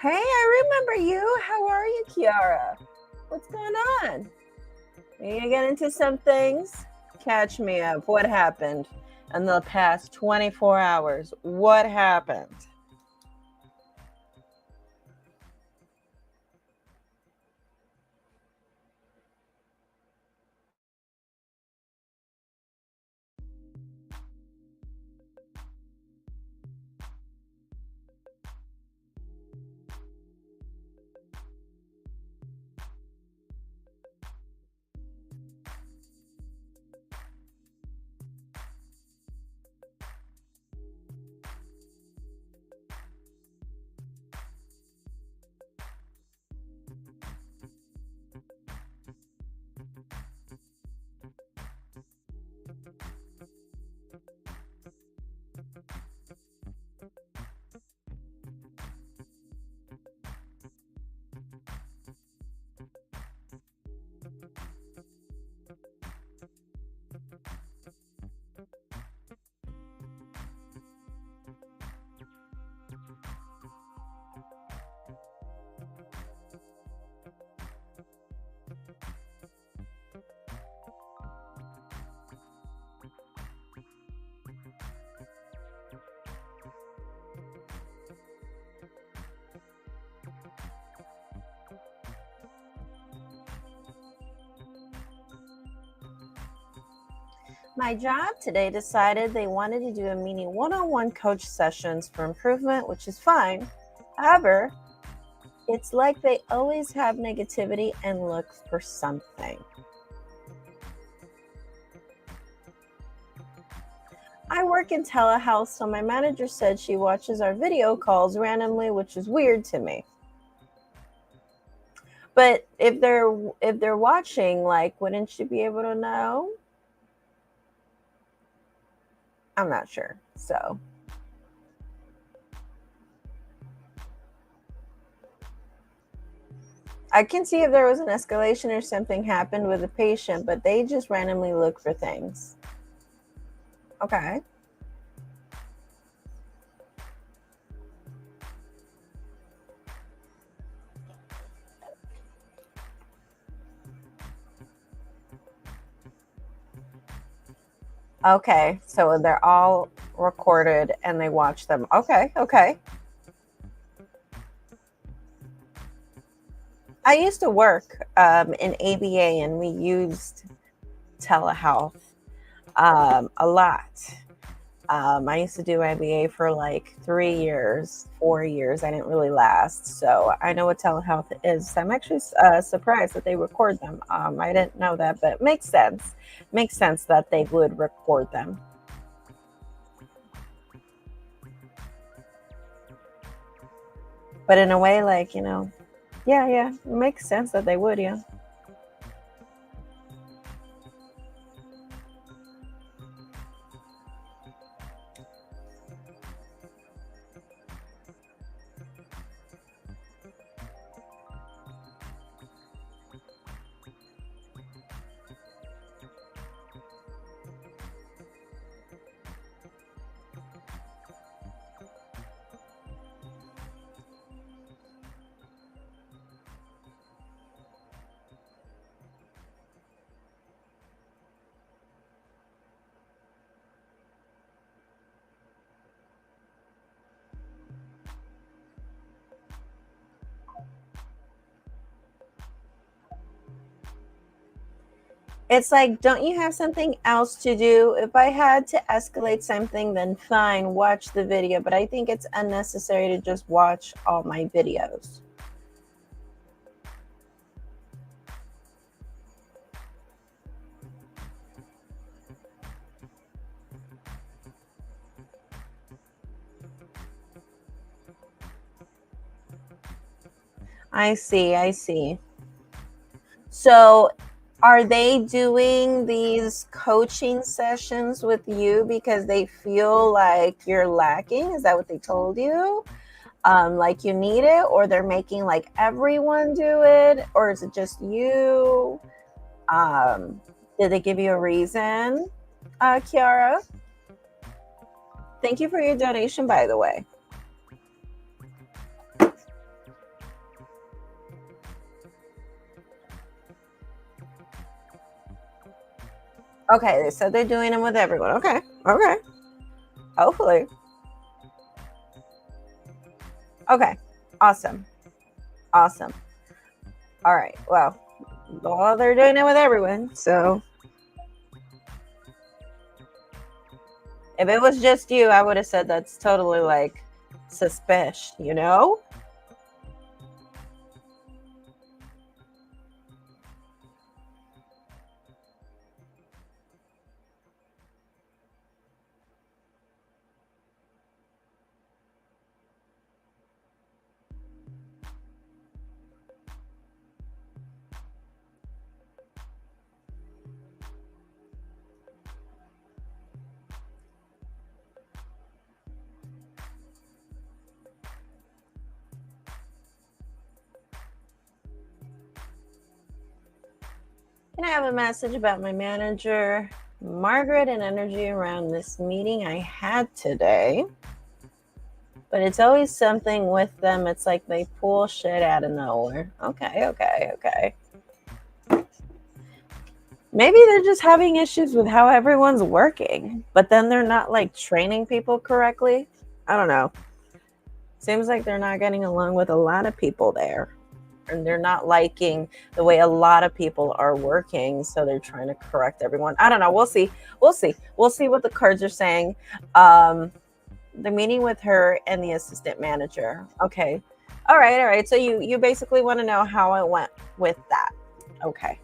Hey, I remember you. How are you, Kiara? What's going on? Are you get into some things? Catch me up. What happened in the past 24 hours? What happened? My job today decided they wanted to do a mini one-on-one coach sessions for improvement, which is fine. However, it's like they always have negativity and look for something. I work in telehealth, so my manager said she watches our video calls randomly, which is weird to me. But if they're watching, like, wouldn't you be able to know? I'm not sure. So I can see if there was an escalation or something happened with a patient, but they just randomly look for things. Okay. Okay. So they're all recorded and they watch them. Okay. Okay. I used to work in ABA and we used telehealth a lot. I used to do MBA for like 3 years, 4 years. I didn't really last. So I know what telehealth is. I'm actually surprised that they record them. I didn't know that, but it makes sense. Makes sense that they would record them. But in a way, like, yeah, it makes sense that they would, yeah. It's like, don't you have something else to do? If I had to escalate something, then fine, watch the video. But I think it's unnecessary to just watch all my videos. I see, I see. So, are they doing these coaching sessions with you because they feel like you're lacking? Is that what they told you? Like you need it, or they're making like everyone do it, or is it just you? Um, did they give you a reason, Kiara? Thank you for your donation, by the way. Okay, they said they're doing them with everyone. Okay, okay. Hopefully. Okay, awesome, awesome. All right, well, they're doing it with everyone, so if it was just you, I would have said that's totally like suspicious, you know? Can I have a message about my manager, Margaret, and energy around this meeting I had today? But it's always something with them. It's like they pull shit out of nowhere. Okay. Maybe they're just having issues with how everyone's working, but then they're not like training people correctly. I don't know. Seems like they're not getting along with a lot of people there. And they're not liking the way a lot of people are working, so they're trying to correct everyone. I don't know. We'll see what the cards are saying. The meeting with her and the assistant manager. Okay, all right. So you basically want to know how it went with that. Okay.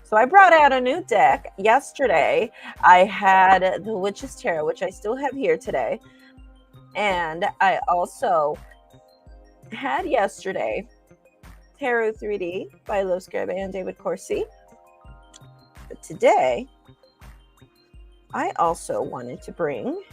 So I brought out a new deck yesterday. I had the Witch's Tarot, which I still have here today, and I also had yesterday Tarot 3D by Lo Scribe and David Corsi. But today, I also wanted to bring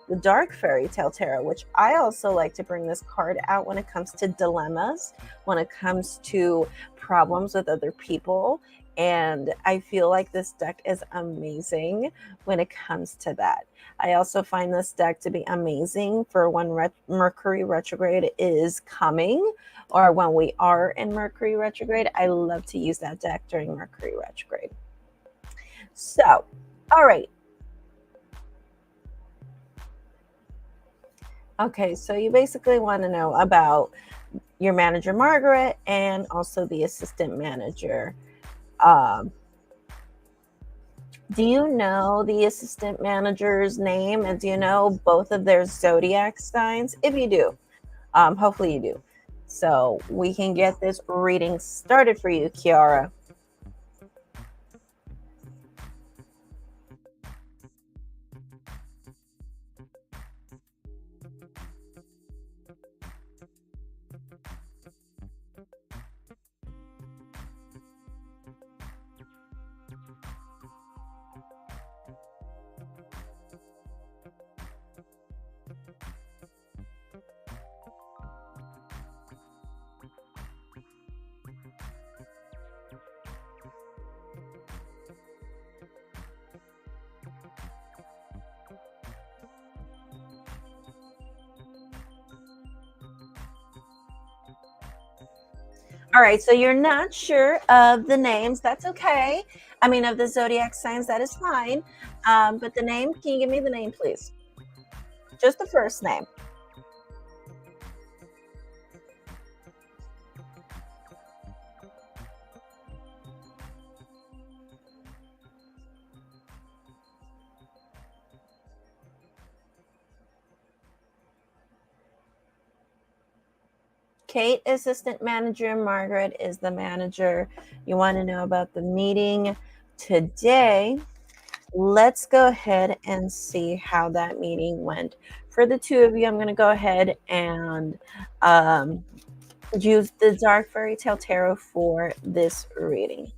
the Dark Fairy Tale Tarot, which I also like to bring this card out when it comes to dilemmas, when it comes to problems with other people. And I feel like this deck is amazing when it comes to that. I also find this deck to be amazing for when Mercury retrograde is coming, or when we are in Mercury retrograde. I love to use that deck during Mercury retrograde. So, all right. Okay, so you basically want to know about your manager, Margaret, and also the assistant manager. Do you know the assistant manager's name, and do you know both of their zodiac signs? If you do, hopefully you do. So we can get this reading started for you, Kiara. All right, so you're not sure of the names. That's okay. I mean, of the zodiac signs, that is fine. But the name, can you give me the name, please? Just the first name. Kate, assistant manager. Margaret is the manager. You want to know about the meeting today. Let's go ahead and see how that meeting went. For the two of you, I'm going to go ahead and use the Dark Fairy Tale Tarot for this reading.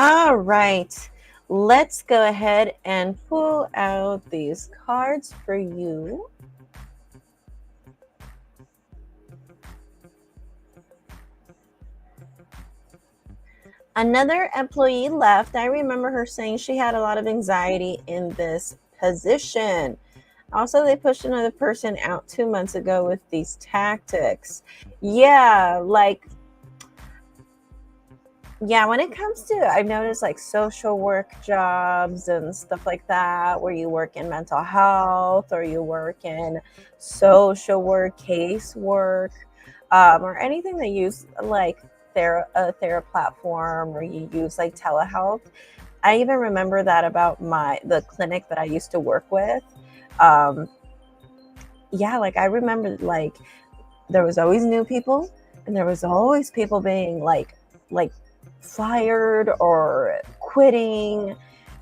All right, let's go ahead and pull out these cards for you. Another employee left. I remember her saying she had a lot of anxiety in this position. Also, they pushed another person out 2 months ago with these tactics. Yeah, like Yeah, when it comes to, I've noticed like social work jobs and stuff like that, where you work in mental health or you work in social work, casework, or anything that use like a Thera platform, or you use like telehealth. I even remember that about the clinic that I used to work with. Um, yeah, like I remember like there was always new people, and there was always people being like fired or quitting,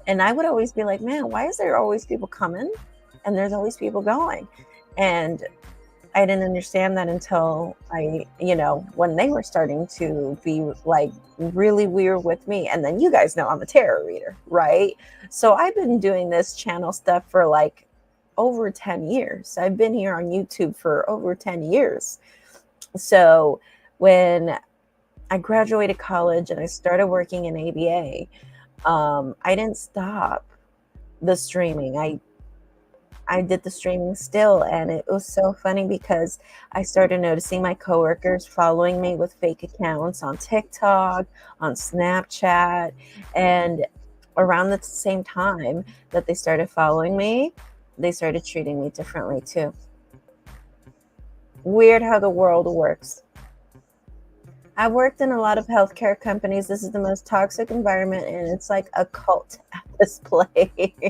and I would always be like, man, why is there always people coming and there's always people going? And I didn't understand that until when they were starting to be like really weird with me. And then you guys know I'm a tarot reader, right? So I've been doing this channel stuff for like over 10 years. I've been here on YouTube for over 10 years. So when I graduated college and I started working in ABA, I didn't stop the streaming. I did the streaming still, and it was so funny because I started noticing my coworkers following me with fake accounts on TikTok, on Snapchat, and around the same time that they started following me, they started treating me differently too. Weird how the world works. I've worked in a lot of healthcare companies. This is the most toxic environment, and it's like a cult at this place.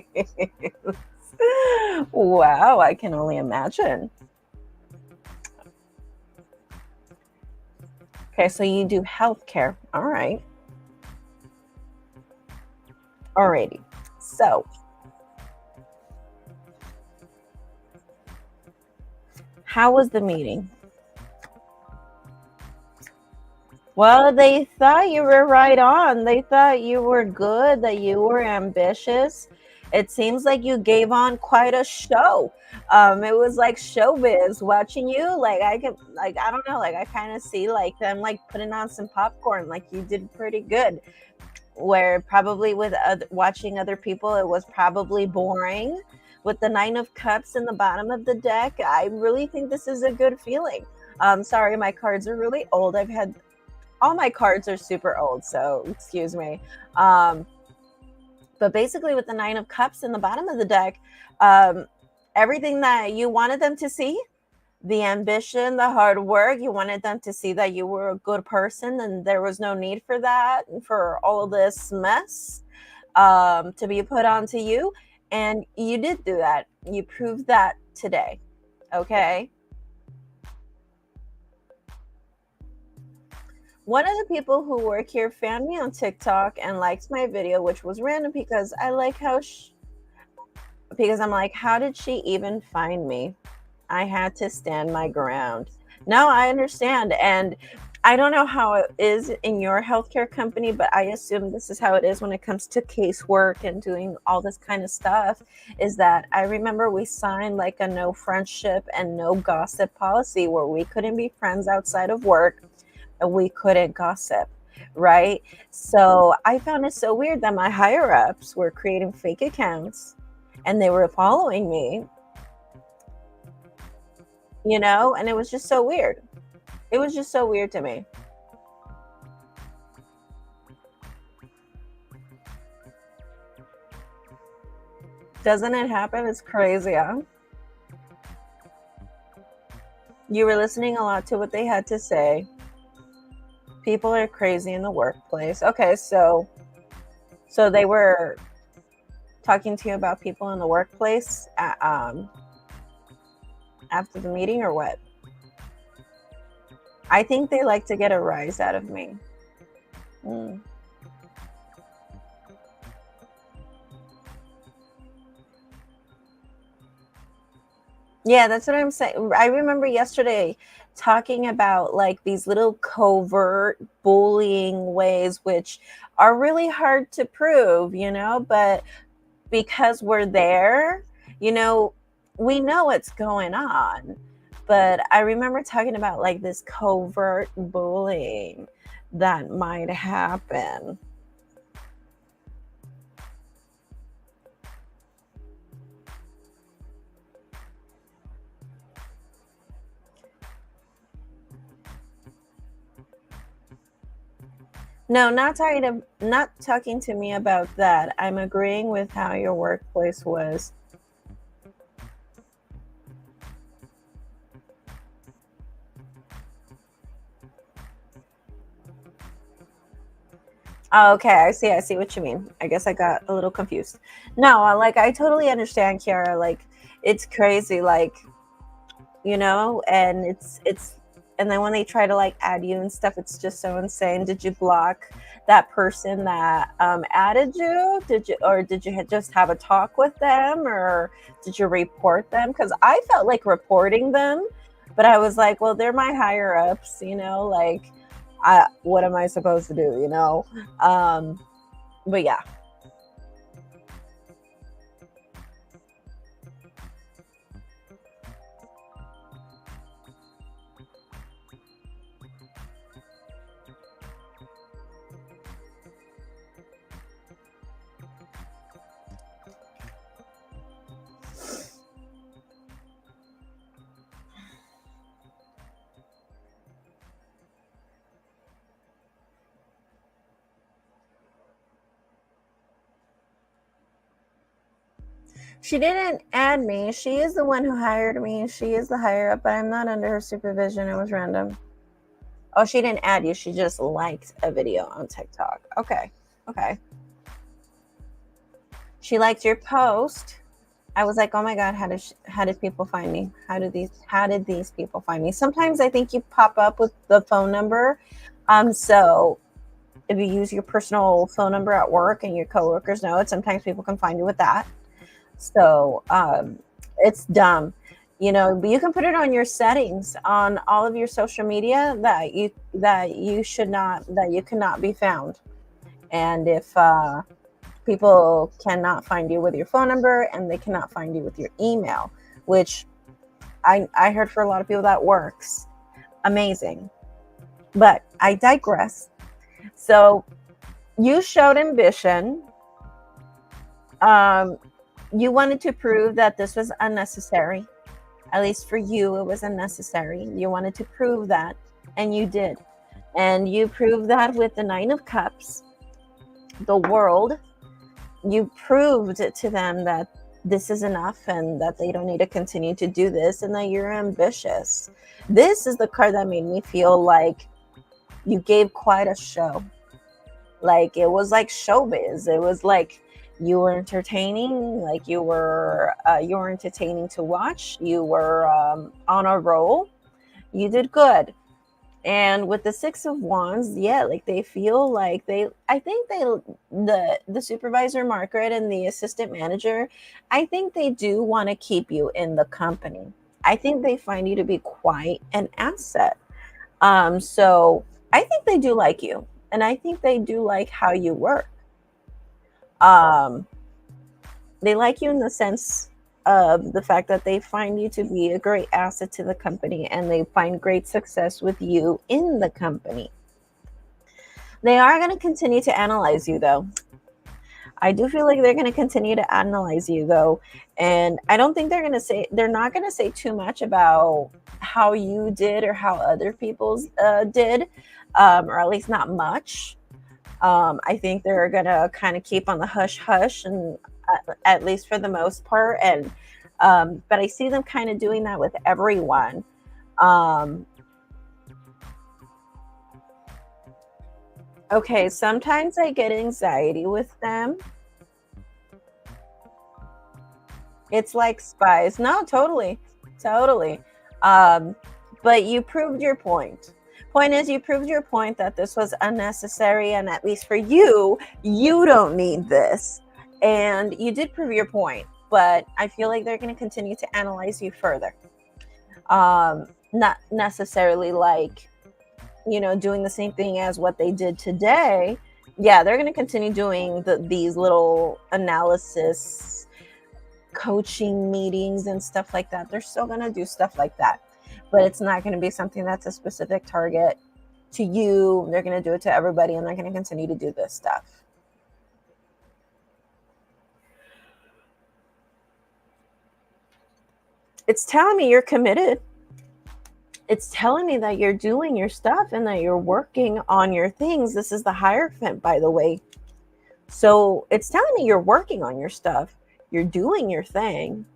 Wow, I can only imagine. Okay, so you do healthcare. All right. Alrighty. So, how was the meeting? Well, they thought you were right on. They thought you were good, that you were ambitious. It seems like you gave on quite a show. It was like showbiz watching you. Like I can, like I don't know, like I kind of see like them like putting on some popcorn. Like you did pretty good. Where probably with watching other people, it was probably boring. With the Nine of Cups in the bottom of the deck, I really think this is a good feeling. Sorry, my cards are really old. I've had all my cards are super old, so excuse me. Um, but basically, with the Nine of Cups in the bottom of the deck, um, everything that you wanted them to see, the ambition, the hard work, you wanted them to see that you were a good person, and there was no need for that, for all of this mess to be put onto you. And you did do that. You proved that today. Okay. One of the people who work here found me on TikTok and liked my video, which was random because I like because I'm like, how did she even find me? I had to stand my ground. No, I understand. And I don't know how it is in your healthcare company, but I assume this is how it is when it comes to casework and doing all this kind of stuff. Is that I remember we signed like a no friendship and no gossip policy where we couldn't be friends outside of work and we couldn't gossip. Right. So I found it so weird that my higher ups were creating fake accounts and they were following me, and it was just so weird. It was just so weird to me. Doesn't it happen? It's crazy, huh? You were listening a lot to what they had to say. People are crazy in the workplace. Okay, so they were talking to you about people in the workplace after the meeting, or what? I think they like to get a rise out of me. Mm. Yeah, that's what I'm saying. I remember yesterday talking about like these little covert bullying ways, which are really hard to prove, but because we're there, you know, we know what's going on. But I remember talking about like this covert bullying that might happen. No, not talking to me about that. I'm agreeing with how your workplace was. Oh, okay, I see what you mean. I guess I got a little confused. No, like I totally understand, Kiara. Like it's crazy, like and it's and then when they try to like add you and stuff, it's just so insane. Did you block that person that added you? Did you just have a talk with them, or did you report them? Because I felt like reporting them, but I was like, well, they're my higher ups, like what am I supposed to do, um but yeah. She didn't add me. She is the one who hired me. She is the higher up, but I'm not under her supervision. It was random. Oh, she didn't add you. She just liked a video on TikTok. Okay. Okay. She liked your post. I was like, "Oh my god, how did people find me? How did these people find me?" Sometimes I think you pop up with the phone number. So if you use your personal phone number at work and your coworkers know it, sometimes people can find you with that. So it's dumb, but you can put it on your settings on all of your social media that you cannot be found. And if people cannot find you with your phone number and they cannot find you with your email, which I heard for a lot of people that works amazing. But I digress. So you showed ambition. Um, you wanted to prove that this was unnecessary. At least for you, it was unnecessary. You wanted to prove that, and you did. And you proved that with the Nine of Cups, the world. You proved it to them that this is enough and that they don't need to continue to do this and that you're ambitious. This is the card that made me feel like you gave quite a show. Like it was like showbiz. It was like you were entertaining, like you were entertaining to watch. You were on a roll. You did good. And with the Six of Wands, yeah, like they feel like I think the supervisor Margaret and the assistant manager, I think they do want to keep you in the company. I think they find you to be quite an asset. So I think they do like you, and I think they do like how you work. Um, they like you in the sense of the fact that they find you to be a great asset to the company and they find great success with you in the company. They are going to continue to analyze you, though. I do feel like they're going to continue to analyze you, though. And I don't think they're not going to say too much about how you did or how other people's did, or at least not much. I think they're going to kind of keep on the hush hush, and at least for the most part. And but I see them kind of doing that with everyone. Um, okay, sometimes I get anxiety with them. It's like spies. No, totally, totally. Um, but you proved your point. Point is, you proved your point that this was unnecessary, and at least for you, you don't need this. And you did prove your point, but I feel like they're going to continue to analyze you further. Not necessarily like, doing the same thing as what they did today. Yeah, they're going to continue doing these little analysis coaching meetings and stuff like that. They're still going to do stuff like that, but it's not going to be something that's a specific target to you. They're going to do it to everybody, and they're going to continue to do this stuff. It's telling me you're committed. It's telling me that you're doing your stuff and that you're working on your things. This is the Hierophant, by the way. So it's telling me you're working on your stuff. You're doing your thing.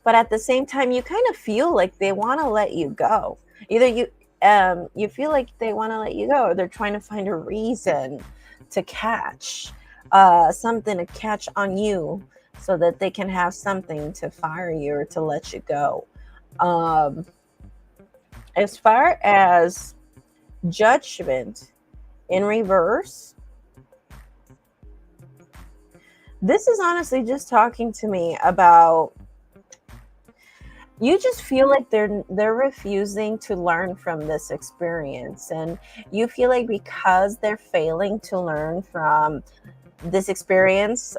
But at the same time, you kind of feel like they want to let you go. Either you feel like they want to let you go, or they're trying to find a reason to catch something to catch on you, so that they can have something to fire you or to let you go. As far as Judgment in reverse, this is honestly just talking to me about, you just feel like they're refusing to learn from this experience, and you feel like because they're failing to learn from this experience,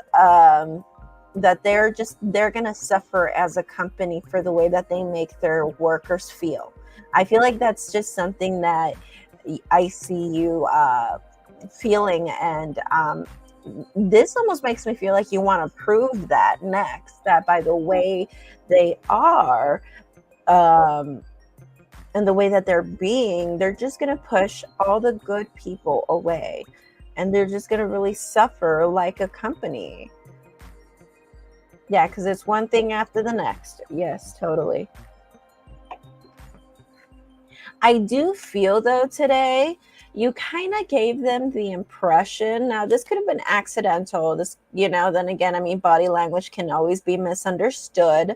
that they're gonna suffer as a company for the way that they make their workers feel. I feel like that's just something that I see you feeling, and this almost makes me feel like you want to prove that next, that by the way they are, and the way that they're being, they're just going to push all the good people away, and they're just going to really suffer like a company. Yeah, because it's one thing after the next. Yes, totally. I do feel though today you kind of gave them the impression. Now, this could have been accidental. This, then again, I mean, body language can always be misunderstood.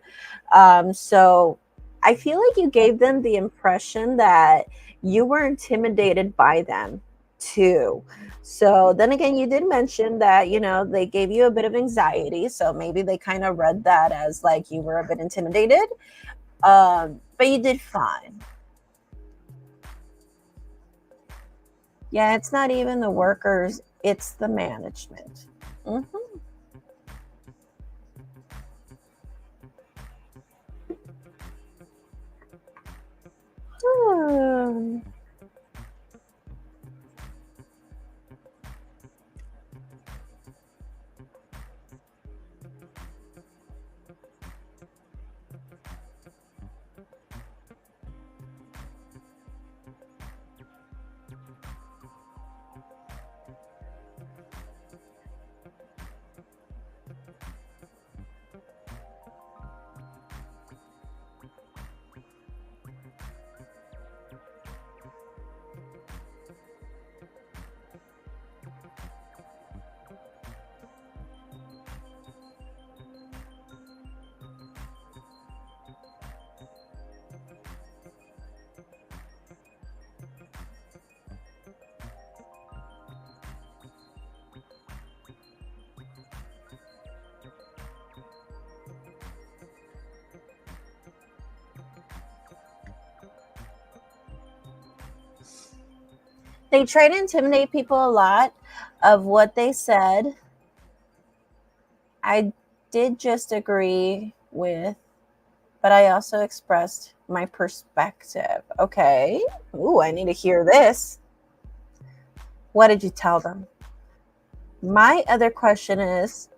So I feel like you gave them the impression that you were intimidated by them too. So then again, you did mention that, they gave you a bit of anxiety. So maybe they kind of read that as like you were a bit intimidated. But you did fine. Yeah, it's not even the workers, it's the management. Mm-hmm. Hmm. They try to intimidate people a lot of what they said. I did just agree with, but I also expressed my perspective. Okay. Ooh, I need to hear this. What did you tell them? My other question is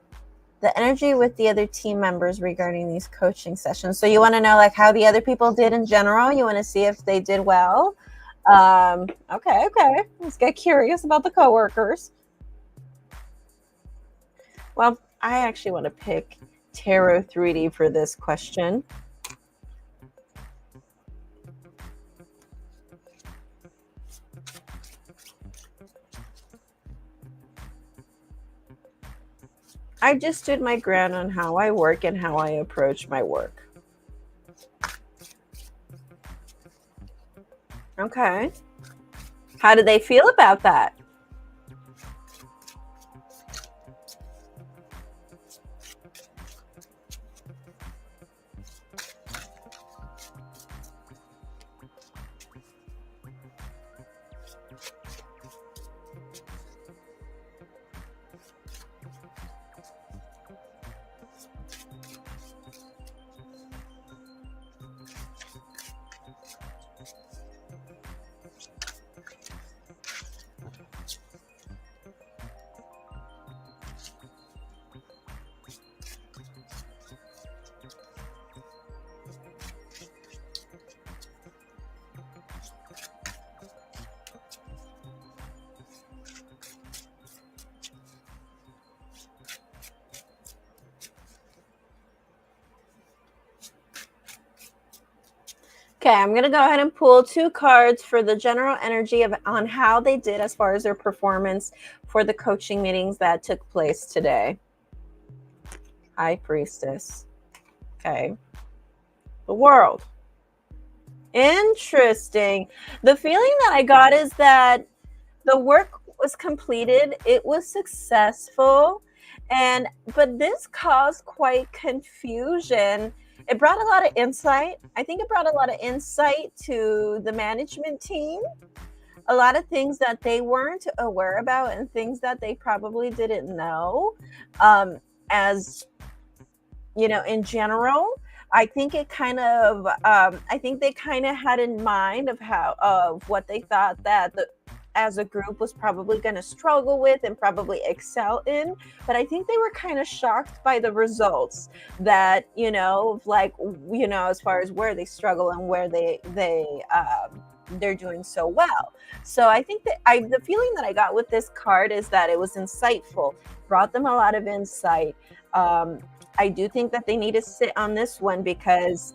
the energy with the other team members regarding these coaching sessions. So you want to know like how the other people did in general? You want to see if they did well? Okay. Let's get curious about the coworkers. Well, I actually want to pick Tarot 3D for this question. I just stood my ground on how I work and how I approach my work. Okay. How do they feel about that? Okay, I'm going to go ahead and pull 2 cards for the general energy of on how they did as far as their performance for the coaching meetings that took place today. High Priestess. Okay. The World. Interesting. The feeling that I got is that the work was completed, it was successful, but this caused quite confusion. It brought a lot of insight. I think it brought a lot of insight to the management team, a lot of things that they weren't aware about and things that they probably didn't know. As you know, in general, I think it kind of I think they kind of had in mind of what they thought that the as a group was probably going to struggle with and probably excel in, but I think they were kind of shocked by the results, that like, as far as where they struggle and where they're doing so well. So I think that the feeling that I got with this card is that it was insightful, brought them a lot of insight. I do think that they need to sit on this one, because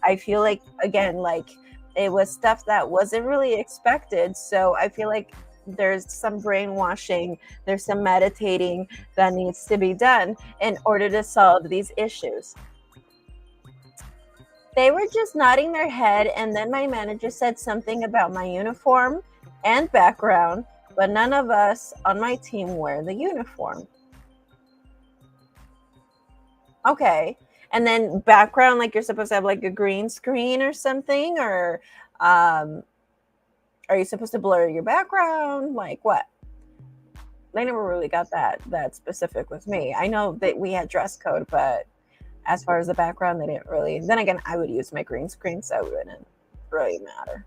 I feel like, again, like, it was stuff that wasn't really expected. So I feel like there's some brainwashing, there's some meditating that needs to be done in order to solve these issues. They were just nodding their head, and then my manager said something about my uniform and background, but none of us on my team wear the uniform. Okay. And then background, like, you're supposed to have like a green screen or something, or are you supposed to blur your background? Like, what? They never really got that specific with me. I know that we had dress code, but as far as the background, they didn't really. Then again, I would use my green screen, so it wouldn't really matter.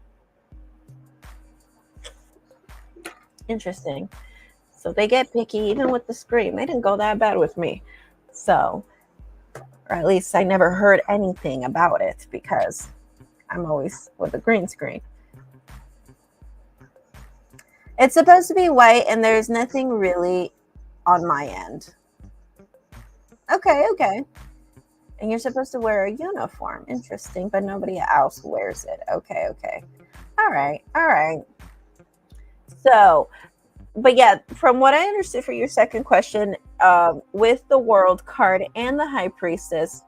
Interesting. So they get picky even with the screen. They didn't go that bad with me. So, or at least I never heard anything about it, because I'm always with a green screen. It's supposed to be white, and there's nothing really on my end. Okay. And you're supposed to wear a uniform. Interesting, but nobody else wears it. Okay. All right. So, but yeah, from what I understood for your second question, with the World card and the High Priestess,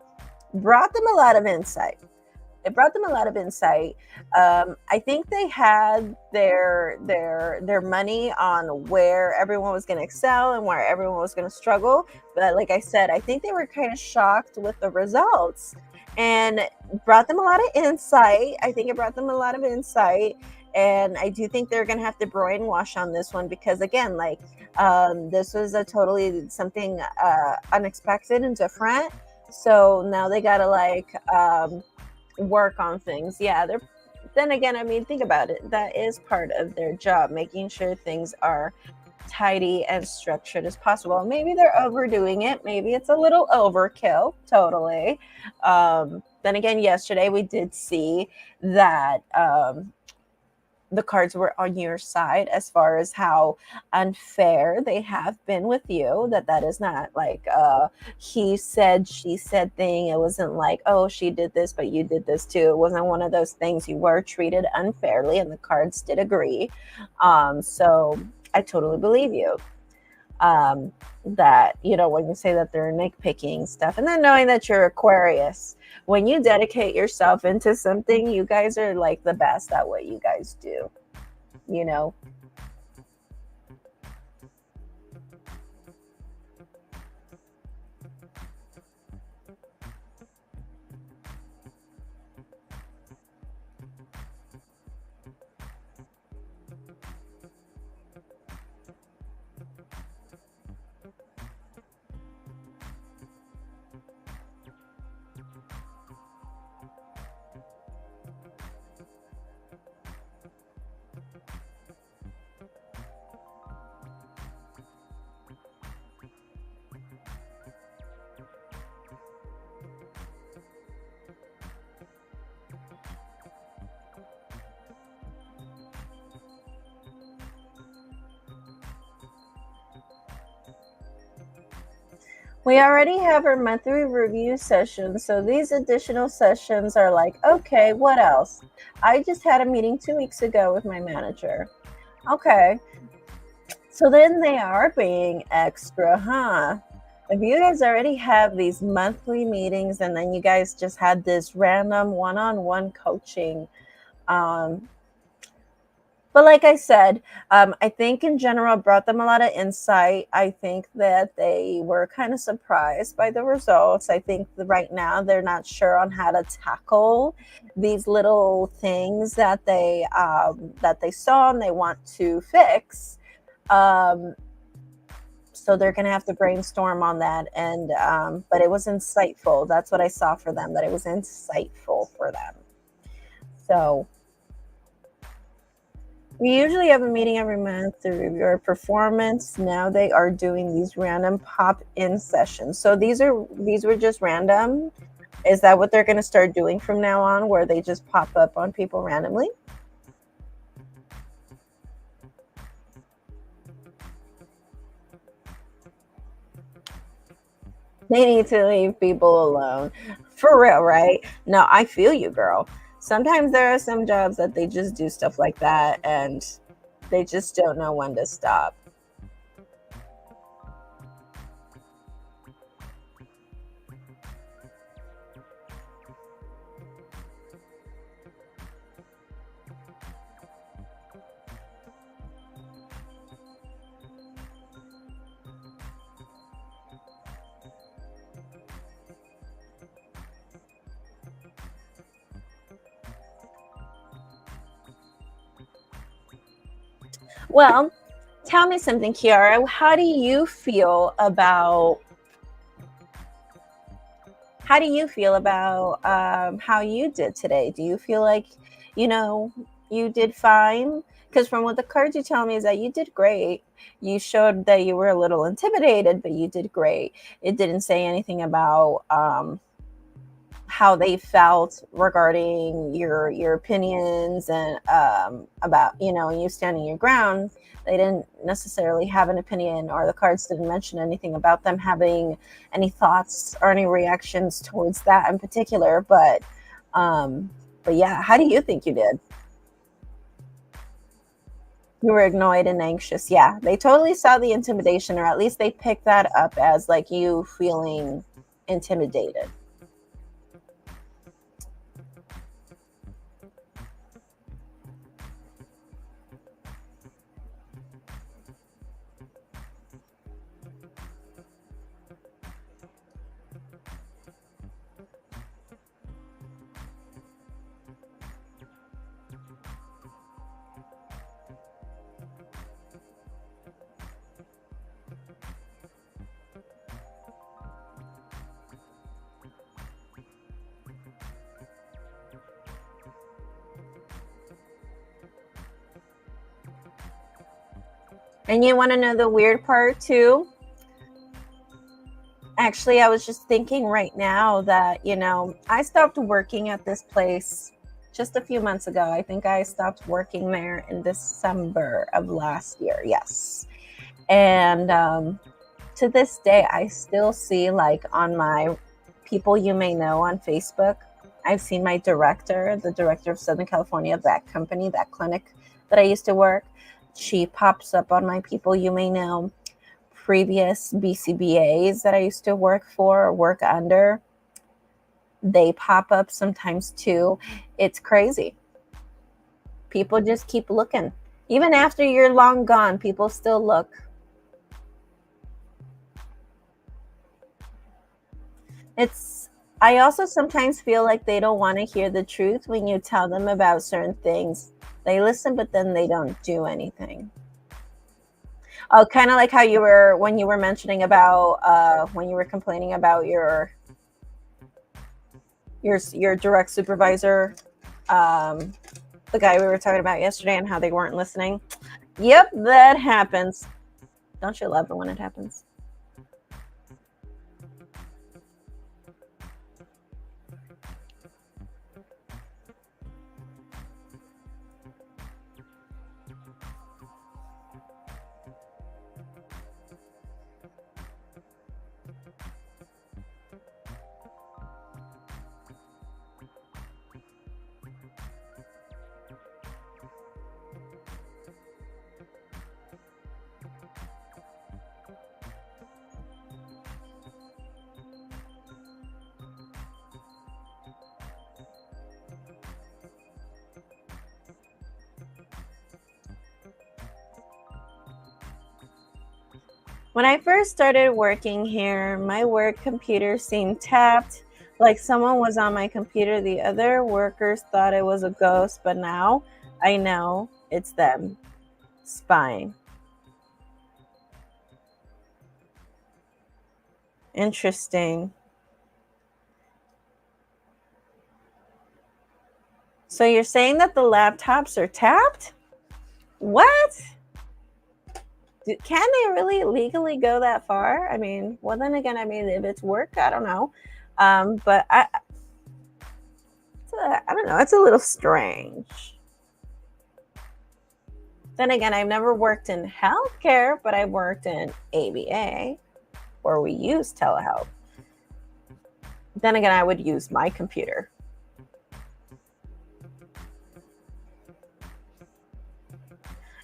brought them a lot of insight. It brought them a lot of insight. I think they had their money on where everyone was going to excel and where everyone was going to struggle. But like I said, I think they were kind of shocked with the results, and brought them a lot of insight. I think it brought them a lot of insight. And I do think they're going to have to brainwash on this one, because again, like, this was a totally something unexpected and different. So now they got to like work on things. Yeah, then again, I mean, think about it. That is part of their job, making sure things are tidy and structured as possible. Maybe they're overdoing it. Maybe it's a little overkill. Totally. Then again, yesterday we did see that the cards were on your side as far as how unfair they have been with you. That is not like he said, she said thing. It wasn't like, oh, she did this, but you did this too. It wasn't one of those things. You were treated unfairly, and the cards did agree. So I totally believe you. That, when you say that they're nitpicking stuff, and then knowing that you're Aquarius, when you dedicate yourself into something, you guys are like the best at what you guys do, We already have our monthly review sessions, so these additional sessions are like, okay, what else? I just had a meeting 2 weeks ago with my manager. Okay, so then they are being extra, huh? If you guys already have these monthly meetings and then you guys just had this random one-on-one coaching, um, but like I said, I think in general brought them a lot of insight. I think that they were kind of surprised by the results. I think that right now they're not sure on how to tackle these little things that they saw and they want to fix. Um, so they're going to have to brainstorm on that. And but it was insightful. That's what I saw for them. That it was insightful for them. So we usually have a meeting every month to review our performance. Now they are doing these random pop-in sessions. So these were just random. Is that what they're going to start doing from now on, where they just pop up on people randomly? They need to leave people alone. For real, right? No, I feel you, girl. Sometimes there are some jobs that they just do stuff like that and they just don't know when to stop. Well, tell me something, Kiara. How do you feel about how you did today? Do you feel like, you know, you did fine? Because from what the cards you tell me is that you did great. You showed that you were a little intimidated, but you did great. It didn't say anything about how they felt regarding your opinions and about you standing your ground. They didn't necessarily have an opinion, or the cards didn't mention anything about them having any thoughts or any reactions towards that in particular. But yeah, how do you think you did? You were annoyed and anxious. Yeah, they totally saw the intimidation, or at least they picked that up as like you feeling intimidated. And you want to know the weird part too? Actually, I was just thinking right now that, I stopped working at this place just a few months ago. I think I stopped working there in December of last year. Yes. And to this day, I still see, like, on my people you may know on Facebook, I've seen my director, the director of Southern California, of that company, that clinic that I used to work. She pops up on my people you may know. Previous BCBAs that I used to work for or work under, they pop up sometimes too. It's crazy. People just keep looking. Even after you're long gone, people still look. It's I also sometimes feel like they don't want to hear the truth when you tell them about certain things. They listen, but then they don't do anything. Oh, kind of like how you were when you were mentioning about when you were complaining about your direct supervisor, um, the guy we were talking about yesterday, and how they weren't listening. Yep, that happens. Don't you love it when it happens? When I first started working here, my work computer seemed tapped, like someone was on my computer. The other workers thought it was a ghost, but now I know it's them spying. Interesting. So you're saying that the laptops are tapped? What? Can they really legally go that far? I mean, well, then again, I mean, if it's work, I don't know. But I don't know. It's a little strange. Then again, I've never worked in healthcare, but I've worked in ABA where we use telehealth. Then again, I would use my computer.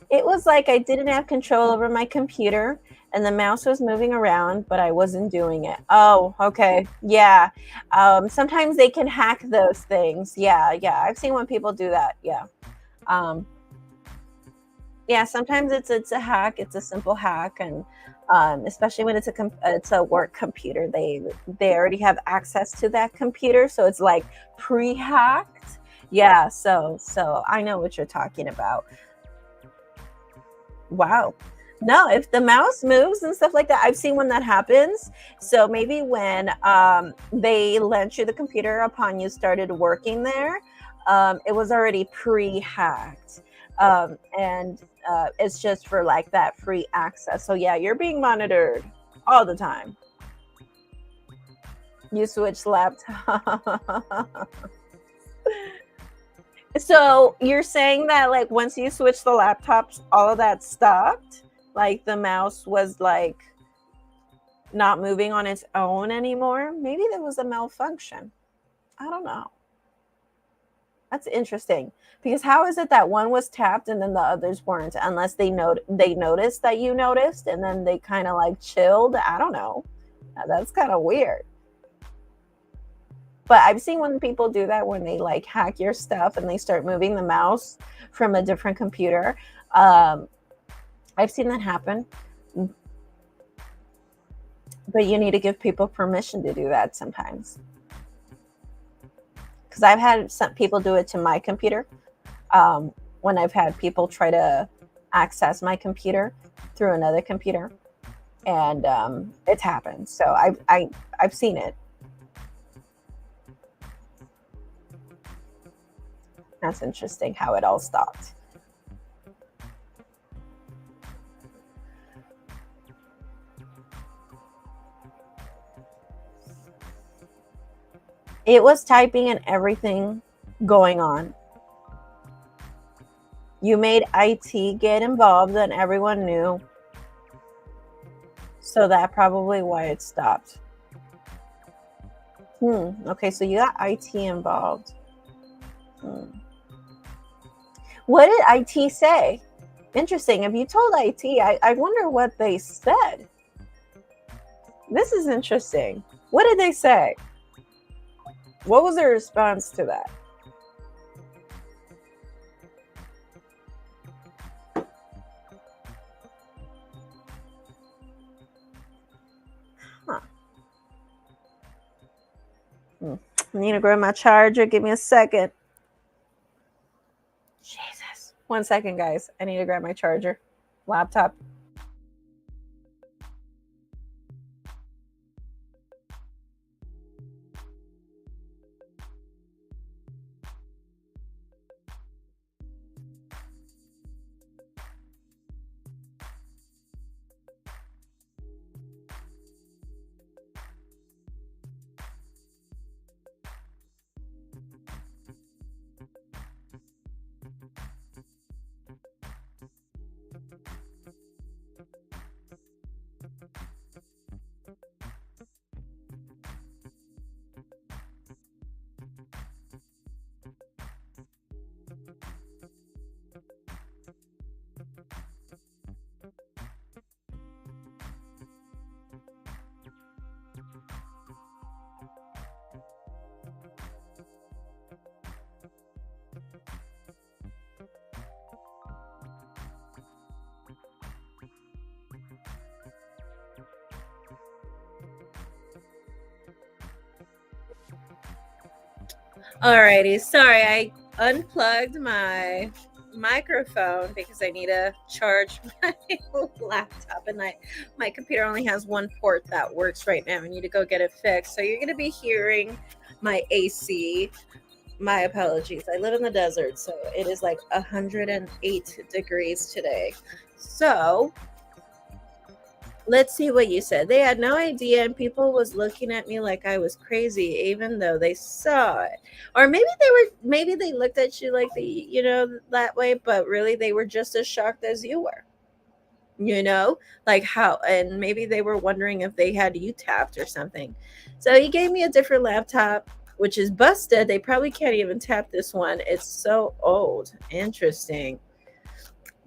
It was like I didn't have control over my computer and the mouse was moving around, but I wasn't doing it. Oh, okay. Yeah. Sometimes they can hack those things. Yeah. Yeah. I've seen when people do that. Yeah. Um, yeah. Sometimes it's a hack. It's a simple hack. And especially when it's a work computer, they already have access to that computer. So it's like pre-hacked. Yeah. So I know what you're talking about. Wow. No, if the mouse moves and stuff like that, I've seen when that happens. So maybe when they lent you the computer upon you started working there, it was already pre-hacked. And it's just for like that free access. So yeah, you're being monitored all the time. You switch laptop. So you're saying that like once you switch the laptops, all of that stopped? Like the mouse was like not moving on its own anymore? Maybe there was a malfunction. I don't know. That's interesting. Because how is it that one was tapped and then the others weren't? Unless they noticed that you noticed and then they kind of like chilled. I don't know. That's kind of weird. But I've seen when people do that when they like hack your stuff and they start moving the mouse from a different computer. I've seen that happen. But you need to give people permission to do that sometimes. Because I've had some people do it to my computer. When I've had people try to access my computer through another computer, and it's happened. So I've seen it. That's interesting how it all stopped. It was typing and everything going on. You made IT get involved and everyone knew. So that probably why it stopped. Okay, so you got IT involved. What did IT say? Interesting. If you told IT, I wonder what they said. This is interesting. What did they say? What was their response to that? Huh. I need to grab my charger. Give me a second. Jesus. 1 second, guys. I need to grab my charger. Laptop. Alrighty, sorry, I unplugged my microphone because I need to charge my laptop, and my computer only has one port that works right now. I need to go get it fixed. So you're gonna be hearing my AC. My apologies. I live in the desert, so it is like 108 degrees today. So let's see what you said. They had no idea, and people was looking at me like I was crazy, even though they saw it. Or maybe they looked at you like that way, but really they were just as shocked as you were. Like how, and maybe they were wondering if they had you tapped or something. So he gave me a different laptop, which is busted. They probably can't even tap this one. It's so old. Interesting.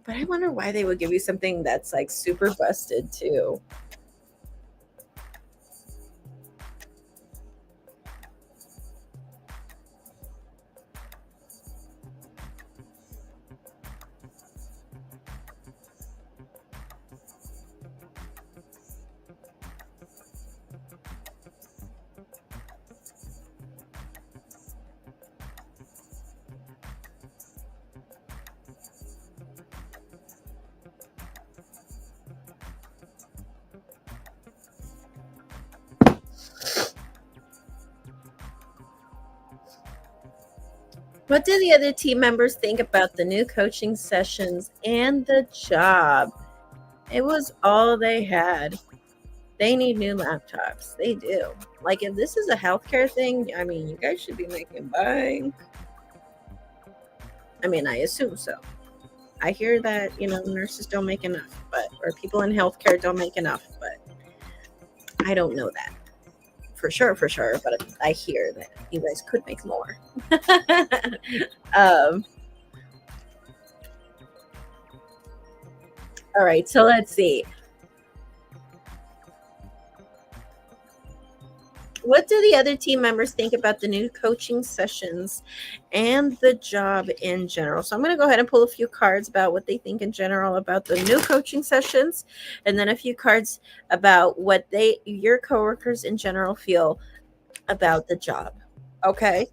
But I wonder why they would give you something that's like super busted too. What do the other team members think about the new coaching sessions and the job? It was all they had. They need new laptops. They do. Like, if this is a healthcare thing, I mean, you guys should be making bank. I mean, I assume so. I hear that, nurses don't make enough, or people in healthcare don't make enough, but I don't know that for sure. But I hear that you guys could make more. um, all right, so let's see. What do the other team members think about the new coaching sessions and the job in general? So I'm going to go ahead and pull a few cards about what they think in general about the new coaching sessions, and then a few cards about what your coworkers in general feel about the job. Okay.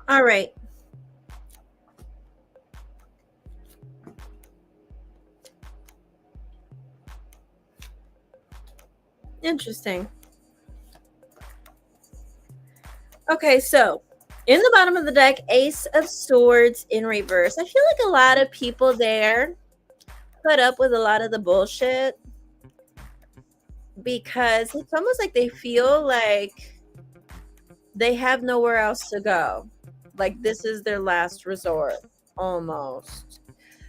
All right. Interesting. Okay, so in the bottom of the deck, Ace of Swords in reverse. I feel like a lot of people there put up with a lot of the bullshit because it's almost like they feel like they have nowhere else to go. Like this is their last resort, almost.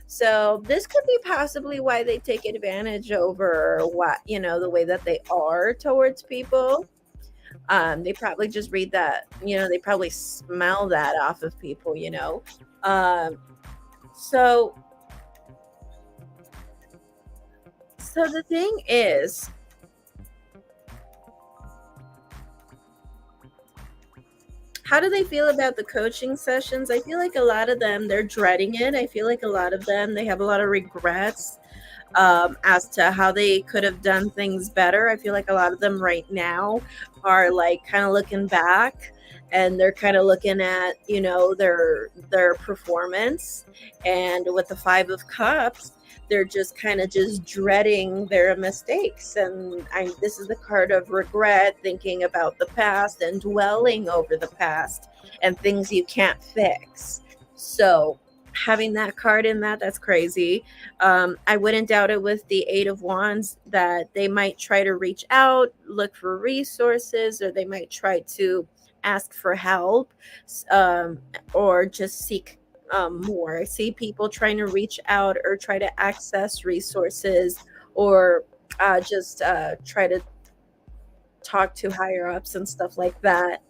So this could be possibly why they take advantage over the way that they are towards people. They probably just read that, they probably smell that off of people. Um, so so the thing is, how do they feel about the coaching sessions? I feel like a lot of them, they're dreading it. I feel like a lot of them, they have a lot of regrets as to how they could have done things better. I feel like a lot of them right now are like kind of looking back, and they're kind of looking at, their performance, and with the 5 of Cups, they're just kind of just dreading their mistakes. And this is the card of regret, thinking about the past and dwelling over the past and things you can't fix. So having that card in that's crazy. I wouldn't doubt it with the 8 of Wands that they might try to reach out, look for resources, or they might try to ask for help, um, or just seek more. I see people trying to reach out or try to access resources, or just try to talk to higher ups and stuff like that.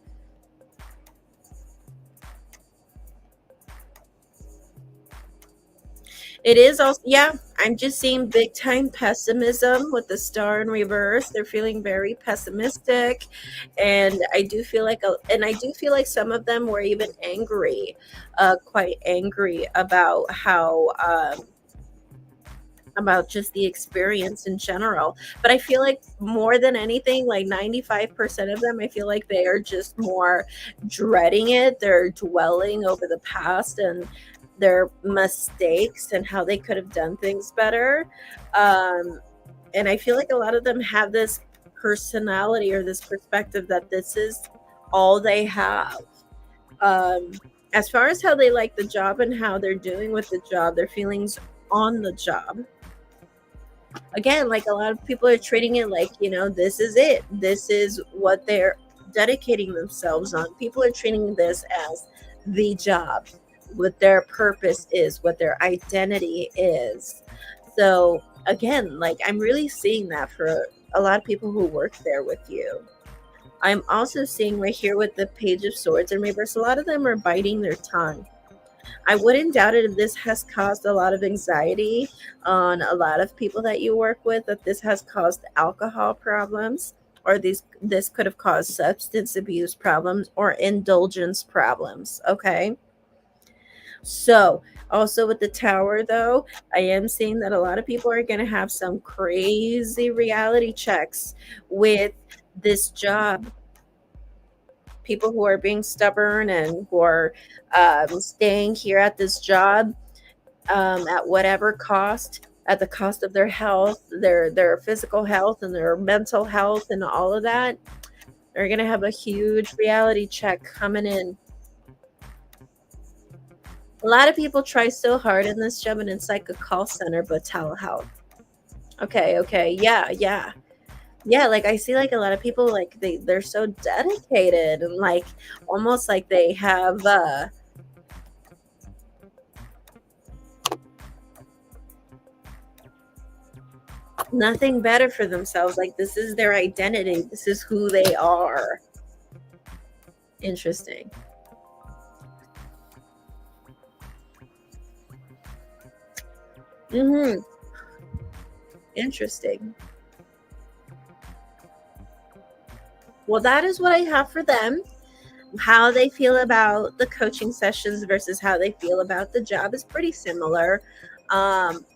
It is also, yeah, I'm just seeing big time pessimism with the star in reverse. They're feeling very pessimistic. And I do feel like some of them were even angry, quite angry about just the experience in general. But I feel like more than anything, like 95% of them, I feel like they are just more dreading it. They're dwelling over the past and their mistakes and how they could have done things better. Um, and I feel like a lot of them have this personality or this perspective that this is all they have. Um, as far as how they like the job and how they're doing with the job, their feelings on the job, again, like a lot of people are treating it like, this is it. This is what they're dedicating themselves on. People are treating this as the job, what their purpose is, what their identity is. So, again, like I'm really seeing that for a lot of people who work there with you. I'm also seeing right here with the Page of Swords in reverse, a lot of them are biting their tongue. I wouldn't doubt it if this has caused a lot of anxiety on a lot of people that you work with, that this has caused alcohol problems, or this could have caused substance abuse problems or indulgence problems. Okay. So, also with the Tower, though, I am seeing that a lot of people are going to have some crazy reality checks with this job. People who are being stubborn and who are staying here at this job, at whatever cost, at the cost of their health, their physical health, and their mental health, and all of that. They're gonna have a huge reality check coming in. A lot of people try so hard in this job, and it's like a call center, but telehealth. Okay, okay, yeah, yeah. Yeah, like I see like a lot of people, like they're so dedicated, and like almost like they have nothing better for themselves. Like this is their identity. This is who they are. Interesting. Mhm. Interesting. Well, that is what I have for them. How they feel about the coaching sessions versus how they feel about the job is pretty similar. Um,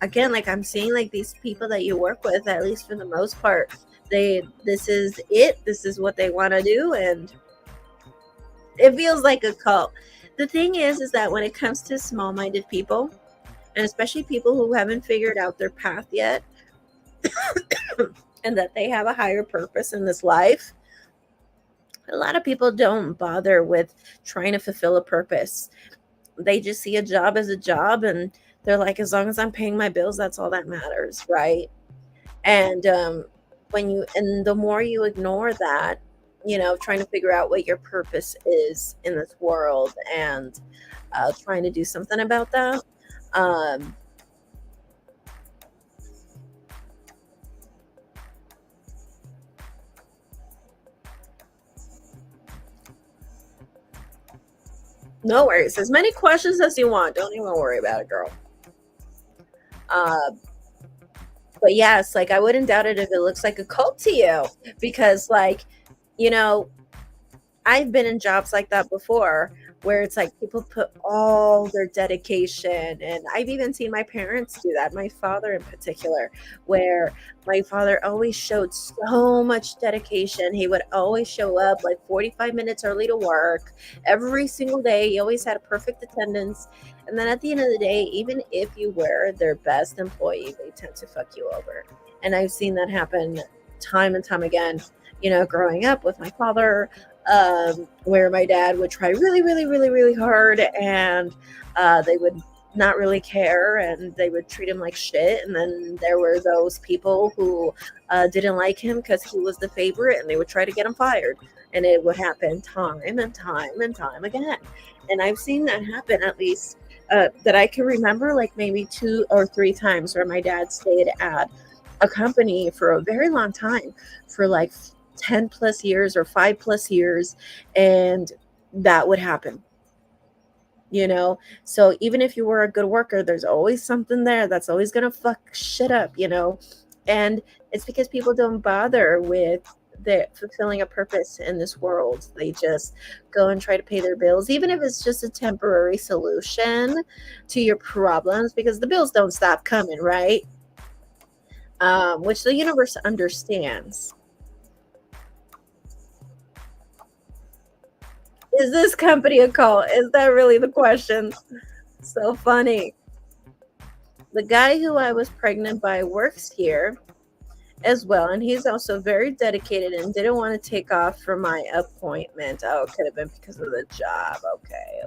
Again, like I'm seeing like these people that you work with, at least for the most part, this is it. This is what they want to do, and it feels like a cult. The thing is that when it comes to small-minded people, and especially people who haven't figured out their path yet, and that they have a higher purpose in this life, a lot of people don't bother with trying to fulfill a purpose. They just see a job as a job, and they're like, as long as I'm paying my bills, that's all that matters, right? And the more you ignore that, trying to figure out what your purpose is in this world, and trying to do something about that. um No worries. As many questions as you want. Don't even worry about it, girl. Uh, but yes, like I wouldn't doubt it if it looks like a cult to you because, like, you know, I've been in jobs like that before where it's like people put all their dedication, and I've even seen my parents do that, my father in particular, where my father always showed so much dedication. He would always show up like 45 minutes early to work every single day. He always had a perfect attendance. And then at the end of the day, even if you were their best employee, they tend to fuck you over. And I've seen that happen time and time again, growing up with my father, where my dad would try really, really, really, really hard, and they would not really care, and they would treat him like shit. And then there were those people who didn't like him because he was the favorite, and they would try to get him fired. And it would happen time and time and time again. And I've seen that happen at least that I can remember, like maybe 2 or 3 times where my dad stayed at a company for a very long time, for like 10 plus years or 5 plus years, and that would happen. So even if you were a good worker, there's always something there that's always going to fuck shit up. And it's because people don't bother with the fulfilling a purpose in this world. They just go and try to pay their bills, even if it's just a temporary solution to your problems, because the bills don't stop coming, right? Which the universe understands. Is this company a cult? Is that really the question? So funny. The guy who I was pregnant by works here as well, and he's also very dedicated and didn't want to take off for my appointment. Oh, it could have been because of the job. Okay.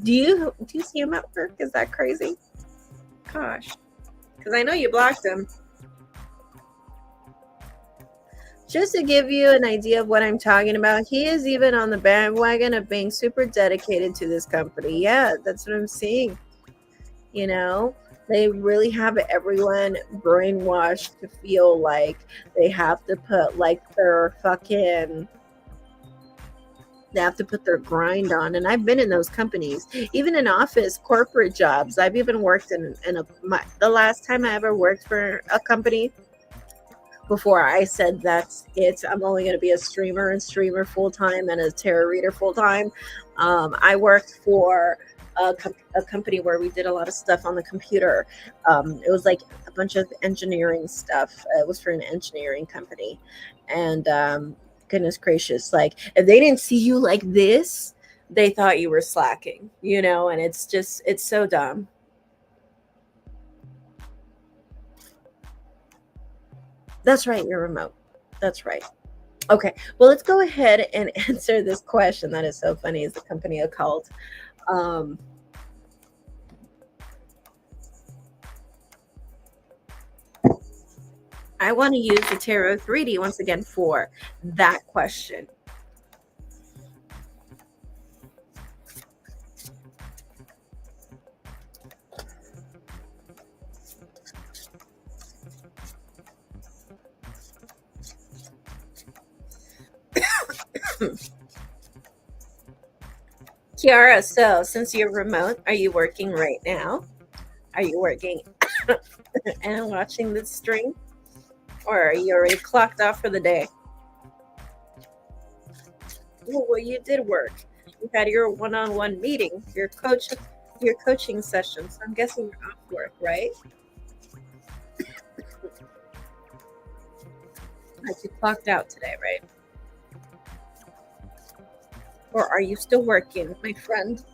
Do you see him at work? Is that crazy? Gosh, because I know you blocked him. Just to give you an idea of what I'm talking about, he is even on the bandwagon of being super dedicated to this company. Yeah, that's what I'm seeing. They really have everyone brainwashed to feel like they have to put like they have to put their grind on. And I've been in those companies, even in office corporate jobs. I've even worked the last time I ever worked for a company, before I said that's it, I'm only going to be a streamer full time and a tarot reader full time. I worked for a company where we did a lot of stuff on the computer. It was like a bunch of engineering stuff. It was for an engineering company. And goodness gracious, like if they didn't see you like this, they thought you were slacking, and it's so dumb. That's right, you're remote. That's right. Okay, well, let's go ahead and answer this question. That is so funny. Is the company a cult? Um, I want to use the Tarot 3D once again for that question. Kiara, so since you're remote, are you working right now? Are you working and watching this stream? Or are you already clocked off for the day? Well, you did work. You had your one-on-one meeting, your coaching session. So I'm guessing you're off work, right? Like you clocked out today, right? Or are you still working, my friend?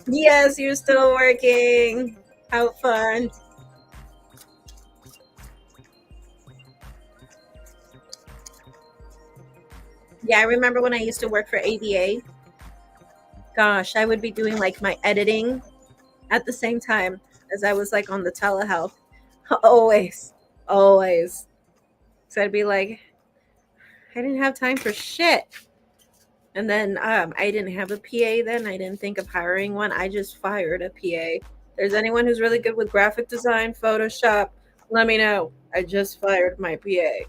Yes, you're still working. How fun. Yeah, I remember when I used to work for ABA. Gosh, I would be doing like my editing at the same time as I was like on the telehealth. Always, always. So I'd be like, I didn't have time for shit. And then I didn't have a PA then. I didn't think of hiring one. I just fired a PA. There's anyone who's really good with graphic design, Photoshop, Let me know. I just fired my PA.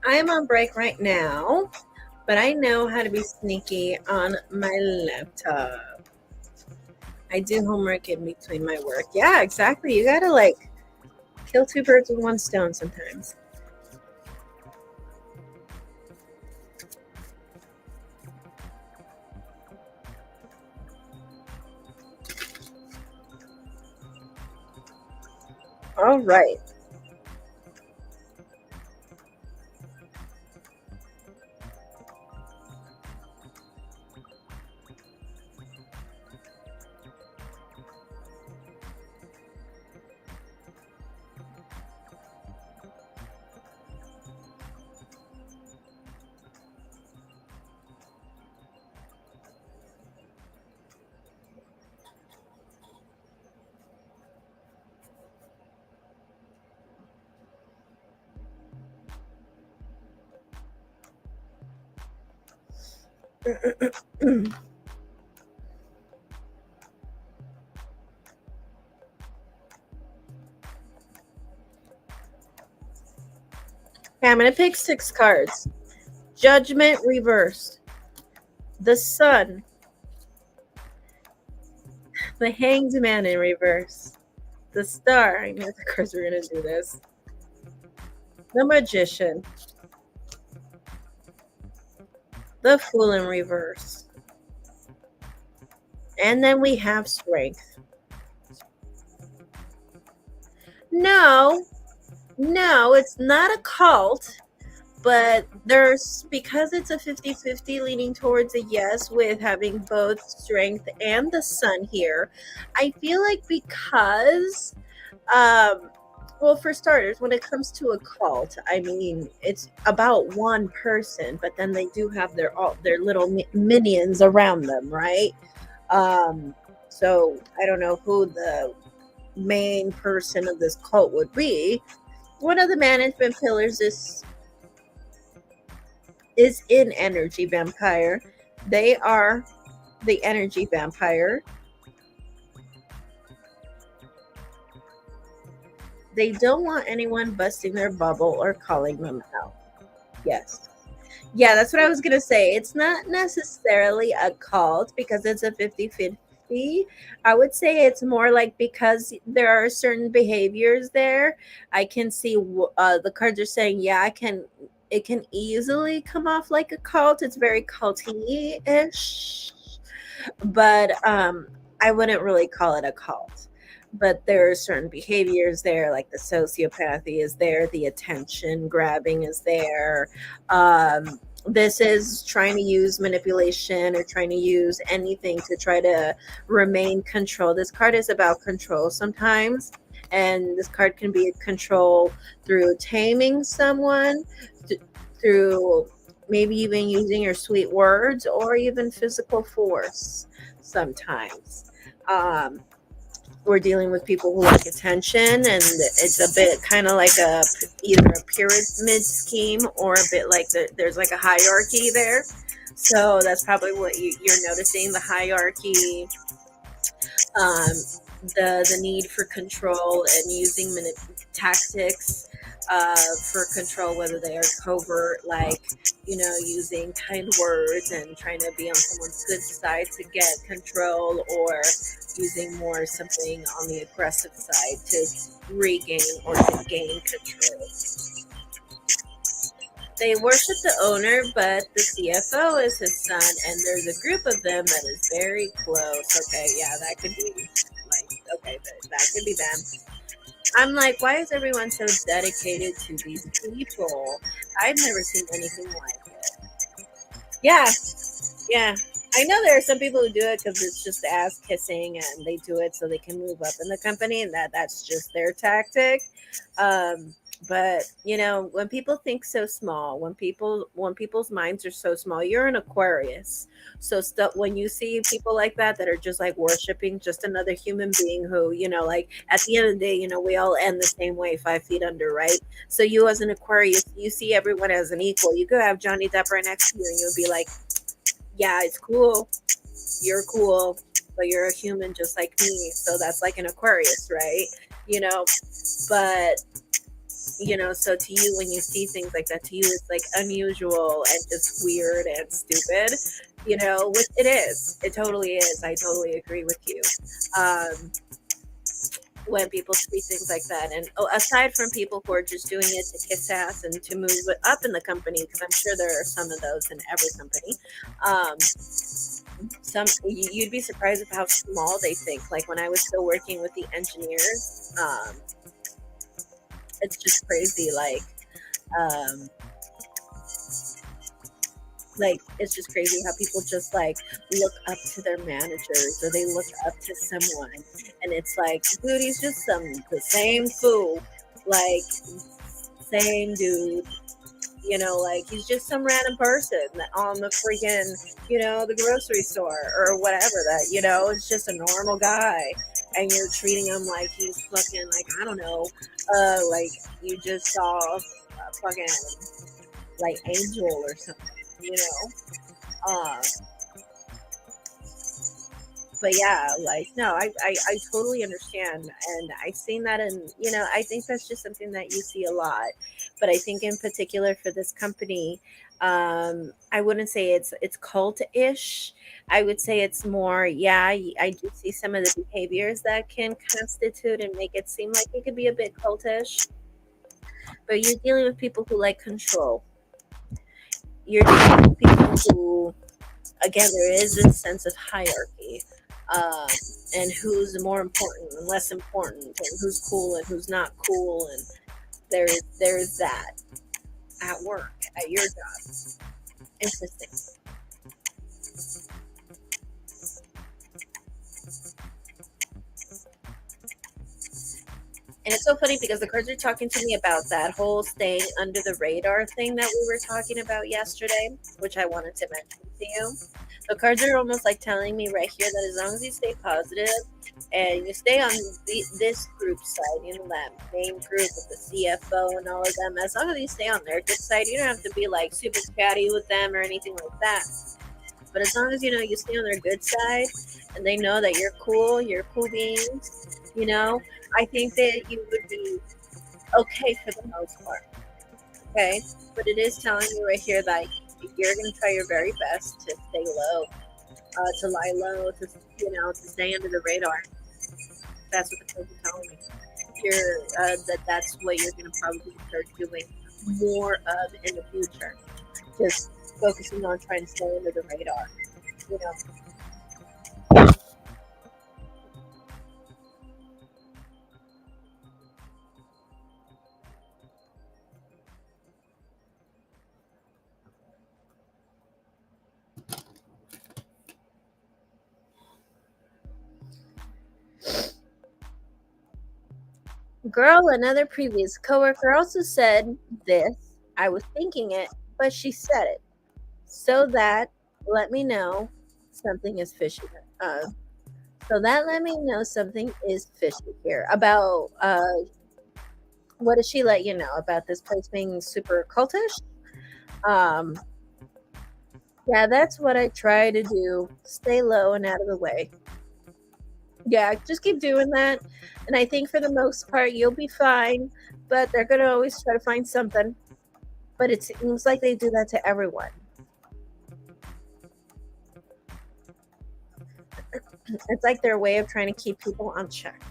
I am on break right now, but I know how to be sneaky on my laptop. I do homework in between my work. Yeah, exactly. You gotta like kill two birds with one stone sometimes. All right. Okay, I'm gonna pick 6 cards. Judgment reversed. The Sun. The Hanged Man in reverse. The Star. I knew the cards were gonna do this. The Magician. The Fool in reverse. And then we have Strength. No, no, it's not a cult, but there's because it's a 50-50 leaning towards a yes with having both Strength and the Sun here. I feel like because um well, for starters, when it comes to a cult, I mean, it's about one person, but then they do have their little minions around them, right? Um, so I don't know who the main person of this cult would be. One of the management pillars is in energy vampire. They are the energy vampire. They don't want anyone busting their bubble or calling them out. Yes. Yeah, that's what I was going to say. It's not necessarily a cult because it's a 50-50. I would say it's more like because there are certain behaviors there. I can see the cards are saying, yeah, it can easily come off like a cult. It's very culty ish, but I wouldn't really call it a cult. But there are certain behaviors there, like the sociopathy is there, the attention grabbing is there. This is trying to use manipulation or trying to use anything to try to remain control. This card is about control sometimes, and this card can be control through taming someone, through maybe even using your sweet words or even physical force sometimes. We're dealing with people who like attention, and it's a bit kind of like either a pyramid scheme or a bit like there's like a hierarchy there. So that's probably what you're noticing, the hierarchy, um, the need for control and using tactics for control, whether they are covert, like using kind words and trying to be on someone's good side to get control, or using more something on the aggressive side to regain or to gain control. They worship the owner, but the CFO is his son, and there's a group of them that is very close. Okay, yeah, that could be okay, that could be them. I'm like, why is everyone so dedicated to these people? I've never seen anything like it. Yeah, yeah. I know there are some people who do it because it's just ass kissing, and they do it so they can move up in the company, and that's just their tactic. Um, but when people think so small, when people's minds are so small, you're an Aquarius. So stuff when you see people like that are just like worshiping just another human being who, like at the end of the day, we all end the same way, 5 feet under, right? So you as an Aquarius, you see everyone as an equal. You could have Johnny Depp right next to you, and you'll be like, yeah, it's cool. You're cool, but you're a human just like me. So that's like an Aquarius, right? You know, but so to you, when you see things like that, to you, it's like unusual and just weird and stupid, which it is. It totally is. I totally agree with you. Um, when people see things like that. And aside from people who are just doing it to kiss ass and to move it up in the company, because I'm sure there are some of those in every company. Um, you'd be surprised of how small they think. Like when I was still working with the engineers, it's just crazy. Um, like it's just crazy how people just like look up to their managers or they look up to someone, and it's like, dude, he's just the same fool, like same dude. Like he's just some random person on the freaking, the grocery store or whatever. That it's just a normal guy, and you're treating him like he's fucking, like, I don't know, like you just saw a fucking like angel or something, you know. But yeah, like no, I totally understand, and I've seen that, and I think that's just something that you see a lot. But I think in particular for this company, I wouldn't say it's cult-ish. I would say it's more, yeah, I do see some of the behaviors that can constitute and make it seem like it could be a bit cultish. But you're dealing with people who like control. You're dealing with people who, again, there is this sense of hierarchy, um, and who's more important and less important, and who's cool and who's not cool, and there's that at work, at your job. Interesting. And it's so funny because the cards are talking to me about that whole staying under the radar thing that we were talking about yesterday, which I wanted to mention to you. The cards are almost like telling me right here that as long as you stay positive and you stay on this group side, that main group with the CFO and all of them, as long as you stay on their good side, you don't have to be like super chatty with them or anything like that. But as long as you stay on their good side and they know that you're cool beings, I think that you would be okay for the most part. Okay. But it is telling you right here that you're going to try your very best to stay low, to lie low, to stay under the radar. That's what the coach is telling me. That's what you're going to probably start doing more of in the future. Just focusing on trying to stay under the radar. You know, girl, another previous coworker also said this. I was thinking it, but she said it. So that let me know something is fishy. Uh, so that let me know something is fishy here. About what does she let you know about this place being super cultish? Um, yeah, that's what I try to do. Stay low and out of the way. Yeah, just keep doing that. And I think for the most part, you'll be fine. But they're going to always try to find something. But it seems like they do that to everyone. It's like their way of trying to keep people on check.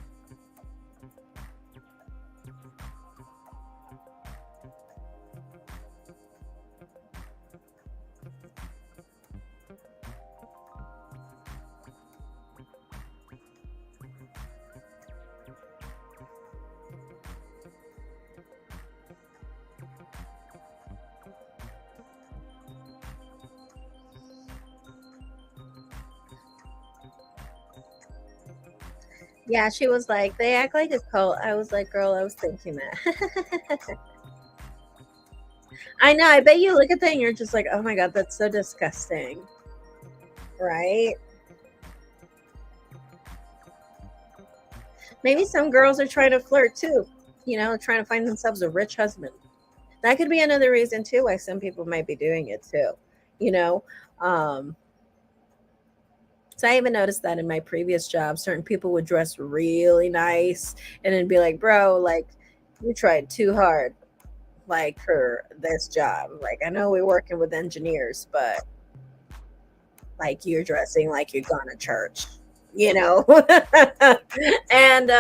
Yeah, she was like, they act like a cult. I was like, girl, I was thinking that. I know. I bet you look at that and you're just like, oh my God, that's so disgusting. Right? Maybe some girls are trying to flirt too, trying to find themselves a rich husband. That could be another reason too why some people might be doing it too. You know, um, so I even noticed that in my previous job, certain people would dress really nice, and then be like, "Bro, like you tried too hard, like for this job. Like I know we're working with engineers, but like you're dressing like you're going to church, you know." And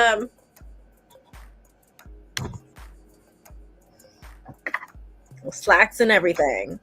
slacks and everything.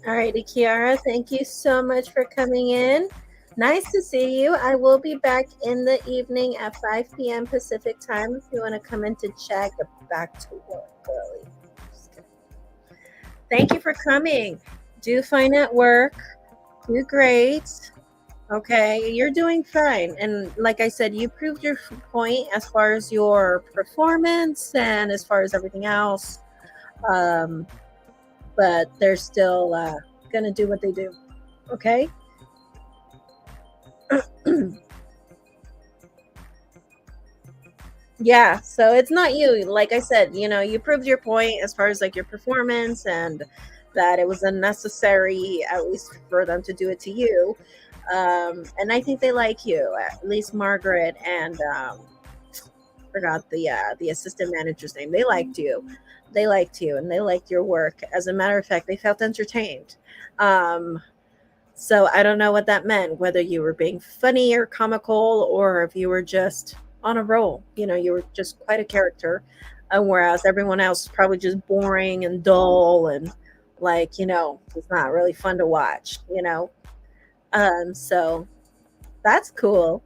All righty, Kiara, thank you so much for coming in. Nice to see you. I will be back in the evening at 5 p.m. Pacific time if you want to come in to chat. Get back to work early. Thank you for coming. Do fine at work. Do great. Okay, you're doing fine. And like I said, you proved your point as far as your performance and as far as everything else. Um, but they're still going to do what they do. Okay? Yeah, so it's not you. Like I said, you proved your point as far as like your performance and that it was unnecessary, at least for them to do it to you. And I think they like you, at least Margaret and forgot the assistant manager's name. They liked you. They liked you and they liked your work. As a matter of fact, they felt entertained. Um, So I don't know what that meant, whether you were being funny or comical or if you were just on a roll. You were just quite a character. Whereas everyone else is probably just boring and dull and like, it's not really fun to watch. So that's cool.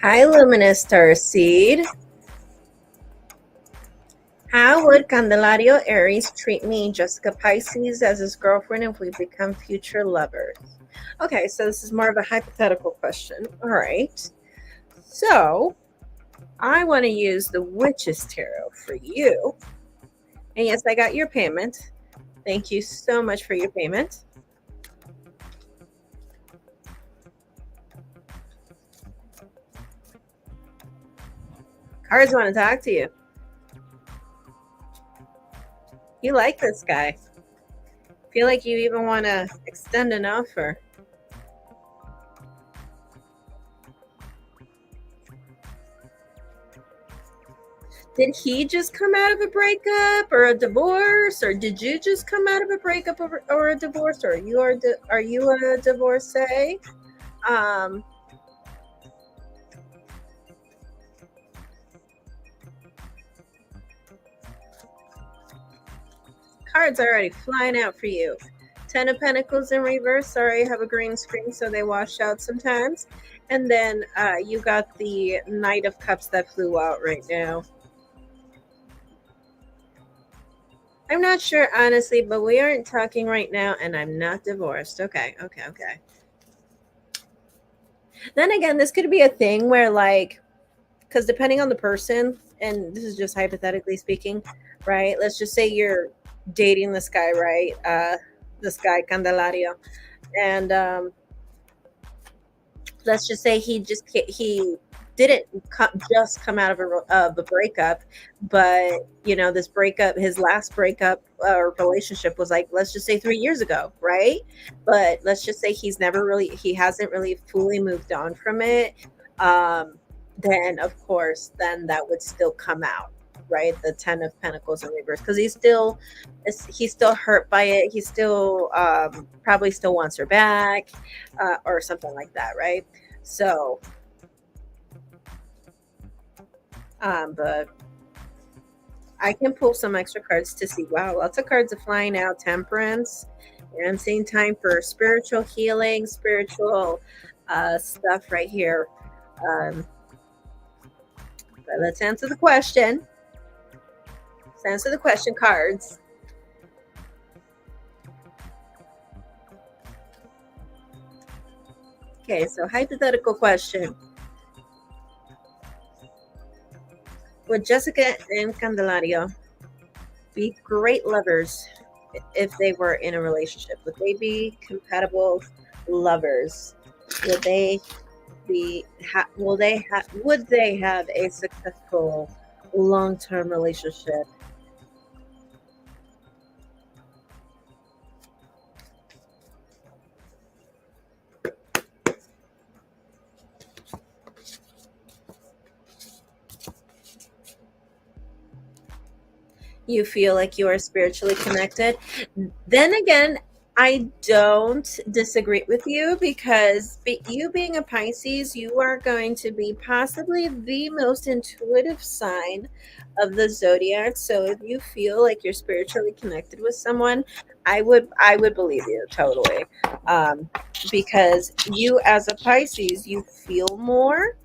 Hi, Luminous Star Seed. How would Candelario Aries treat me, Jessica Pisces, as his girlfriend if we become future lovers? Okay, so this is more of a hypothetical question. All right. So I want to use the Witch's Tarot for you. And yes, I got your payment. Thank you so much for your payment. Cards want to talk to you. You like this guy. Feel like you even want to extend an offer. Did he just come out of a breakup or a divorce, or did you just come out of a breakup or a divorce, or are you a divorcee? Um, Cards already flying out for you. Ten of Pentacles in reverse. Sorry, I have a green screen, so they wash out sometimes. And then you got the Knight of Cups that flew out right now. I'm not sure, honestly, but we aren't talking right now, and I'm not divorced. Okay. Then again, this could be a thing where, like, because depending on the person, and this is just hypothetically speaking, right? Let's just say you're dating this guy, right? This guy, Candelario. And let's just say he didn't just come out of a breakup, but this breakup, his last breakup or relationship was, like, let's just say 3 years ago, right? But let's just say he hasn't really fully moved on from it. Then of course, then that would still come out, right? The Ten of Pentacles in reverse, because he's still hurt by it. He still probably still wants her back, or something like that, right? So, but I can pull some extra cards to see. Wow, lots of cards are flying out. Temperance. And I'm seeing time for spiritual healing, spiritual stuff right here. But let's answer the question. Let's answer the question, cards. Okay, so hypothetical question. Would Jessica and Candelario be great lovers if they were in a relationship? Would they be compatible lovers? Would they would they have a successful long-term relationship? You feel like you are spiritually connected. Then again, I don't disagree with you, because you being a Pisces, you are going to be possibly the most intuitive sign of the zodiac. So if you feel like you're spiritually connected with someone, I would believe you totally, because you, as a Pisces, you feel more.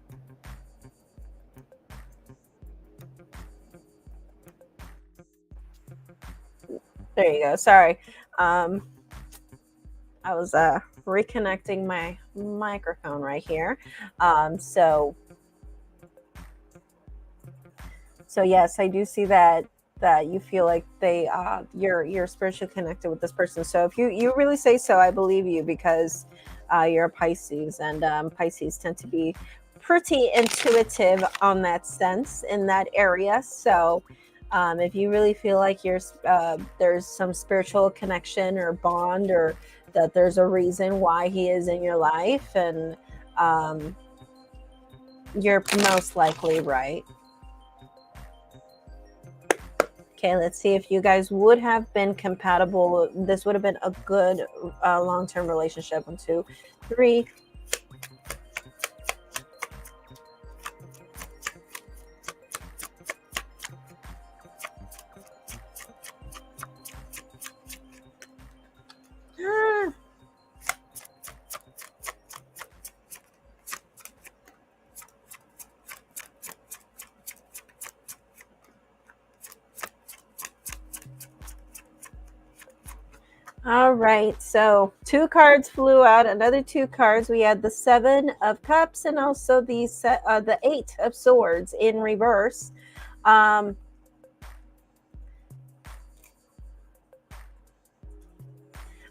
There you go. Sorry. Um, I was reconnecting my microphone right here. So yes, I do see that you feel like you're spiritually connected with this person. So if you really say so, I believe you, because you're a Pisces, and Pisces tend to be pretty intuitive on that sense, in that area. So if you really feel like there's some spiritual connection or bond, or that there's a reason why he is in your life, and you're most likely right. Okay, let's see if you guys would have been compatible. This would have been a good long-term relationship. 1, 2, 3. Ah. All right, so 2 cards flew out. Another 2 cards. We had the 7 of Cups and also the 8 of Swords in reverse. Um,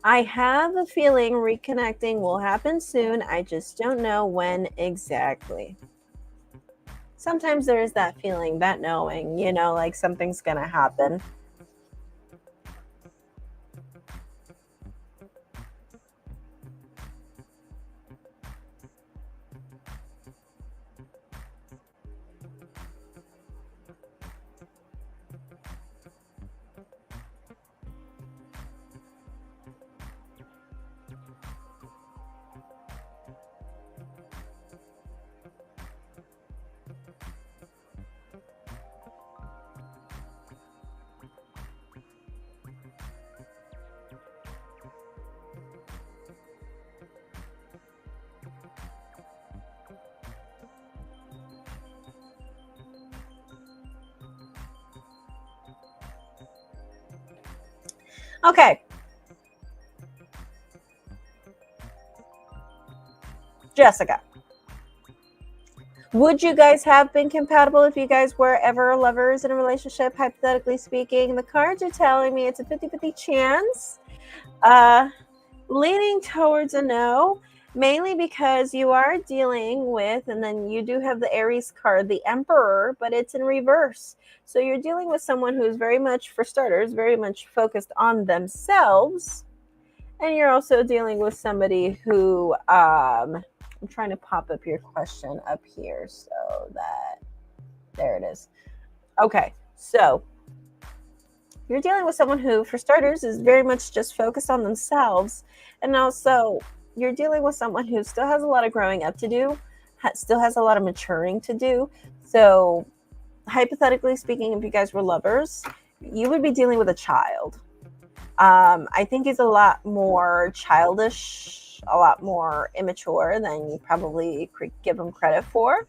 I have a feeling reconnecting will happen soon. I just don't know when exactly. Sometimes there is that feeling, that knowing, like something's gonna happen. Okay. Jessica, would you guys have been compatible if you guys were ever lovers in a relationship, hypothetically speaking? The cards are telling me it's a 50-50 chance. Leaning towards a no, mainly because you are dealing with, and then you do have the Aries card, the Emperor, but it's in reverse. So you're dealing with someone who's very much, for starters, very much focused on themselves. And you're also dealing with somebody who, I'm trying to pop up your question up here so that, there it is. Okay, so you're dealing with someone who, for starters, is very much just focused on themselves. And also, you're dealing with someone who still has a lot of growing up to do, still has a lot of maturing to do. So, hypothetically speaking, if you guys were lovers, you would be dealing with a child. I think he's a lot more childish, a lot more immature than you probably could give him credit for.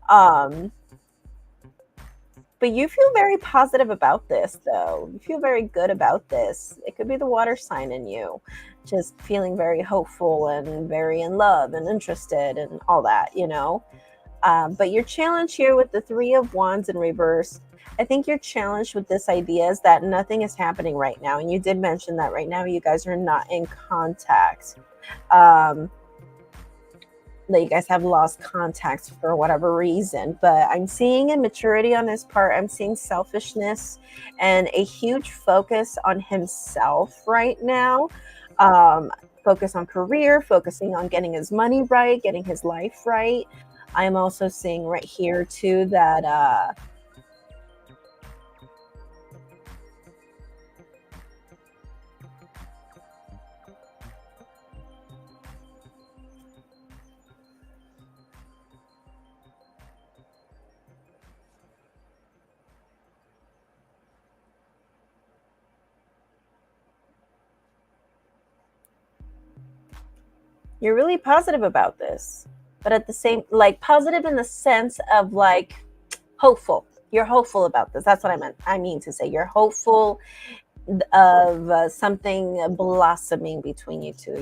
Um, but you feel very positive about this, though. You feel very good about this. It could be the water sign in you, just feeling very hopeful and very in love and interested and all that, But your challenge here with the 3 of Wands in reverse, I think your challenge with this idea is that nothing is happening right now. And you did mention that right now you guys are not in contact. That you guys have lost contact for whatever reason. But I'm seeing immaturity on his part. I'm seeing selfishness and a huge focus on himself right now. Focus on career, focusing on getting his money right, getting his life right. I'm also seeing right here too that you're really positive about this, but at the same, like, positive in the sense of like hopeful. You're hopeful about this. That's what I mean to say. You're hopeful of something blossoming between you two.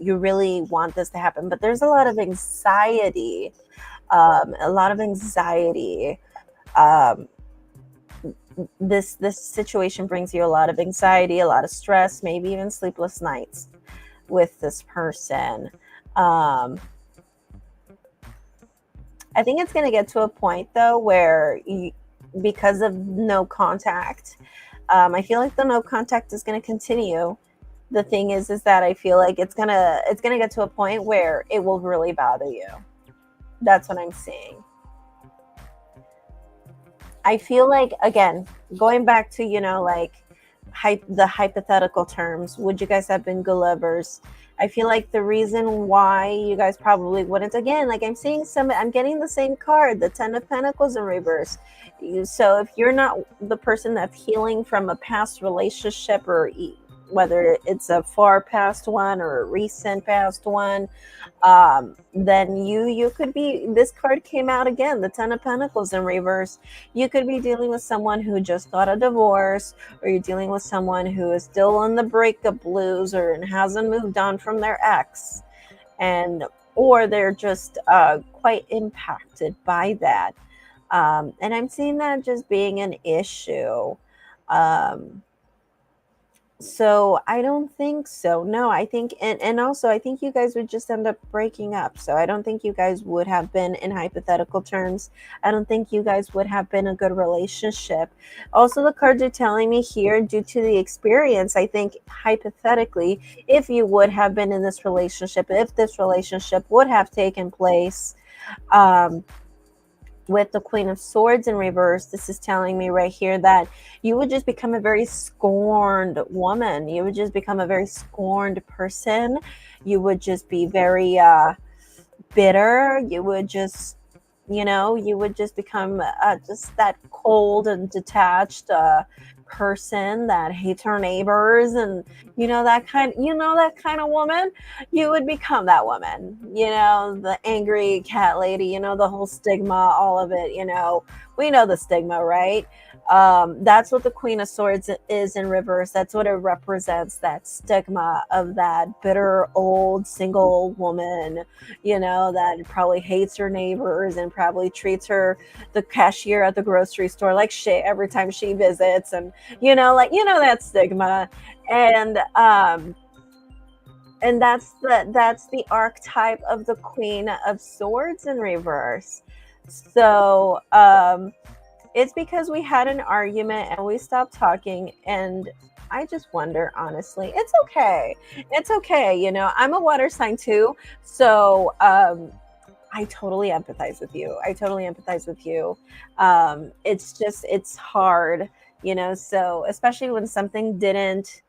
You really want this to happen, but there's a lot of anxiety. A lot of anxiety. Um, this situation brings you a lot of anxiety, a lot of stress, maybe even sleepless nights with this person. Um, I think it's going to get to a point though where because of no contact, I feel like the no contact is going to continue. The thing is that I feel like it's gonna get to a point where it will really bother you. That's what I'm seeing. I feel like, again, going back to, like the hypothetical terms, would you guys have been good lovers? I feel like the reason why you guys probably wouldn't, again, like I'm getting the same card, the 10 of Pentacles in reverse. So if you're not the person that's healing from a past relationship, or whether it's a far past one or a recent past one, then you could be, this card came out again, the Ten of Pentacles in reverse. You could be dealing with someone who just got a divorce, or you're dealing with someone who is still on the breakup blues or hasn't moved on from their ex, and or they're just quite impacted by that. And I'm seeing that just being an issue. So I don't think so. No, I think, and also I think you guys would just end up breaking up. So I don't think you guys would have been, in hypothetical terms, I don't think you guys would have been a good relationship. Also, the cards are telling me here, due to the experience, I think hypothetically, if you would have been in this relationship, if this relationship would have taken place, with the Queen of Swords in reverse, this is telling me right here that you would just become a very scorned woman. You would just become a very scorned person. You would just be very bitter. You would just, you would just become just that cold and detached person that hates her neighbors, and that kind of woman. You would become that woman, the angry cat lady, the whole stigma, all of it. We know the stigma, right? That's what the Queen of Swords is in reverse. That's what it represents, that stigma of that bitter old single woman, that probably hates her neighbors and probably treats the cashier at the grocery store like shit every time she visits, and that stigma. And that's the archetype of the Queen of Swords in reverse. So it's because we had an argument and we stopped talking, and I just wonder, honestly, it's okay. It's okay. I'm a water sign too. So I totally empathize with you. It's hard, so especially when something didn't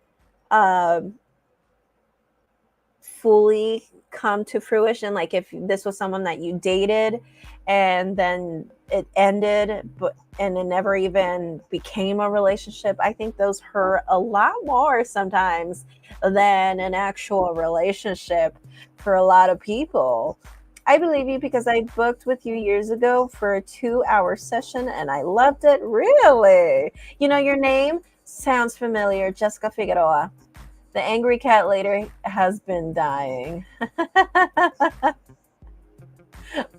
fully come to fruition, like if this was someone that you dated and then it ended, and it never even became a relationship, I think those hurt a lot more sometimes than an actual relationship for a lot of people. I believe you because I booked with you years ago for a 2-hour session and I loved it. Really? Your name sounds familiar. Jessica Figueroa. The angry cat lady has been dying.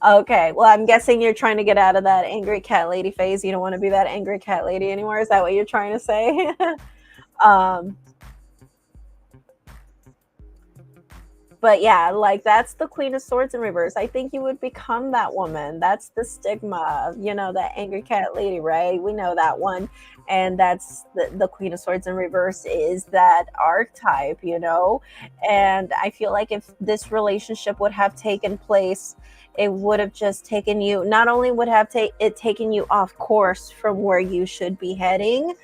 Okay, well, I'm guessing you're trying to get out of that angry cat lady phase. You don't want to be that angry cat lady anymore. Is that what you're trying to say? But yeah, like that's the Queen of Swords in reverse. I think you would become that woman. That's the stigma, that angry cat lady, right? We know that one. And that's the Queen of Swords in reverse is that archetype, And I feel like if this relationship would have taken place, it would have just taken you, not only would have it taken you off course from where you should be heading,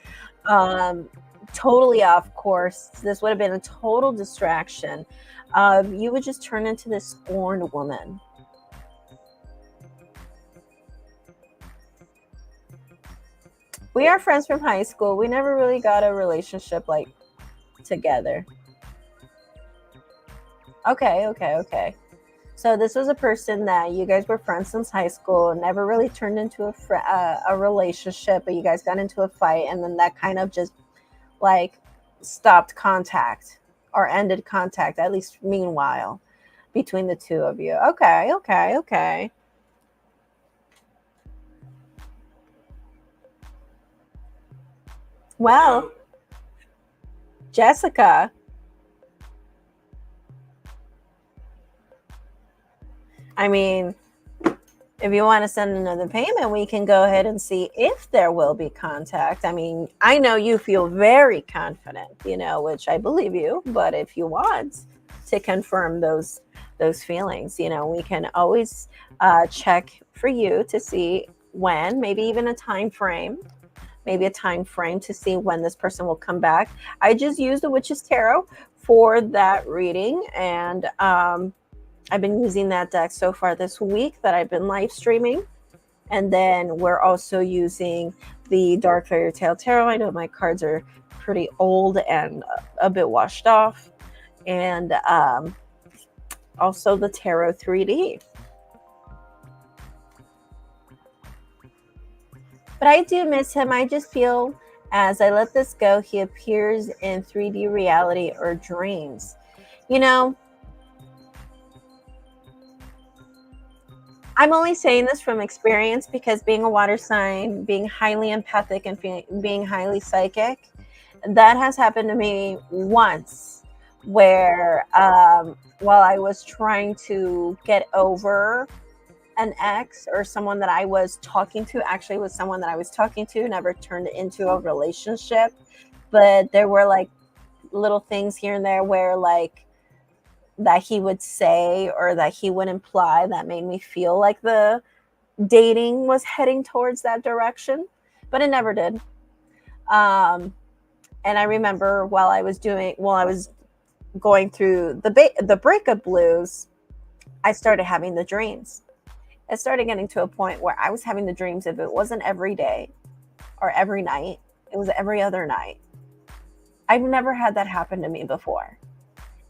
totally off course. This would have been a total distraction. You would just turn into this scorned woman. We are friends from high school. We never really got a relationship like together. Okay. So this was a person that you guys were friends since high school, never really turned into a relationship, but you guys got into a fight, and then that kind of just like stopped contact or ended contact, at least meanwhile, between the two of you. Okay. Well, Jessica, I mean, if you want to send another payment, we can go ahead and see if there will be contact. I mean, I know you feel very confident, which I believe you, but if you want to confirm those feelings, we can always check for you to see when, maybe even a time frame to see when this person will come back. I just used the Witch's Tarot for that reading, and I've been using that deck so far this week that I've been live streaming. And then we're also using the Dark Fairy Tale Tarot. I know my cards are pretty old and a bit washed off. And also the Tarot 3D. But I do miss him. I just feel as I let this go, he appears in 3D reality or dreams. You know, I'm only saying this from experience because being a water sign, being highly empathic, and being highly psychic, that has happened to me once where while I was trying to get over an ex or someone that I was talking to, actually was someone that I was talking to, never turned into a relationship, but there were like little things here and there where like that he would say or that he would imply that made me feel like the dating was heading towards that direction, but it never did. And I remember while I was going through the breakup blues, I started having the dreams. It started getting to a point where I was having the dreams. If it wasn't every day or every night, it was every other night. I've never had that happen to me before.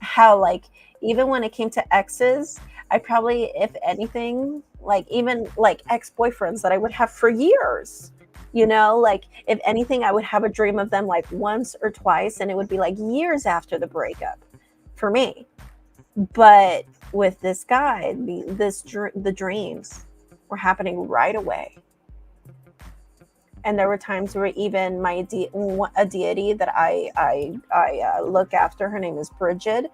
How like even when it came to exes, I probably, if anything, like even like ex-boyfriends that I would have for years, like if anything, I would have a dream of them like once or twice, and it would be like years after the breakup for me. But with this guy, the dreams were happening right away. And there were times where even a deity that I look after, her name is Bridget.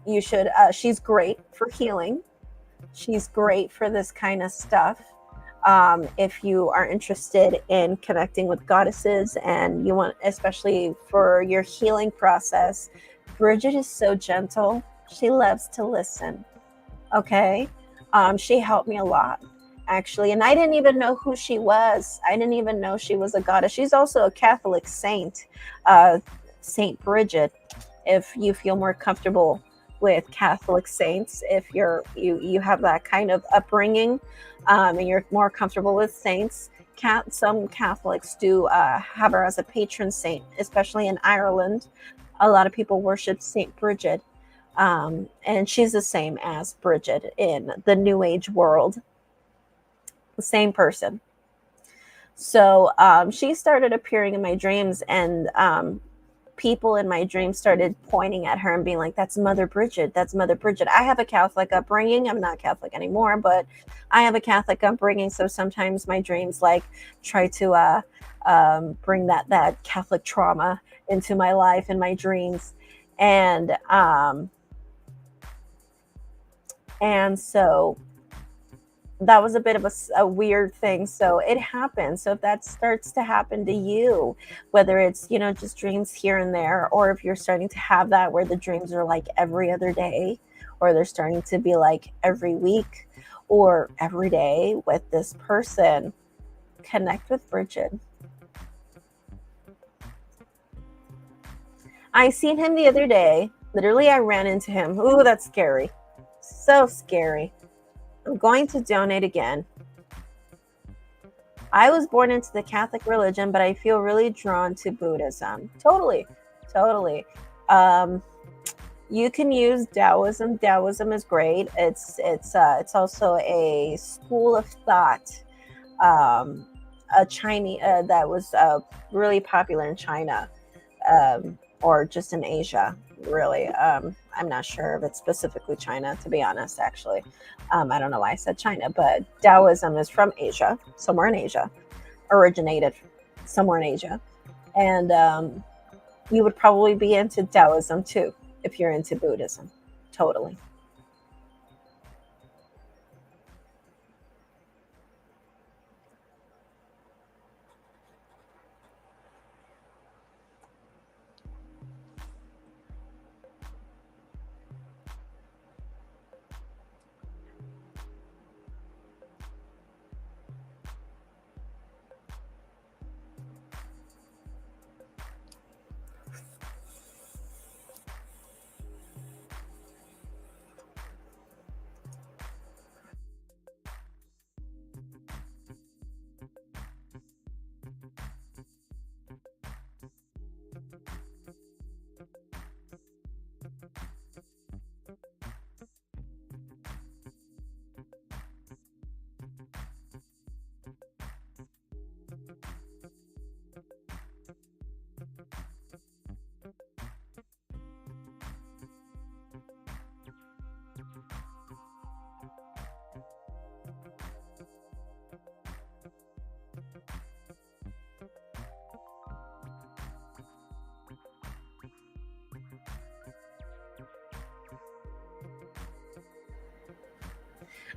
You should. She's great for healing. She's great for this kind of stuff. If you are interested in connecting with goddesses and you want, especially for your healing process, Bridget is so gentle. She loves to listen. Okay. She helped me a lot, actually. And I didn't even know who she was. I didn't even know she was a goddess. She's also a Catholic saint, Saint Bridget. If you feel more comfortable with Catholic saints, if you have that kind of upbringing, and you're more comfortable with saints, some Catholics do have her as a patron saint, especially in Ireland. A lot of people worship Saint Bridget, and she's the same as Bridget in the New Age world. The same person. So she started appearing in my dreams, and people in my dreams started pointing at her and being like, "That's Mother Bridget. That's Mother Bridget." I have a Catholic upbringing. I'm not Catholic anymore, but I have a Catholic upbringing. So sometimes my dreams like try to bring that Catholic trauma into my life and my dreams, and so that was a bit of a weird thing. So it happens. So if that starts to happen to you, whether it's, just dreams here and there, or if you're starting to have that where the dreams are like every other day, or they're starting to be like every week or every day with this person, connect with Bridget. I seen him the other day. Literally, I ran into him. Ooh, that's scary. So scary. I'm going to donate again. I was born into the Catholic religion, but I feel really drawn to Buddhism. Totally. You can use Taoism. Taoism is great. It's also a school of thought, a Chinese that was really popular in China, or just in Asia. Really, I'm not sure if it's specifically China, to be honest. Actually, I don't know why I said China, but Taoism is from Asia, somewhere in Asia, originated somewhere in Asia, and you would probably be into Taoism too if you're into Buddhism. Totally.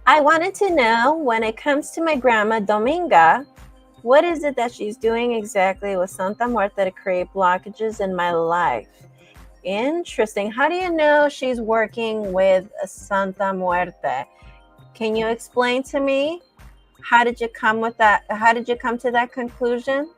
I wanted to know, when it comes to my grandma Dominga, what is it that she's doing exactly with Santa Muerte to create blockages in my life? Interesting. How do you know she's working with Santa Muerte? Can you explain to me? How did you come with that? How did you come to that conclusion?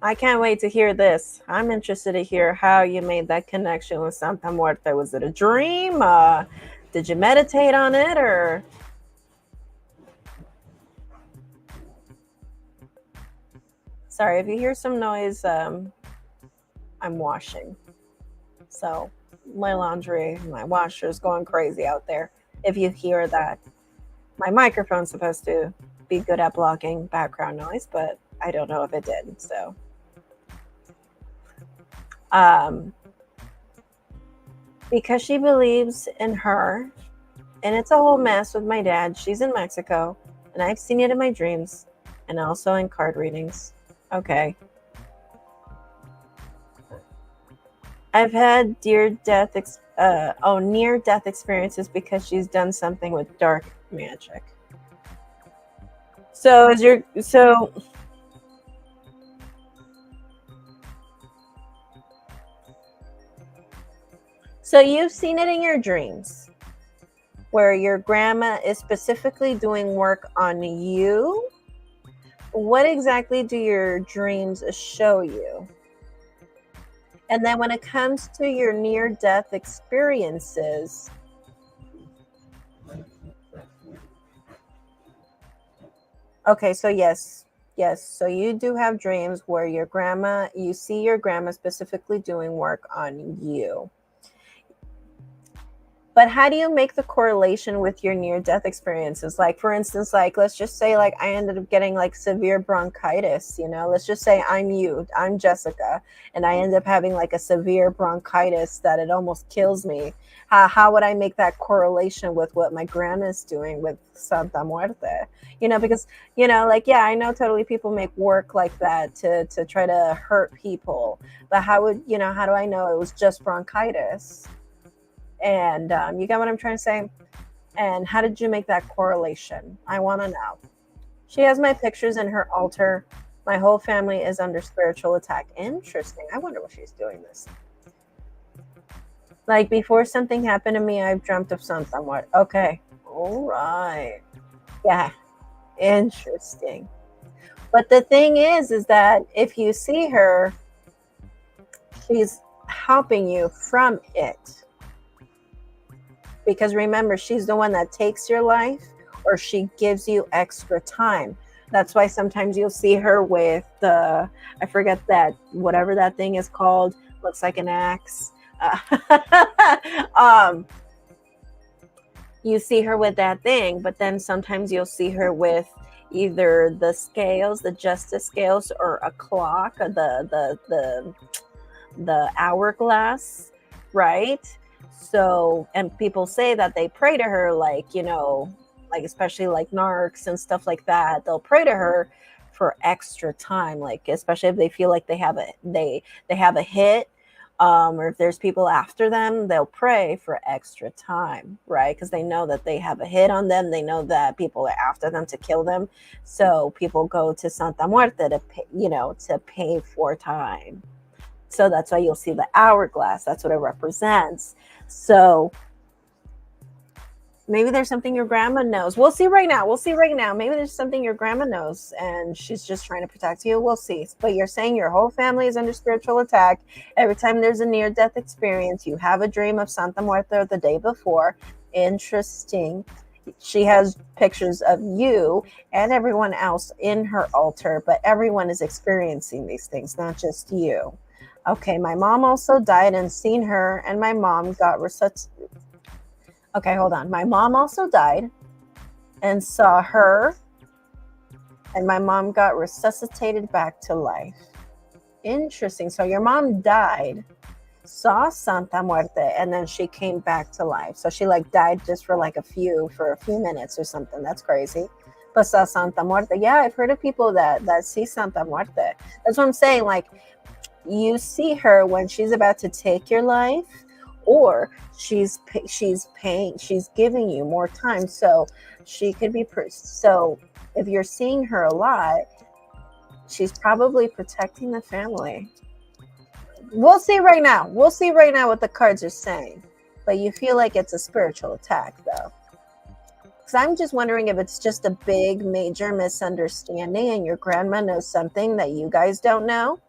I can't wait to hear this. I'm interested to hear how you made that connection with Santa Muerte. Was it a dream? Did you meditate on it, or? Sorry, if you hear some noise, I'm washing. So my laundry, my washer is going crazy out there. If you hear that, my microphone's supposed to be good at blocking background noise, but I don't know if it did. So, because she believes in her, and it's a whole mess with my dad. She's in Mexico, and I've seen it in my dreams and also in card readings. Okay. I've had near death experiences because she's done something with dark magic. So is your so you've seen it in your dreams where your grandma is specifically doing work on you. What exactly do your dreams show you? And then when it comes to your near death experiences, okay, so yes, yes. So you do have dreams where you see your grandma specifically doing work on you. But how do you make the correlation with your near death experiences? Like, for instance, like, let's just say, like, I ended up getting like severe bronchitis, let's just say I'm Jessica, and I end up having like a severe bronchitis that it almost kills me. How would I make that correlation with what my grandma's doing with Santa Muerte? Because, like, yeah, I know totally people make work like that to try to hurt people. But how do I know it was just bronchitis? And you get what I'm trying to say? And how did you make that correlation? I want to know. She has my pictures in her altar. My whole family is under spiritual attack. Interesting. I wonder what she's doing this. Like, before something happened to me, I've dreamt of something. Okay. All right. Yeah. Interesting. But the thing is that if you see her, she's helping you from it. Because remember, she's the one that takes your life, or she gives you extra time. That's why sometimes you'll see her with I forget that, whatever that thing is called, looks like an axe. You see her with that thing, but then sometimes you'll see her with either the scales, the justice scales, or a clock, or the hourglass, right? So, and people say that they pray to her, like, like, especially like narcs and stuff like that, they'll pray to her for extra time, like, especially if they feel like they have a hit, or if there's people after them, they'll pray for extra time, right? Because they know that they have a hit on them, they know that people are after them to kill them, so people go to Santa Muerte to pay, to pay for time. So that's why you'll see the hourglass. That's what it represents. So maybe there's something your grandma knows. We'll see right now. Maybe there's something your grandma knows and she's just trying to protect you. We'll see. But you're saying your whole family is under spiritual attack. Every time there's a near-death experience, you have a dream of Santa Muerte the day before. Interesting. She has pictures of you and everyone else in her altar, but everyone is experiencing these things, not just you. Okay, my mom also died and seen her, and my mom got such. Okay, hold on. My mom also died and saw her, and my mom got resuscitated back to life. Interesting. So your mom died, saw Santa Muerte, and then she came back to life. So she like died just for like a few minutes or something. That's crazy. But saw Santa Muerte. Yeah, I've heard of people that see Santa Muerte. That's what I'm saying. Like, you see her when she's about to take your life, or she's paying, she's giving you more time, so she could be so if you're seeing her a lot, she's probably protecting the family. We'll see right now what the cards are saying, but you feel like it's a spiritual attack though, because I'm just wondering if it's just a big major misunderstanding and your grandma knows something that you guys don't know.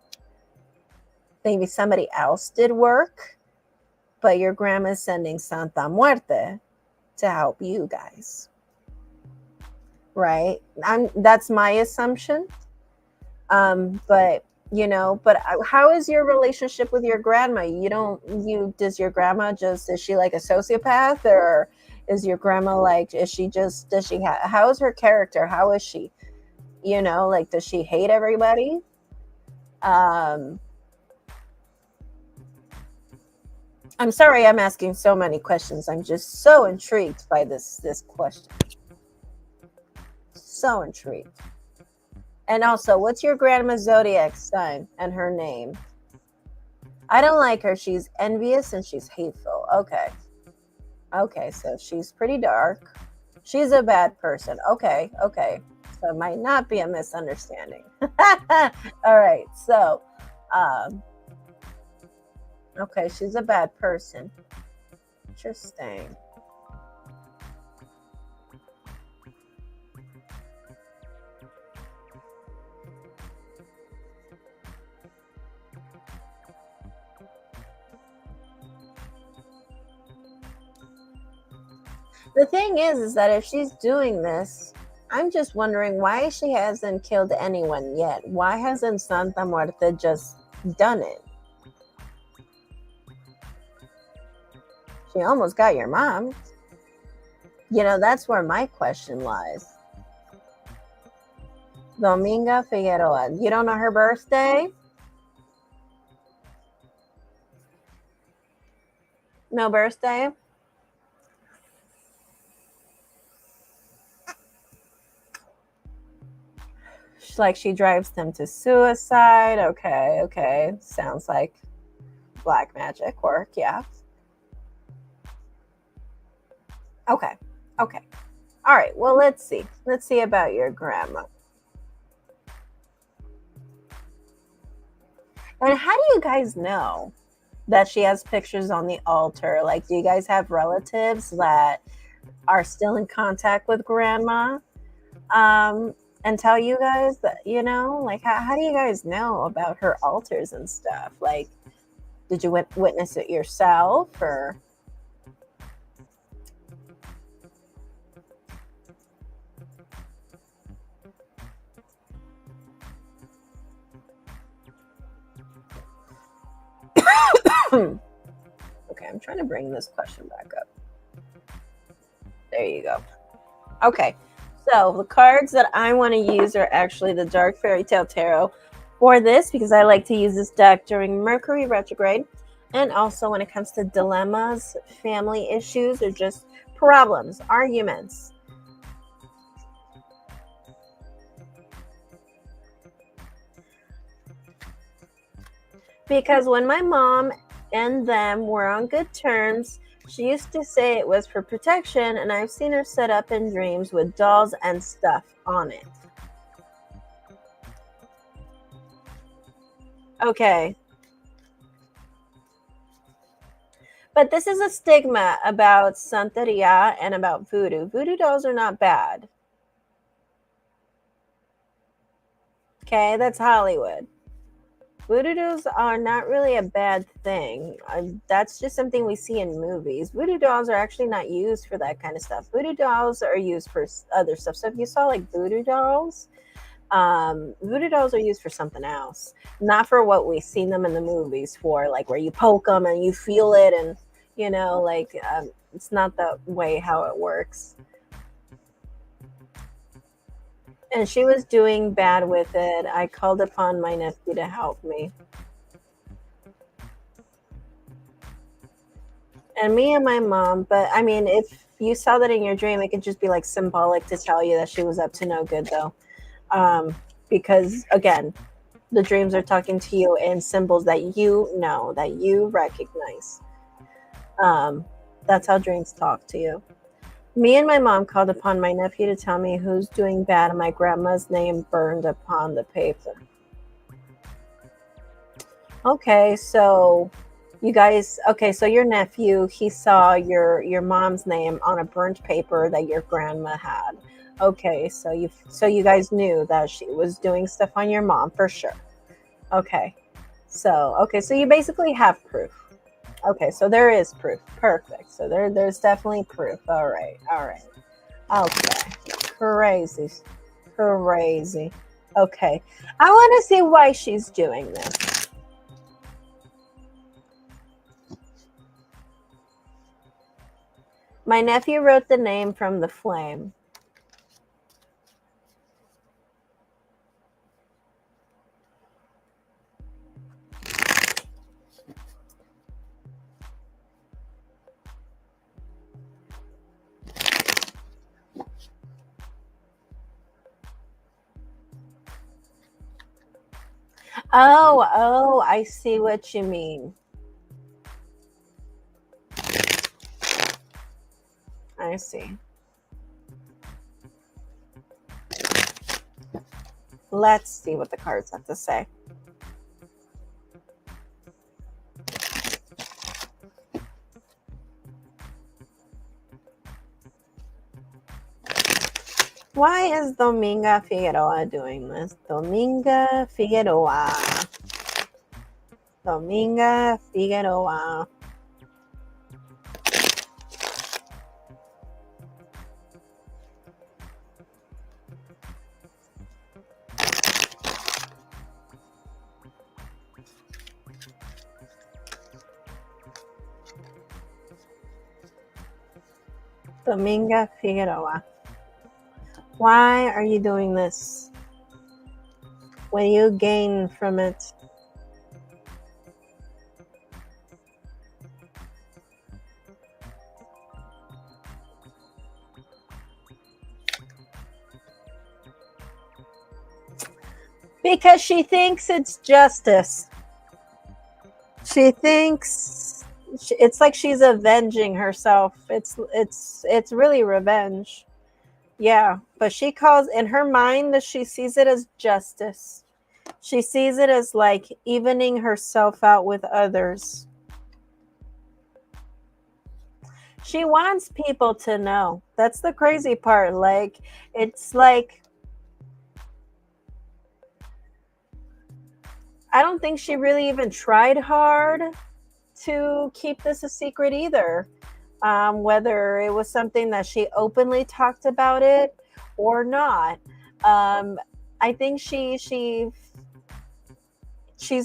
Maybe somebody else did work, but your grandma's sending Santa Muerte to help you guys. Right? That's my assumption. But how is your relationship with your grandma? Does your grandma is she like a sociopath, or is your grandma like, how is her character? How is she? Like, does she hate everybody? I'm sorry I'm asking so many questions. I'm just so intrigued by this question. So intrigued. And also, what's your grandma's zodiac sign and her name? I don't like her. She's envious and she's hateful. Okay. Okay, so she's pretty dark. She's a bad person. Okay. So it might not be a misunderstanding. All right. So, okay, she's a bad person. Interesting. The thing is that if she's doing this, I'm just wondering why she hasn't killed anyone yet. Why hasn't Santa Muerte just done it? She almost got your mom. That's where my question lies. Dominga Figueroa. You don't know her birthday? No birthday? Like, she drives them to suicide. Okay. Sounds like black magic work. Yeah. Okay. All right. Well, let's see about your grandma. And how do you guys know that she has pictures on the altar? Like, do you guys have relatives that are still in contact with grandma? And tell you guys that, like, how do you guys know about her altars and stuff? Like, did you witness it yourself, or? Okay, I'm trying to bring this question back up. There you go. Okay, so the cards that I want to use are actually the Dark Fairy Tale Tarot for this, because I like to use this deck during Mercury retrograde, and also when it comes to dilemmas, family issues, or just problems, arguments. Because when my mom and them were on good terms, she used to say it was for protection, and I've seen her set up in dreams with dolls and stuff on it. Okay. But this is a stigma about Santeria and about voodoo. Voodoo dolls are not bad. Okay, that's Hollywood. Voodoo dolls are not really a bad thing. That's just something we see in movies. Voodoo dolls are actually not used for that kind of stuff. Voodoo dolls are used for other stuff. So if you saw like voodoo dolls are used for something else, not for what we've seen them in the movies for, like where you poke them and you feel it and like it's not the way how it works. And she was doing bad with it. I called upon my nephew to help me. And me and my mom, but I mean, if you saw that in your dream, it could just be like symbolic to tell you that she was up to no good, though. Because again, the dreams are talking to you in symbols that you know, that you recognize. That's how dreams talk to you. Me and my mom called upon my nephew to tell me who's doing bad and my grandma's name burned upon the paper. Okay, so you guys, okay, so your nephew, he saw your mom's name on a burnt paper that your grandma had. Okay, so you guys knew that she was doing stuff on your mom for sure. Okay, so you basically have proof. Okay, so there is proof. Perfect. So there's definitely proof. All right. Okay. Crazy. Crazy. Okay. I want to see why she's doing this. My nephew wrote the name from the flame. Oh, I see what you mean. I see. Let's see what the cards have to say. Why is Dominga Figueroa doing this? Dominga Figueroa. Dominga Figueroa. Dominga Figueroa. Why are you doing this? What do you gain from it? Because she thinks it's justice. She thinks it's like she's avenging herself. It's really revenge. Yeah, but she calls in her mind that she sees it as justice. She sees it as like evening herself out with others. She wants people to know. That's the crazy part. Like, it's like, I don't think she really even tried hard to keep this a secret either. Whether it was something that she openly talked about it or not. I think she's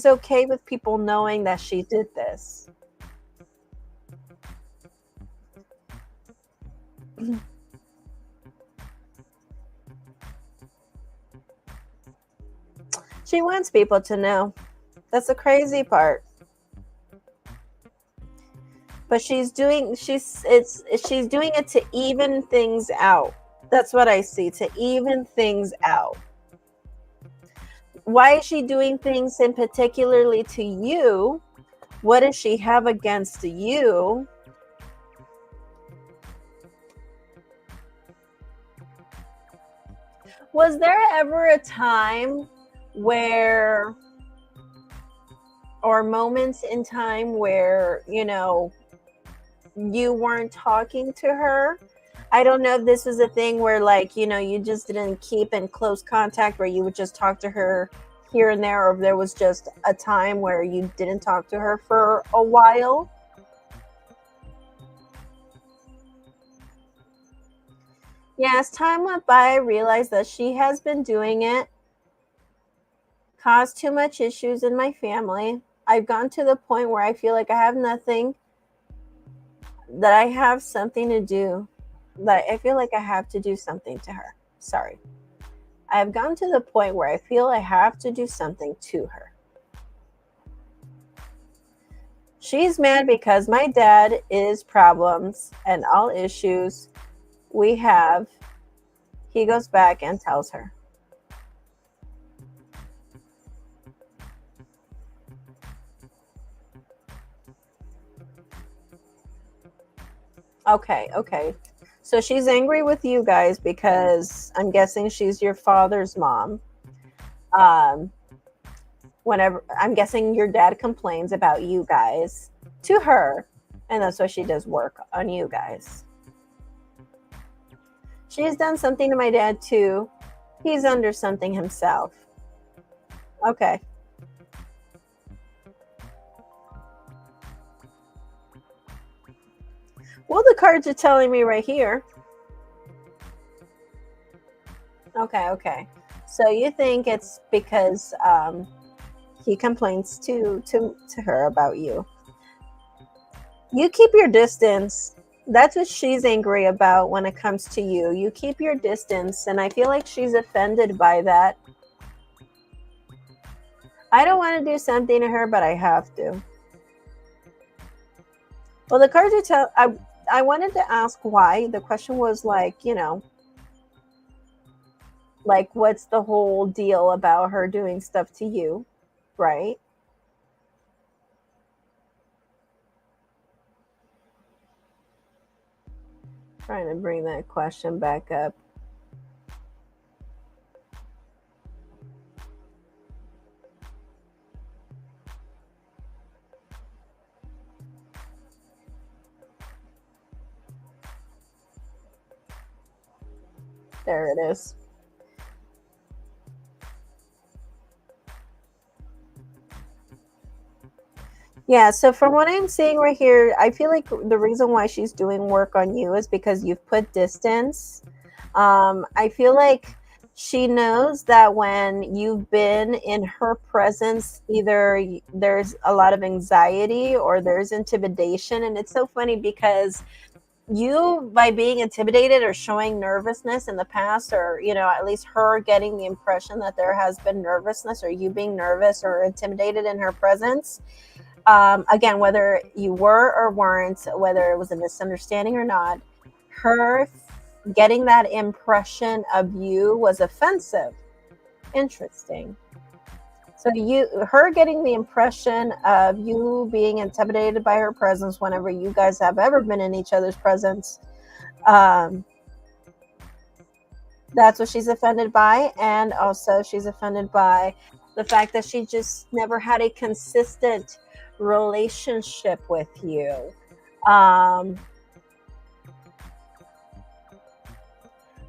okay with people knowing that she did this. She wants people to know. That's the crazy part. But she's doing it to even things out. That's what I see, to even things out. Why is she doing things in particularly to you? What does she have against you? Was there ever a time where, or moments in time where, you weren't talking to her? I don't know if this was a thing where, like, you just didn't keep in close contact, where you would just talk to her here and there, or if there was just a time where you didn't talk to her for a while. Yeah, as time went by, I realized that she has been doing it, caused too much issues in my family. I've gone to the point where I feel like I have nothing that I have something to do, that I feel like I have to do something to her. Sorry. I've gotten to the point where I feel I have to do something to her. She's mad because my dad is problems and all issues we have, he goes back and tells her. Okay. So she's angry with you guys because I'm guessing she's your father's mom. Um, Whenever I'm guessing your dad complains about you guys to her, and that's why she does work on you guys. She's done something to my dad too. He's under something himself. Okay. Well, the cards are telling me right here. Okay. So you think it's because he complains to her about you. You keep your distance. That's what she's angry about when it comes to you. You keep your distance, and I feel like she's offended by that. I don't want to do something to her, but I have to. Well, the cards are I wanted to ask why. The question was like, like what's the whole deal about her doing stuff to you, right? Trying to bring that question back up. There it is. Yeah, so from what I'm seeing right here, I feel like the reason why she's doing work on you is because you've put distance. I feel like she knows that when you've been in her presence, either there's a lot of anxiety or there's intimidation. And it's so funny because you, by being intimidated or showing nervousness in the past, or, at least her getting the impression that there has been nervousness or you being nervous or intimidated in her presence, again, whether you were or weren't, whether it was a misunderstanding or not, her getting that impression of you was offensive. Interesting. So her getting the impression of you being intimidated by her presence whenever you guys have ever been in each other's presence, um, that's what she's offended by. And also she's offended by the fact that she just never had a consistent relationship with you.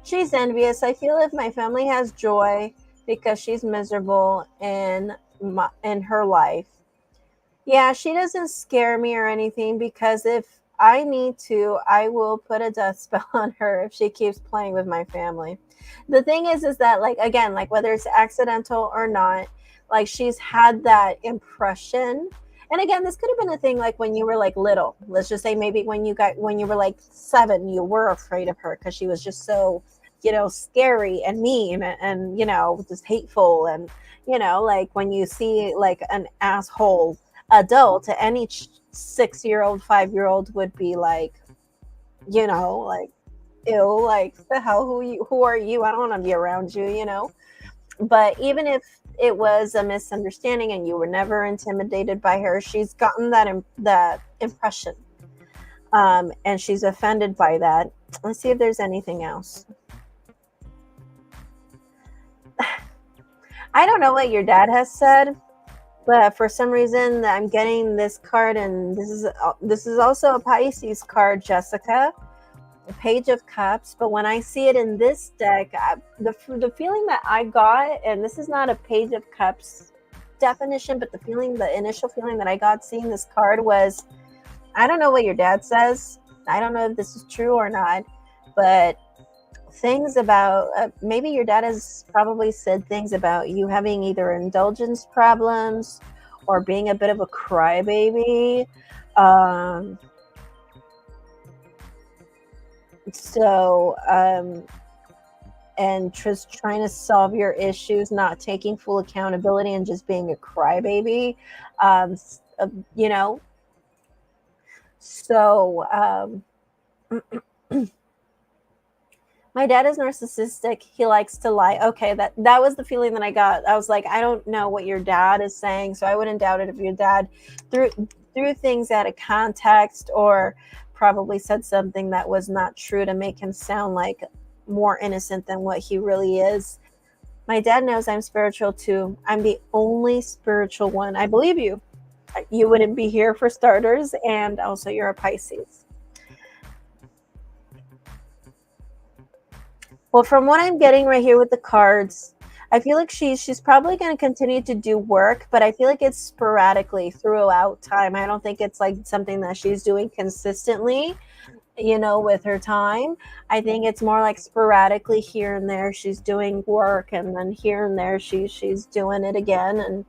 She's envious. I feel if my family has joy because she's miserable in her life. Yeah, she doesn't scare me or anything because if I need to, I will put a death spell on her if she keeps playing with my family. The thing is that, like, again, like whether it's accidental or not, like she's had that impression. And again, this could have been a thing like when you were like little. Let's just say maybe when you were like 7, you were afraid of her because she was just so, scary and mean and just hateful. And like when you see like an asshole adult, any 6-year-old, 5-year-old would be like, like, ew, like the hell, who are you? I don't want to be around you. But even if it was a misunderstanding and you were never intimidated by her, she's gotten that impression, and she's offended by that. Let's see if there's anything else. I don't know what your dad has said, but for some reason I'm getting this card, and this is also a Pisces card, Jessica, a Page of Cups. But when I see it in this deck, the feeling that I got, and this is not a Page of Cups definition, but the initial feeling that I got seeing this card was, I don't know what your dad says. I don't know if this is true or not, but things about maybe your dad has probably said things about you having either indulgence problems or being a bit of a crybaby. So, and just trying to solve your issues, not taking full accountability and just being a crybaby. You know, so my dad is narcissistic. He likes to lie. Okay, that was the feeling that I got. I was like, I don't know what your dad is saying, so I wouldn't doubt it if your dad threw things out of context or probably said something that was not true to make him sound like more innocent than what he really is. My dad knows I'm spiritual too. I'm the only spiritual one. I believe you. You wouldn't be here for starters, and also you're a Pisces. Well, from what I'm getting right here with the cards, I feel like she's probably going to continue to do work, but I feel like it's sporadically throughout time. I don't think it's like something that she's doing consistently, with her time. I think it's more like sporadically here and there she's doing work, and then here and there she's doing it again. And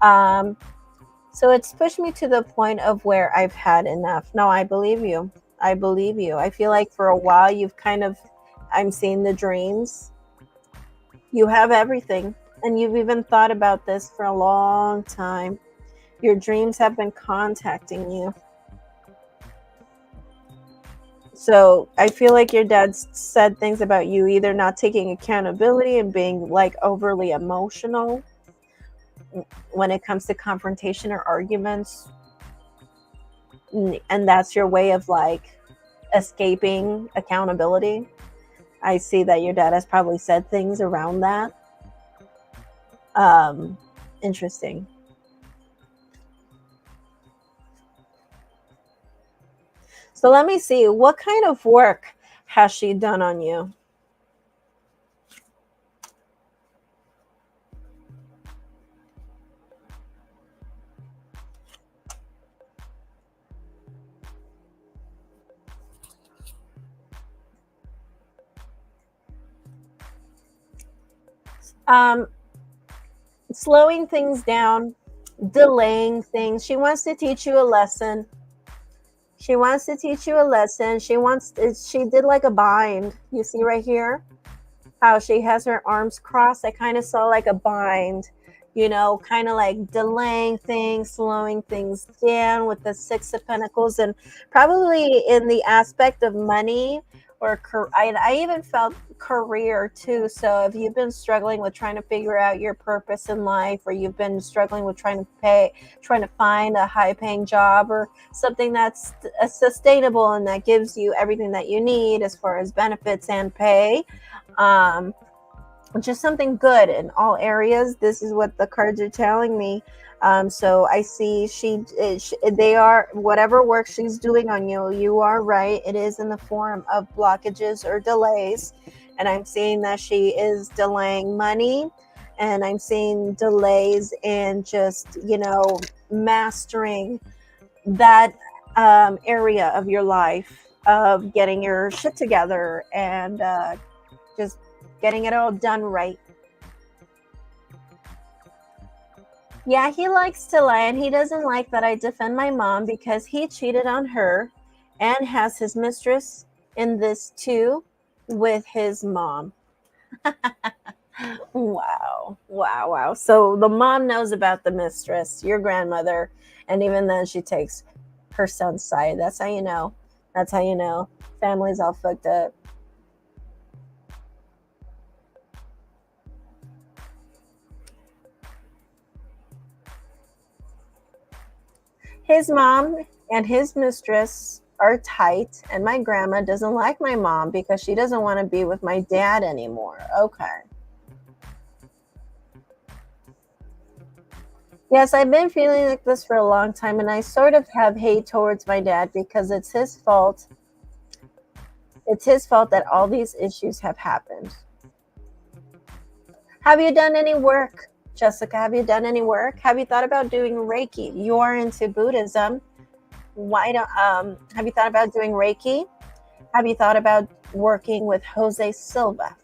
um so it's pushed me to the point of where I've had enough. No, I believe you. I believe you. I feel like for a while you've kind of, I'm seeing the dreams. You have everything. And you've even thought about this for a long time. Your dreams have been contacting you. So I feel like your dad said things about you either not taking accountability and being like overly emotional when it comes to confrontation or arguments. And that's your way of like escaping accountability. I see that your dad has probably said things around that. Interesting. So let me see, what kind of work has she done on you? Um, Slowing things down, delaying things. She wants to teach you a lesson. She wants to teach you a lesson. She did like a bind. You see right here how she has her arms crossed. I kind of saw like a bind, kind of like delaying things, slowing things down with the Six of Pentacles, and probably in the aspect of money or I even felt career too. So if you've been struggling with trying to figure out your purpose in life, or you've been struggling with trying to find a high paying job or something that's sustainable and that gives you everything that you need as far as benefits and pay, um, just something good in all areas. This is what the cards are telling me. So I see they are, whatever work she's doing on you, you are right. It is in the form of blockages or delays. And I'm seeing that she is delaying money, and I'm seeing delays in just, mastering that area of your life of getting your shit together and just getting it all done right. Yeah, he likes to lie, and he doesn't like that I defend my mom because he cheated on her and has his mistress in this too with his mom. Wow. Wow. Wow. So the mom knows about the mistress, your grandmother, and even then she takes her son's side. That's how you know. That's how you know. Family's all fucked up. His mom and his mistress are tight, and my grandma doesn't like my mom because she doesn't want to be with my dad anymore. Okay. Yes, I've been feeling like this for a long time, and I sort of have hate towards my dad because it's his fault. It's his fault that all these issues have happened. Have you done any work, Jessica? Have you done any work? Have you thought about doing Reiki? You're into Buddhism. Why don't have you thought about doing Reiki? Have you thought about working with Jose Silva?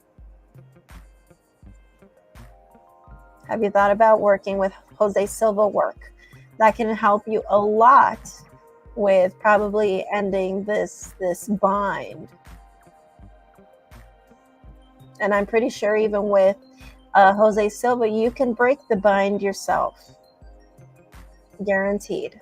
Have you thought about working with Jose Silva work? That can help you a lot with probably ending this bind. And I'm pretty sure even with Jose Silva, you can break the bind yourself. Guaranteed.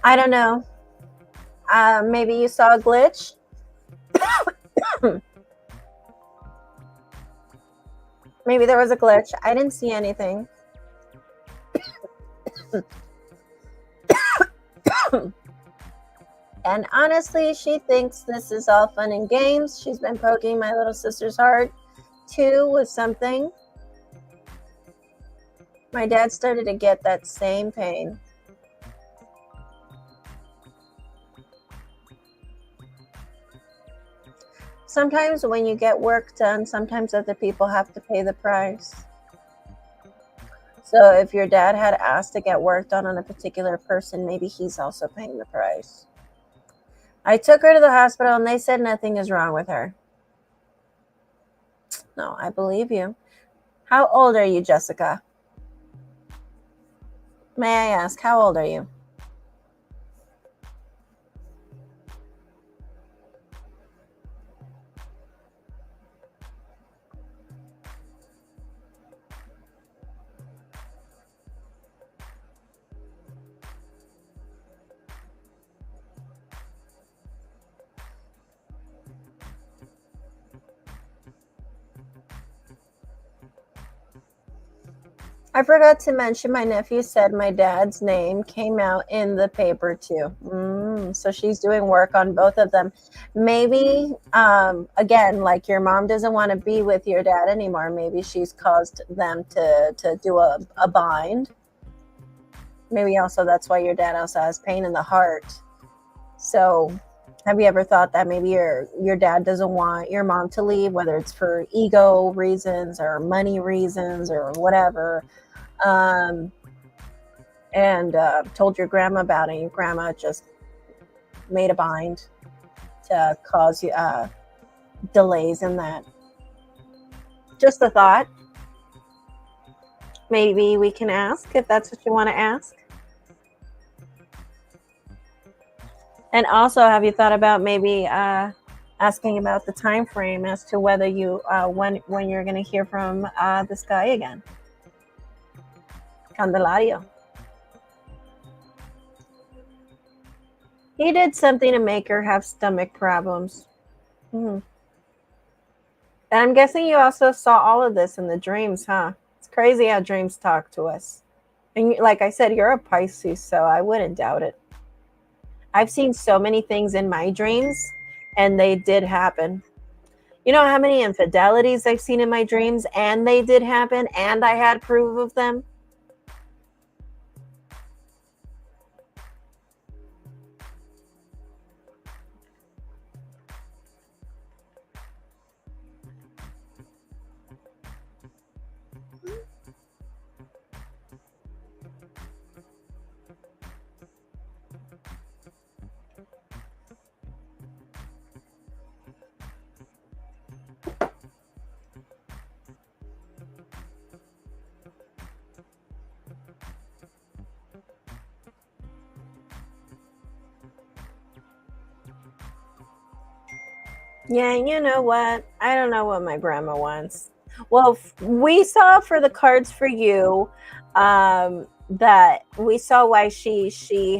I don't know. Maybe you saw a glitch. Maybe there was a glitch. I didn't see anything. And honestly, she thinks this is all fun and games. She's been poking my little sister's heart too with something. My dad started to get that same pain. Sometimes when you get work done, sometimes other people have to pay the price. So if your dad had asked to get work done on a particular person, maybe he's also paying the price. I took her to the hospital and they said nothing is wrong with her. No, I believe you. How old are you, Jessica? May I ask, how old are you? I forgot to mention my nephew said my dad's name came out in the paper too. So she's doing work on both of them. Maybe, again, like your mom doesn't want to be with your dad anymore. Maybe she's caused them to do a bind. Maybe also that's why your dad also has pain in the heart. So have you ever thought that maybe your dad doesn't want your mom to leave, whether it's for ego reasons or money reasons or whatever? And told your grandma about it. Your grandma just made a bind to cause you delays in that. Just a thought. Maybe we can ask if that's what you want to ask. And also, have you thought about maybe asking about the time frame as to whether you when you're going to hear from this guy again? Candelario. He did something to make her have stomach problems. And I'm guessing you also saw all of this in the dreams, huh? It's crazy how dreams talk to us. And like I said, you're a Pisces, so I wouldn't doubt it. I've seen so many things in my dreams, and they did happen. You know how many infidelities I've seen in my dreams, and they did happen, and I had proof of them? Yeah, you know what? I don't know what my grandma wants. Well, we saw for the cards for you, that we saw why she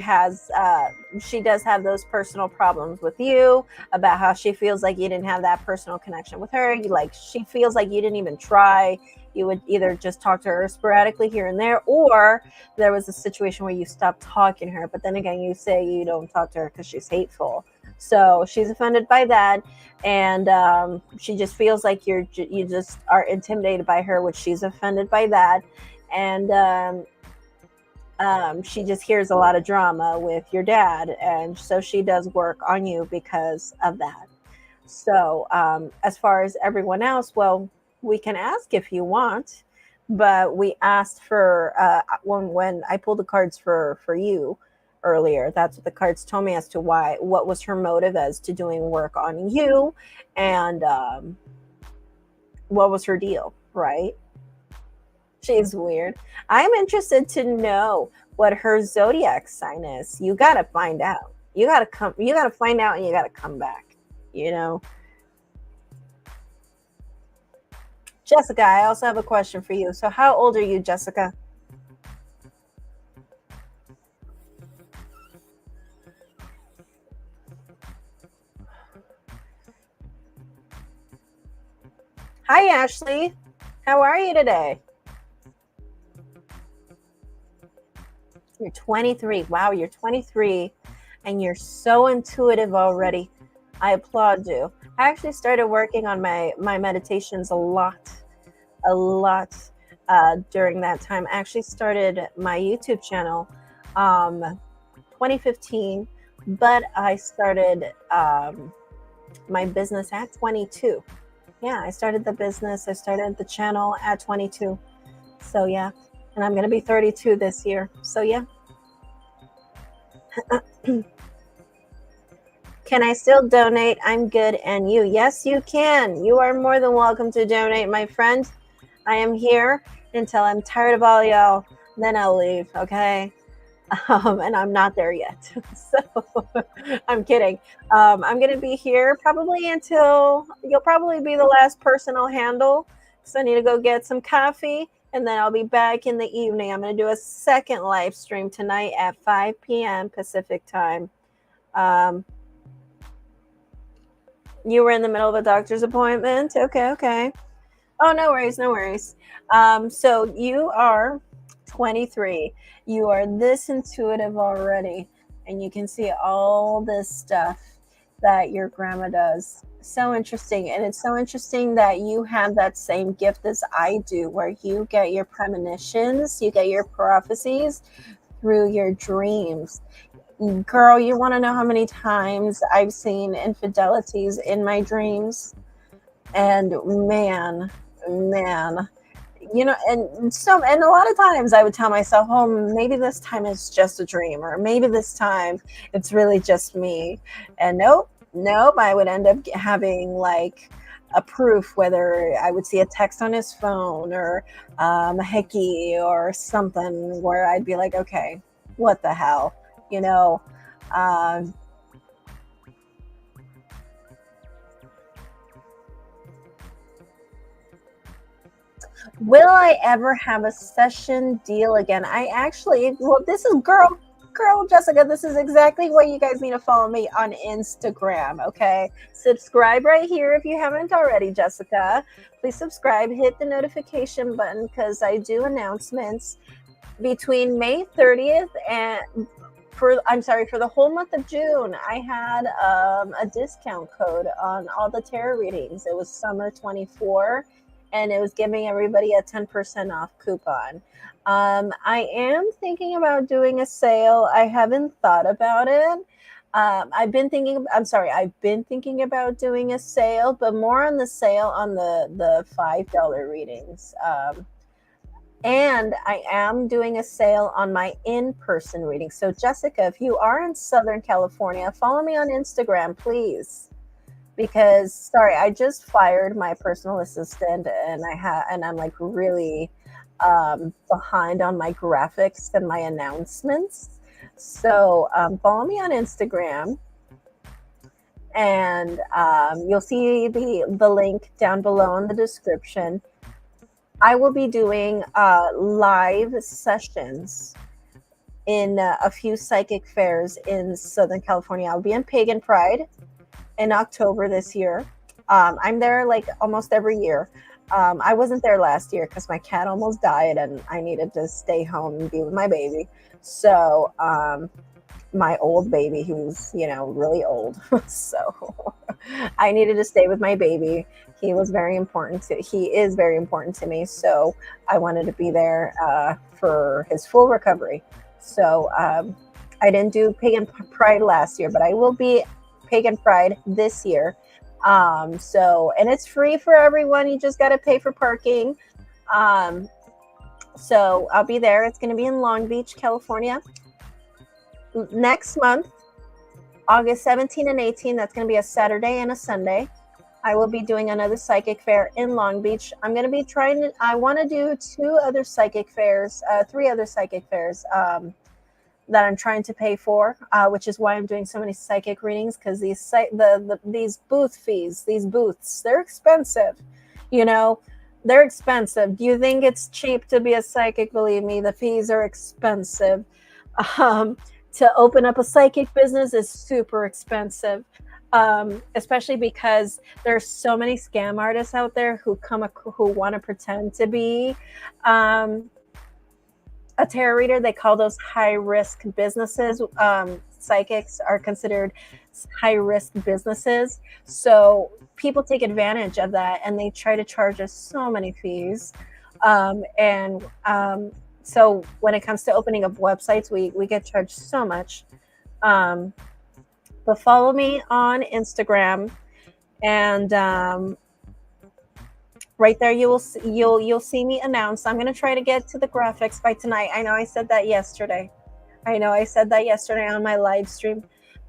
does have those personal problems with you, about how she feels like you didn't have that personal connection with her. She feels like you didn't even try. You would either just talk to her sporadically here and there, or there was a situation where you stopped talking to her. But then again, you say you don't talk to her because she's hateful. So she's offended by that, and she just feels like you just are intimidated by her, which she's offended by that, and she just hears a lot of drama with your dad, and so she does work on you because of that. So as far as everyone else, well, we can ask if you want, but we asked for when I pulled the cards for you earlier. That's what the cards told me as to what was her motive as to doing work on you, and what was her deal, right? She's weird. I'm interested to know what her zodiac sign is. You got to find out. You got to find out, and you got to come back, you know. Jessica, I also have a question for you. So how old are you, Jessica? Hi, Ashley. How are you today? You're 23. Wow, you're 23 and you're so intuitive already. I applaud you. I actually started working on my meditations a lot during that time. I actually started my YouTube channel 2015, but I started my business at 22. Yeah, I started the business. I started the channel at 22. So yeah, and I'm gonna be 32 this year. So yeah. Can I still donate? I'm good. And you? Yes, you can. You are more than welcome to donate, my friend. I am here until I'm tired of all y'all. Then I'll leave, okay? And I'm not there yet. So I'm kidding. I'm going to be here probably until you'll probably be the last person I'll handle. So I need to go get some coffee, and then I'll be back in the evening. I'm going to do a second live stream tonight at 5 p.m. Pacific time. Um, you were in the middle of a doctor's appointment. Okay, okay. Oh, no worries, no worries. So you are 23. You are this intuitive already, and you can see all this stuff that your grandma does. So interesting. And it's so interesting that you have that same gift as I do, where you get your premonitions, you get your prophecies through your dreams. Girl, you want to know how many times I've seen infidelities in my dreams? And man, and a lot of times I would tell myself, oh, maybe this time it's just a dream, or maybe this time it's really just me. And nope, I would end up having like a proof, whether I would see a text on his phone, or a hickey or something, where I'd be like, okay, what the hell, you know. um, Will I ever have a session deal again? Well, this is girl Jessica, this is exactly why you guys need to follow me on Instagram, okay? Subscribe right here if you haven't already, Jessica. Please subscribe, hit the notification button, because I do announcements between May 30th and for the whole month of June. I had a discount code on all the tarot readings. It was summer 24, and it was giving everybody a 10% off coupon. I am thinking about doing a sale. I haven't thought about it. I've been thinking about doing a sale, but more on the sale on the $5 readings. And I am doing a sale on my in-person reading. So Jessica, if you are in Southern California, follow me on Instagram, please. Because sorry, I just fired my personal assistant, and I'm like really behind on my graphics and my announcements. So follow me on Instagram, and you'll see the link down below in the description. I will be doing live sessions in a few psychic fairs in Southern California. I'll be in Pagan Pride in October this year. I'm there like almost every year. I wasn't there last year because my cat almost died and I needed to stay home and be with my baby. So my old baby, who's really old, so I needed to stay with my baby. He is very important to me. So I wanted to be there for his full recovery. So I didn't do Pagan Pride last year, but I will be Pagan Pride this year. And it's free for everyone. You just got to pay for parking. So I'll be there. It's going to be in Long Beach, California. Next month, August 17 and 18, that's going to be a Saturday and a Sunday. I will be doing another psychic fair in Long Beach. I'm going to be I want to do three other psychic fairs that I'm trying to pay for, which is why I'm doing so many psychic readings, because these booths, they're expensive. They're expensive. Do you think it's cheap to be a psychic? Believe me, the fees are expensive. To open up a psychic business is super expensive, especially because there's so many scam artists out there who want to pretend to be a tarot reader. They call those high-risk businesses. Psychics are considered high-risk businesses. So people take advantage of that, and they try to charge us so many fees. So when it comes to opening up websites, we get charged so much. But follow me on Instagram, and right there you'll see me announce. I'm gonna try to get to the graphics by tonight. I know I said that yesterday. On my live stream,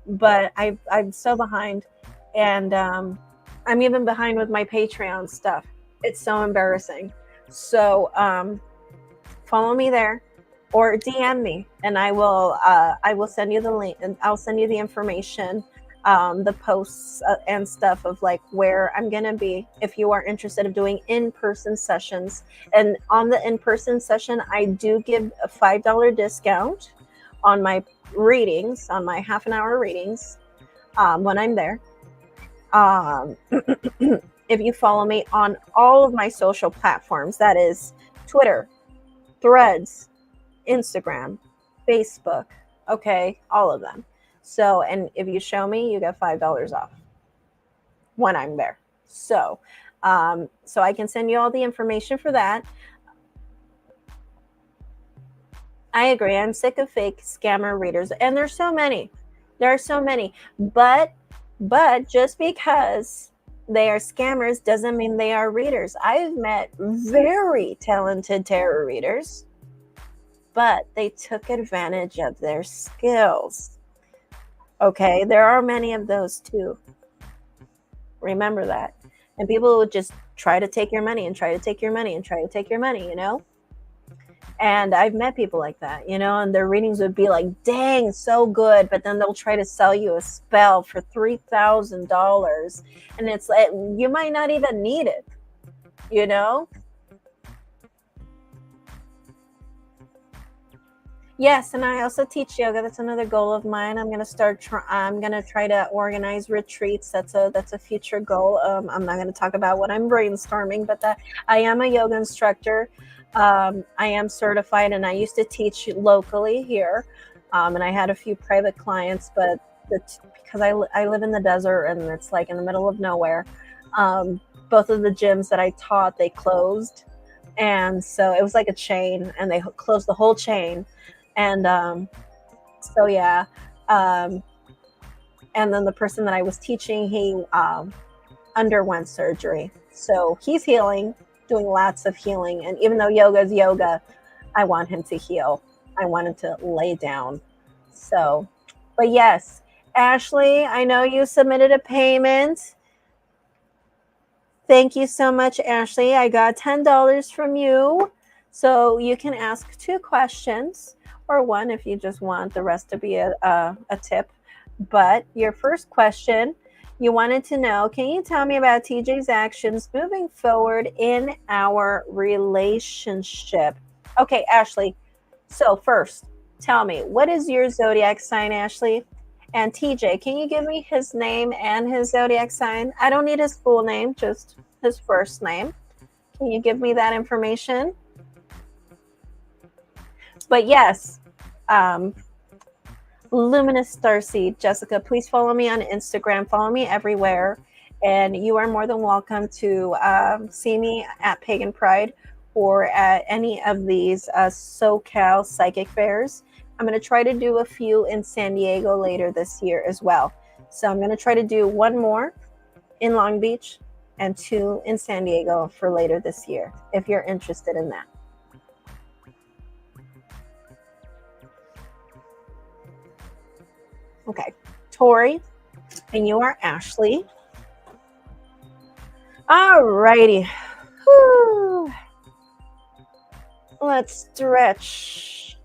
but I'm so behind, and I'm even behind with my Patreon stuff. It's so embarrassing. So follow me there, or DM me, and I will send you the link, and I'll send you the information, the posts and stuff of like where I'm gonna be if you are interested in doing in-person sessions. And on the in-person session, I do give a $5 discount on my readings, on my half-an-hour readings, when I'm there. If you follow me on all of my social platforms, that is Twitter, Threads, Instagram, Facebook, okay, all of them. So, and if you show me, you get $5 off when I'm there. So I can send you all the information for that. I agree. I'm sick of fake scammer readers, and there's so many. There are so many. But just because they are scammers doesn't mean they are readers. I've met very talented tarot readers, but they took advantage of their skills. Okay, there are many of those too. Remember that. And people would just try to take your money and try to take your money and try to take your money, And I've met people like that, and their readings would be like, dang, so good. But then they'll try to sell you a spell for $3,000. And it's like, you might not even need it, Yes, and I also teach yoga. That's another goal of mine. I'm gonna try to organize retreats. That's a future goal. I'm not gonna talk about what I'm brainstorming, but that I am a yoga instructor. I am certified, and I used to teach locally here, and I had a few private clients, but because I live in the desert and it's like in the middle of nowhere, both of the gyms that I taught, they closed, and so it was like a chain, and they closed the whole chain, and so yeah, and then the person that I was teaching, he underwent surgery, so he's healing, doing lots of healing. And even though yoga is yoga, I want him to heal. I want him to lay down. So, but yes, Ashley, I know you submitted a payment. Thank you so much, Ashley. I got $10 from you. So you can ask 2 questions, or 1 if you just want the rest to be a tip. But your first question You wanted to know, can you tell me about TJ's actions moving forward in our relationship? Okay, Ashley. So, first, tell me, what is your zodiac sign, Ashley? And TJ, can you give me his name and his zodiac sign? I don't need his full name, just his first name. Can you give me that information? But yes, Luminous Starseed, Jessica, please follow me on Instagram. Follow me everywhere. And you are more than welcome to see me at Pagan Pride or at any of these SoCal psychic fairs. I'm going to try to do a few in San Diego later this year as well. So I'm going to try to do one more in Long Beach and 2 in San Diego for later this year, if you're interested in that. Okay, Tori, and you are Ashley. All righty. Whew. Let's stretch.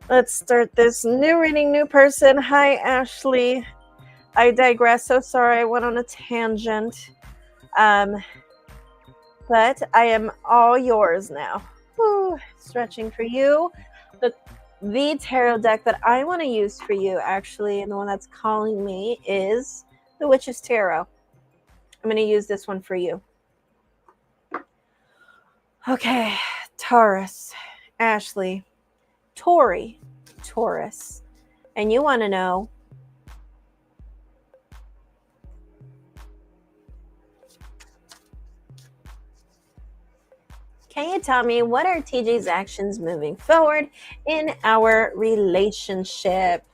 Let's start this new reading, new person. Hi, Ashley. I digress. So sorry, I went on a tangent. But I am all yours now. Whew. Stretching for you. The tarot deck that I want to use for you, actually, and the one that's calling me is the Witch's Tarot. I'm going to use this one for you. Okay, Taurus, Ashley, Tori, Taurus, and you want to know, can you tell me what are TJ's actions moving forward in our relationship?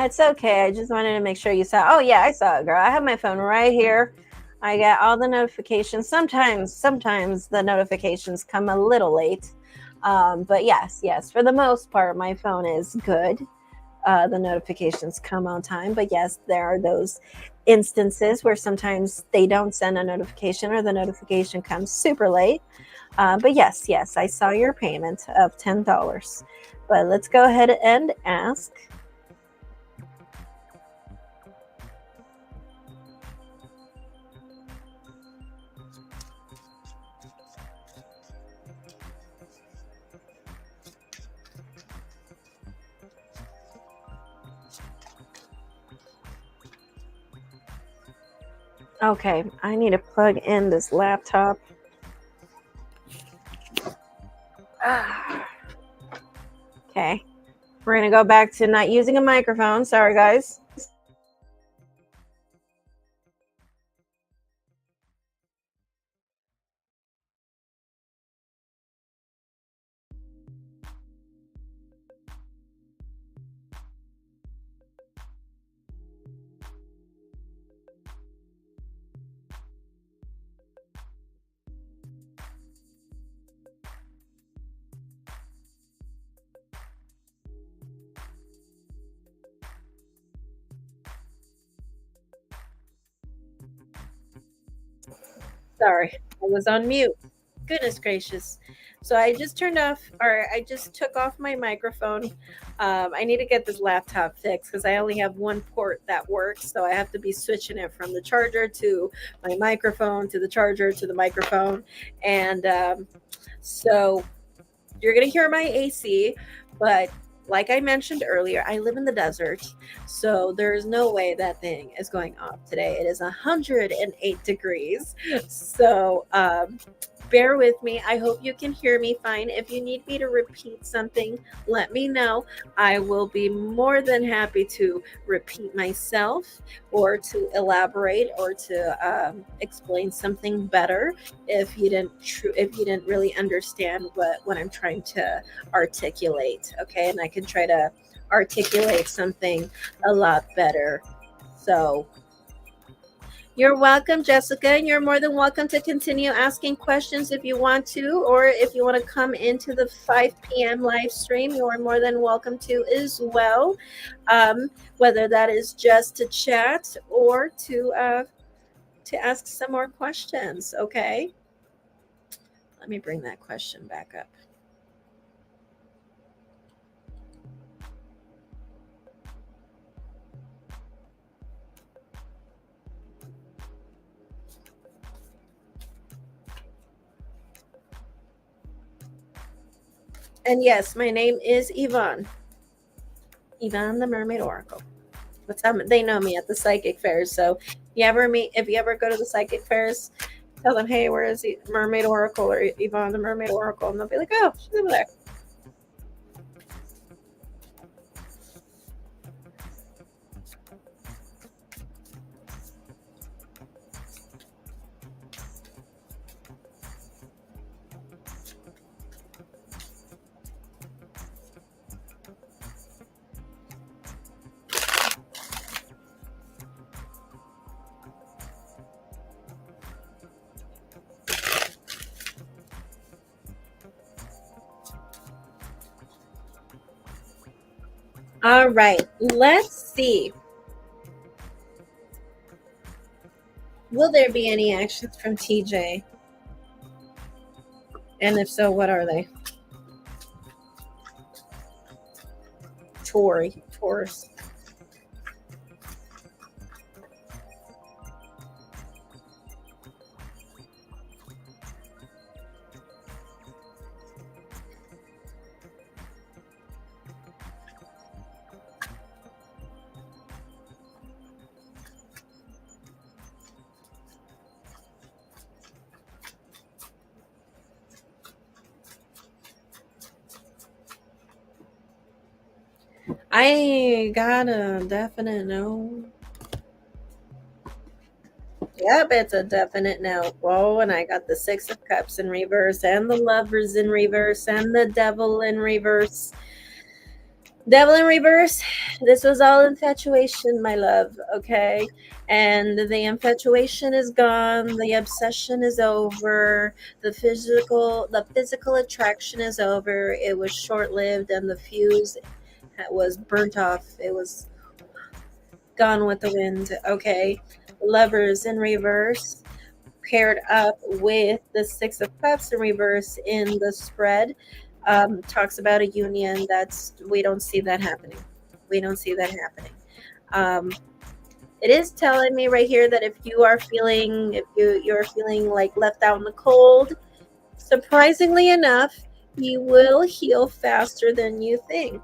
It's okay. I just wanted to make sure you saw. Oh yeah, I saw it, girl. I have my phone right here. I got all the notifications. Sometimes the notifications come a little late. But yes, for the most part, my phone is good. The notifications come on time. But yes, there are those instances where sometimes they don't send a notification or the notification comes super late. But yes, I saw your payment of $10. But let's go ahead and ask. Okay, I need to plug in this laptop. Okay, we're going to go back to not using a microphone. Sorry, guys. Sorry, I was on mute. Goodness gracious. So I just took off my microphone. I need to get this laptop fixed because I only have one port that works. So I have to be switching it from the charger to my microphone to the charger to the microphone. And so you're going to hear my AC, but like I mentioned earlier, I live in the desert, so there's no way that thing is going off today. It is 108 degrees. So bear with me. I hope you can hear me fine. If you need me to repeat something, let me know. I will be more than happy to repeat myself or to elaborate or to explain something better if you didn't really understand what I'm trying to articulate. Okay, and I can try to articulate something a lot better. So You're welcome, Jessica, and you're more than welcome to continue asking questions if you want to, or if you want to come into the 5 p.m. live stream, you're more than welcome to as well. Whether that is just to chat or to ask some more questions. Okay, let me bring that question back up. And yes, my name is Yvonne. Yvonne the Mermaid Oracle. What's up? They know me at the psychic fairs. So if you ever go to the psychic fairs, tell them, hey, where is the Mermaid Oracle or Yvonne the Mermaid Oracle? And they'll be like, oh, she's over there. All right, let's see. Will there be any actions from TJ? And if so, what are they? Taurus. I got a definite no. Yep, it's a definite no. Whoa, and I got the Six of Cups in reverse, and the Lovers in reverse, and the Devil in reverse. Devil in reverse. This was all infatuation, my love. Okay, and the infatuation is gone. The obsession is over. The physical attraction is over. It was short lived, and the fuse was burnt off. It was gone with the wind. Okay, Lovers in reverse paired up with the Six of Cups in reverse in the spread. Talks about a union. We don't see that happening. We don't see that happening. It is telling me right here that if you're feeling like left out in the cold, surprisingly enough, you will heal faster than you think.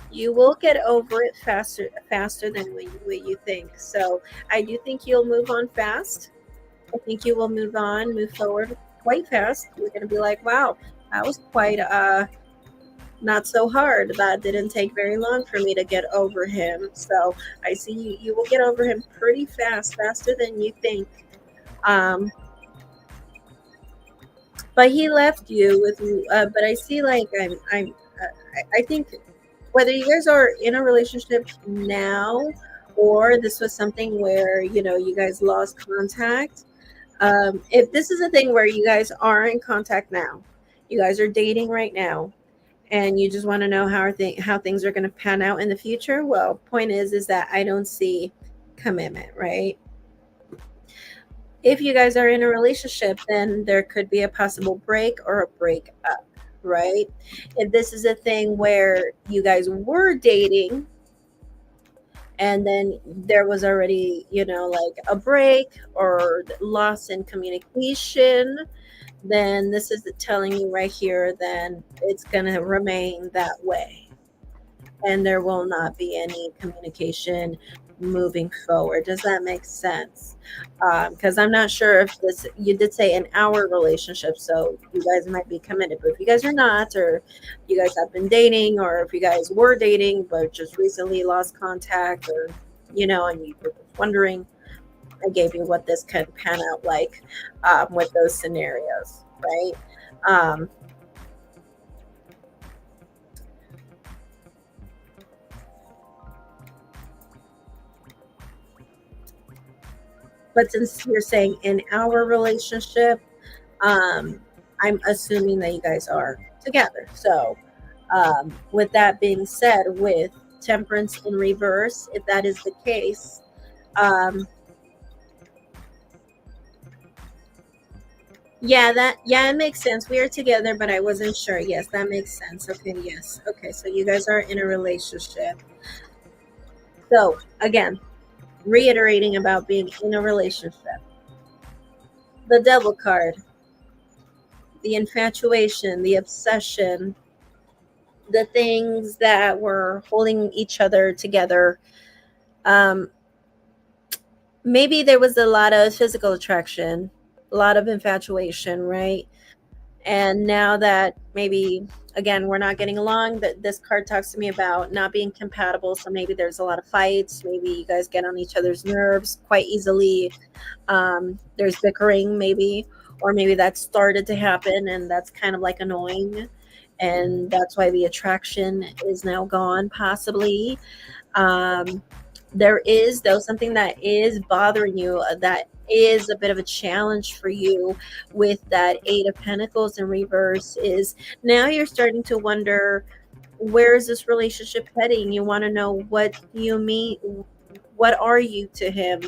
You will get over it faster than what you think. So I do think you'll move on fast. I think you will move forward quite fast. You're going to be like, wow, that was quite not so hard. That didn't take very long for me to get over him. So I see you will get over him pretty fast, faster than you think. But he left you with. But I see like I think whether you guys are in a relationship now or this was something where you guys lost contact. If this is a thing where you guys are in contact now, you guys are dating right now, and you just want to know how things are going to pan out in the future, well, point is that I don't see commitment, right? If you guys are in a relationship, then there could be a possible break or a break up, right? If this is a thing where you guys were dating and then there was already like a break or loss in communication, then this is telling me right here then it's going to remain that way and there will not be any communication moving forward. Does that make sense? Because I'm not sure if you did say an hour relationship, so you guys might be committed, but if you guys are not, or you guys have been dating, or if you guys were dating but just recently lost contact, or and you were wondering, I gave you what this could pan out like with those scenarios, right? Um, But since you're saying in our relationship, um, I'm assuming that you guys are together. So, with that being said, with temperance in reverse, if that is the case, um, yeah, it makes sense. We are together, but I wasn't sure. Yes, that makes sense. Okay, yes. Okay, so you guys are in a relationship. So again, reiterating about being in a relationship. The devil card, the infatuation, the obsession, the things that were holding each other together. Um, Maybe there was a lot of physical attraction, a lot of infatuation, right? And now that maybe again we're not getting along, that this card talks to me about not being compatible. So maybe there's a lot of fights. Maybe you guys get on each other's nerves quite easily. There's bickering, maybe, or maybe that started to happen, and that's kind of like annoying, and that's why the attraction is now gone, possibly. Um, there is, though, something that is bothering you, that is a bit of a challenge for you with that Eight of Pentacles in reverse, is now you're starting to wonder, where is this relationship heading? You want to know, what do you mean? What are you to him?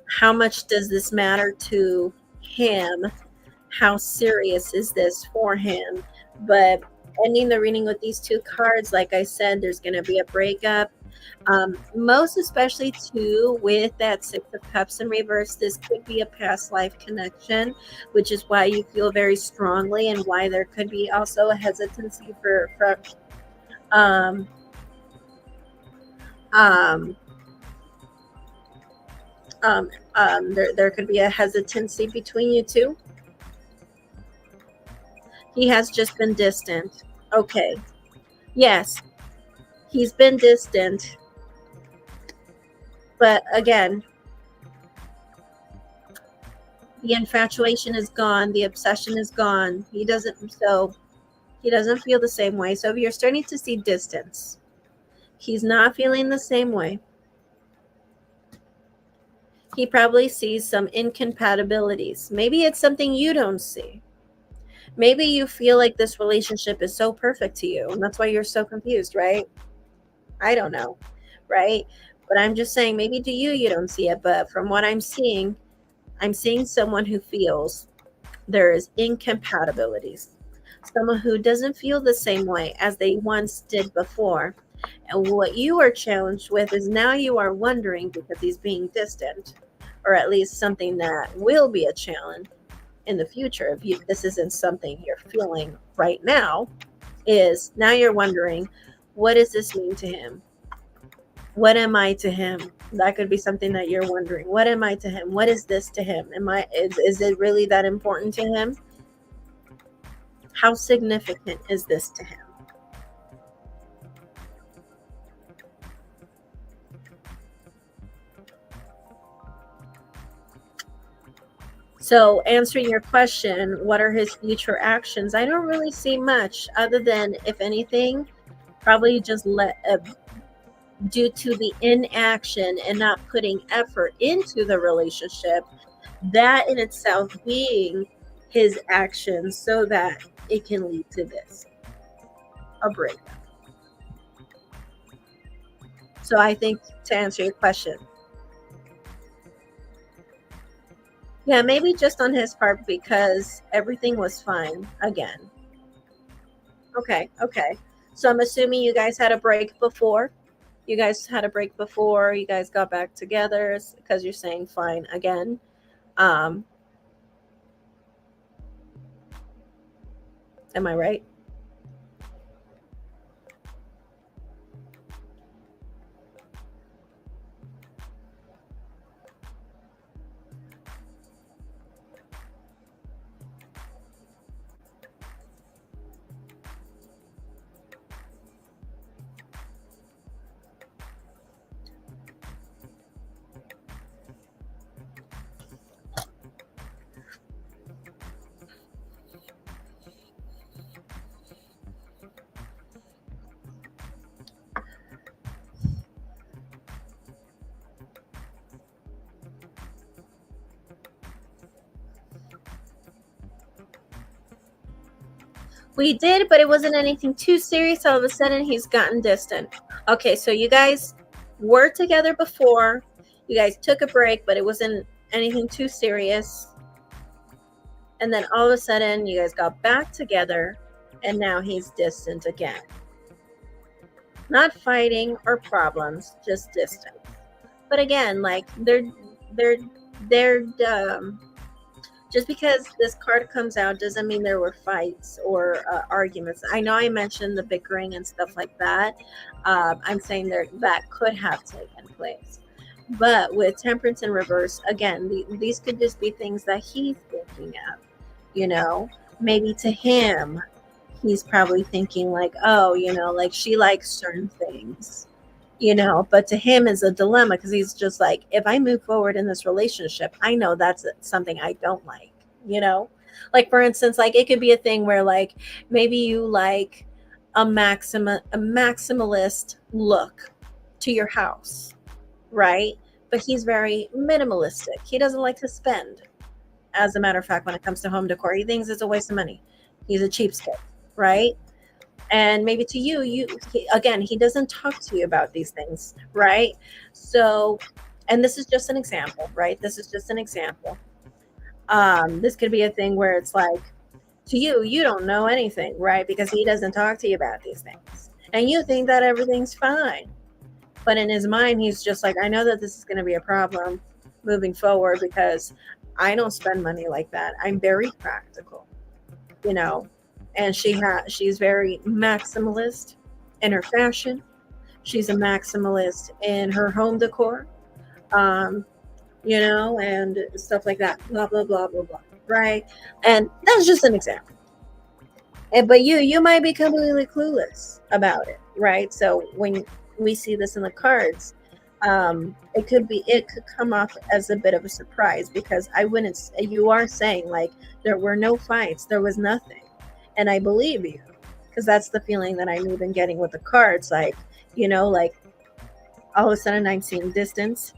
How much does this matter to him? How serious is this for him? But ending the reading with these two cards, like I said, there's going to be a breakup. Most especially too with that Six of Cups in reverse, this could be a past life connection, which is why you feel very strongly, and why there could be also a hesitancy for um, um, there could be a hesitancy between you two. He has just been distant. Okay. Yes, he's been distant. But again, the infatuation is gone, the obsession is gone. He doesn't feel the same way. So if you're starting to see distance, he's not feeling the same way. He probably sees some incompatibilities. Maybe it's something you don't see. Maybe you feel like this relationship is so perfect to you, and that's why you're so confused, right? I don't know, right? But I'm just saying, maybe to you, you don't see it. But from what I'm seeing someone who feels there is incompatibilities, someone who doesn't feel the same way as they once did before. And what you are challenged with is now you are wondering, because he's being distant, or at least something that will be a challenge in the future, if this isn't something you're feeling right now, is now you're wondering, what does this mean to him? What am I to him? That could be something that you're wondering. What am I to him? What is this to him? Is it really that important to him? How significant is this to him? So, answering your question, what are his future actions? I don't really see much other than, if anything, probably just due to the inaction and not putting effort into the relationship, that in itself being his actions, so that it can lead to this, a breakup. So I think, to answer your question, yeah, maybe just on his part, because everything was fine again. Okay. So I'm assuming you guys had a break before. You guys had a break before you guys got back together, because you're saying fine again. Um, am I right? We did, but it wasn't anything too serious. All of a sudden, he's gotten distant. Okay, so you guys were together before. You guys took a break, but it wasn't anything too serious. And then all of a sudden, you guys got back together, and now he's distant again. Not fighting or problems, just distant. But again, like they're just because this card comes out doesn't mean there were fights or arguments. I know I mentioned the bickering and stuff like that. I'm saying that could have taken place. But with temperance in reverse, again, these could just be things that he's thinking of. You know, maybe to him, he's probably thinking like, oh, like she likes certain things, but to him is a dilemma because he's just like, if I move forward in this relationship, I know that's something I don't like, you know? Like for instance, like it could be a thing where like maybe you like a maximalist look to your house, right? But he's very minimalistic. He doesn't like to spend. As a matter of fact, when it comes to home decor, he thinks it's a waste of money. He's a cheapskate, right? And maybe to again, he doesn't talk to you about these things, right? So, and this is just an example, right? This is just an example. This could be a thing where it's like, to you don't know anything, right? Because he doesn't talk to you about these things. And you think that everything's fine. But in his mind, he's just like, I know that this is going to be a problem moving forward because I don't spend money like that. I'm very practical, and she's very maximalist in her fashion. She's a maximalist in her home decor, and stuff like that. Blah blah blah blah blah. Right, and that's just an example. But you might be completely clueless about it, right? So when we see this in the cards, it could come off as a bit of a surprise because you are saying like there were no fights, there was nothing. And I believe you because that's the feeling that I'm even getting with the cards. Like, like all of a sudden I'm seeing distance.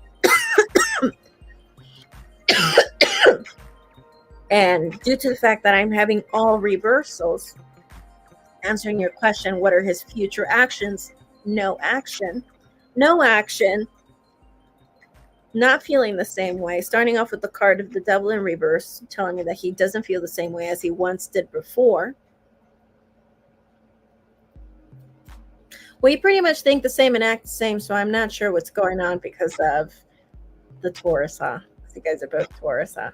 And due to the fact that I'm having all reversals, answering your question, what are his future actions? No action. No action. Not feeling the same way. Starting off with the card of the devil in reverse, telling me that he doesn't feel the same way as he once did before. We pretty much think the same and act the same, so I'm not sure what's going on because of the Taurus, huh? You guys are both Taurus, huh?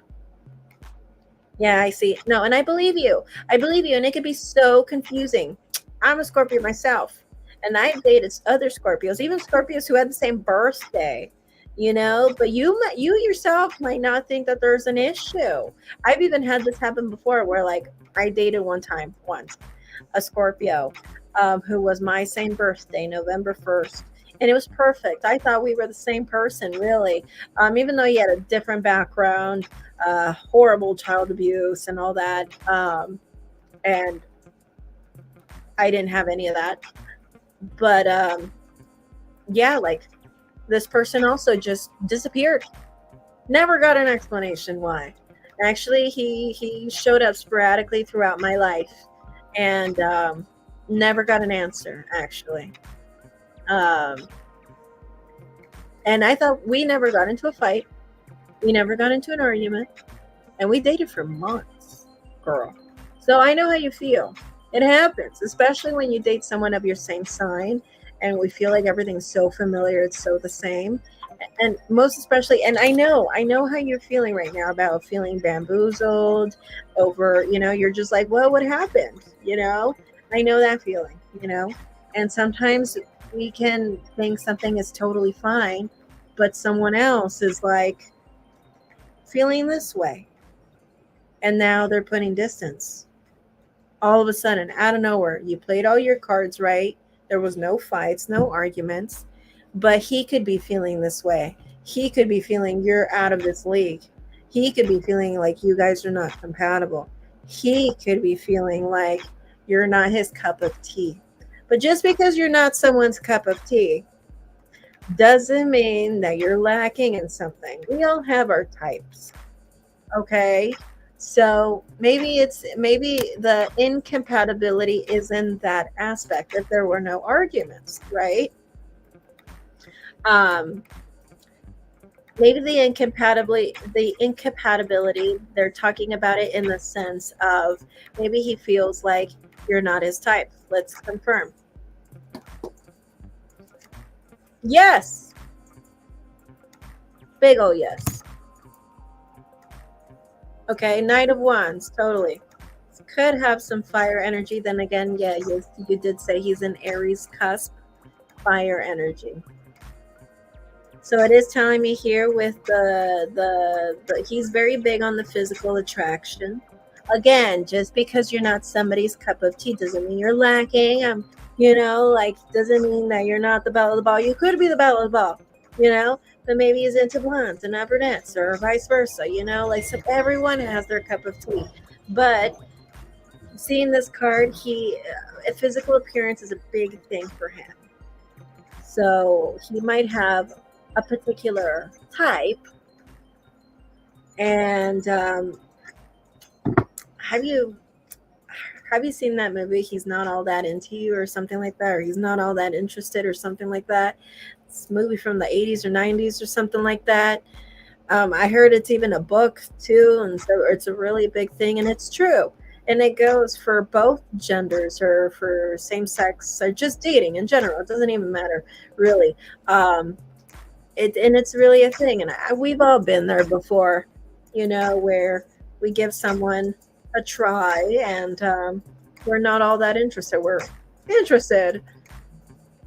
Yeah, I see. No, and I believe you. I believe you, and it could be so confusing. I'm a Scorpio myself, and I've dated other Scorpios, even Scorpios who had the same birthday, but you yourself might not think that there's an issue. I've even had this happen before where like I dated once a Scorpio who was my same birthday, November 1st. And it was perfect. I thought we were the same person, really. Even though he had a different background, horrible child abuse and all that. And I didn't have any of that. But yeah, like this person also just disappeared. Never got an explanation why. Actually, he showed up sporadically throughout my life and never got an answer, actually. And I thought we never got into a fight. We never got into an argument. And we dated for months, girl. So I know how you feel. It happens, especially when you date someone of your same sign and we feel like everything's so familiar, it's so the same. And most especially, and I know how you're feeling right now about feeling bamboozled over, you're just like, well, what happened? I know that feeling, and sometimes we can think something is totally fine, but someone else is like feeling this way. And now they're putting distance. All of a sudden, out of nowhere, you played all your cards right. There was no fights, no arguments, but he could be feeling this way. He could be feeling you're out of this league. He could be feeling like you guys are not compatible. He could be feeling like you're not his cup of tea. But just because you're not someone's cup of tea doesn't mean that you're lacking in something. We all have our types. Okay? So maybe the incompatibility is in that aspect, that there were no arguments, right? Maybe the incompatibility, they're talking about it in the sense of maybe he feels like you're not his type. Let's confirm. Yes. Big ol' yes. Okay, Knight of Wands, totally. Could have some fire energy. Then again, yeah, you did say he's an Aries cusp, fire energy. So it is telling me here with the he's very big on the physical attraction. Again, just because you're not somebody's cup of tea doesn't mean you're lacking. Like, doesn't mean that you're not the belle of the ball. You could be the belle of the ball, but maybe he's into blondes and not brunettes, or vice versa. Like, so everyone has their cup of tea. But seeing this card, physical appearance is a big thing for him. So he might have a particular type. And have you seen that movie, He's Not All That Into You, or something like that, or He's Not All That Interested, or something like that? It's a movie from the 80s or 90s or something like that. I heard it's even a book too, and so it's a really big thing, and it's true. And it goes for both genders, or for same sex, or just dating in general. It doesn't even matter, really. It's really a thing, and we've all been there before, where we give someone a try, and we're not all that interested. We're interested,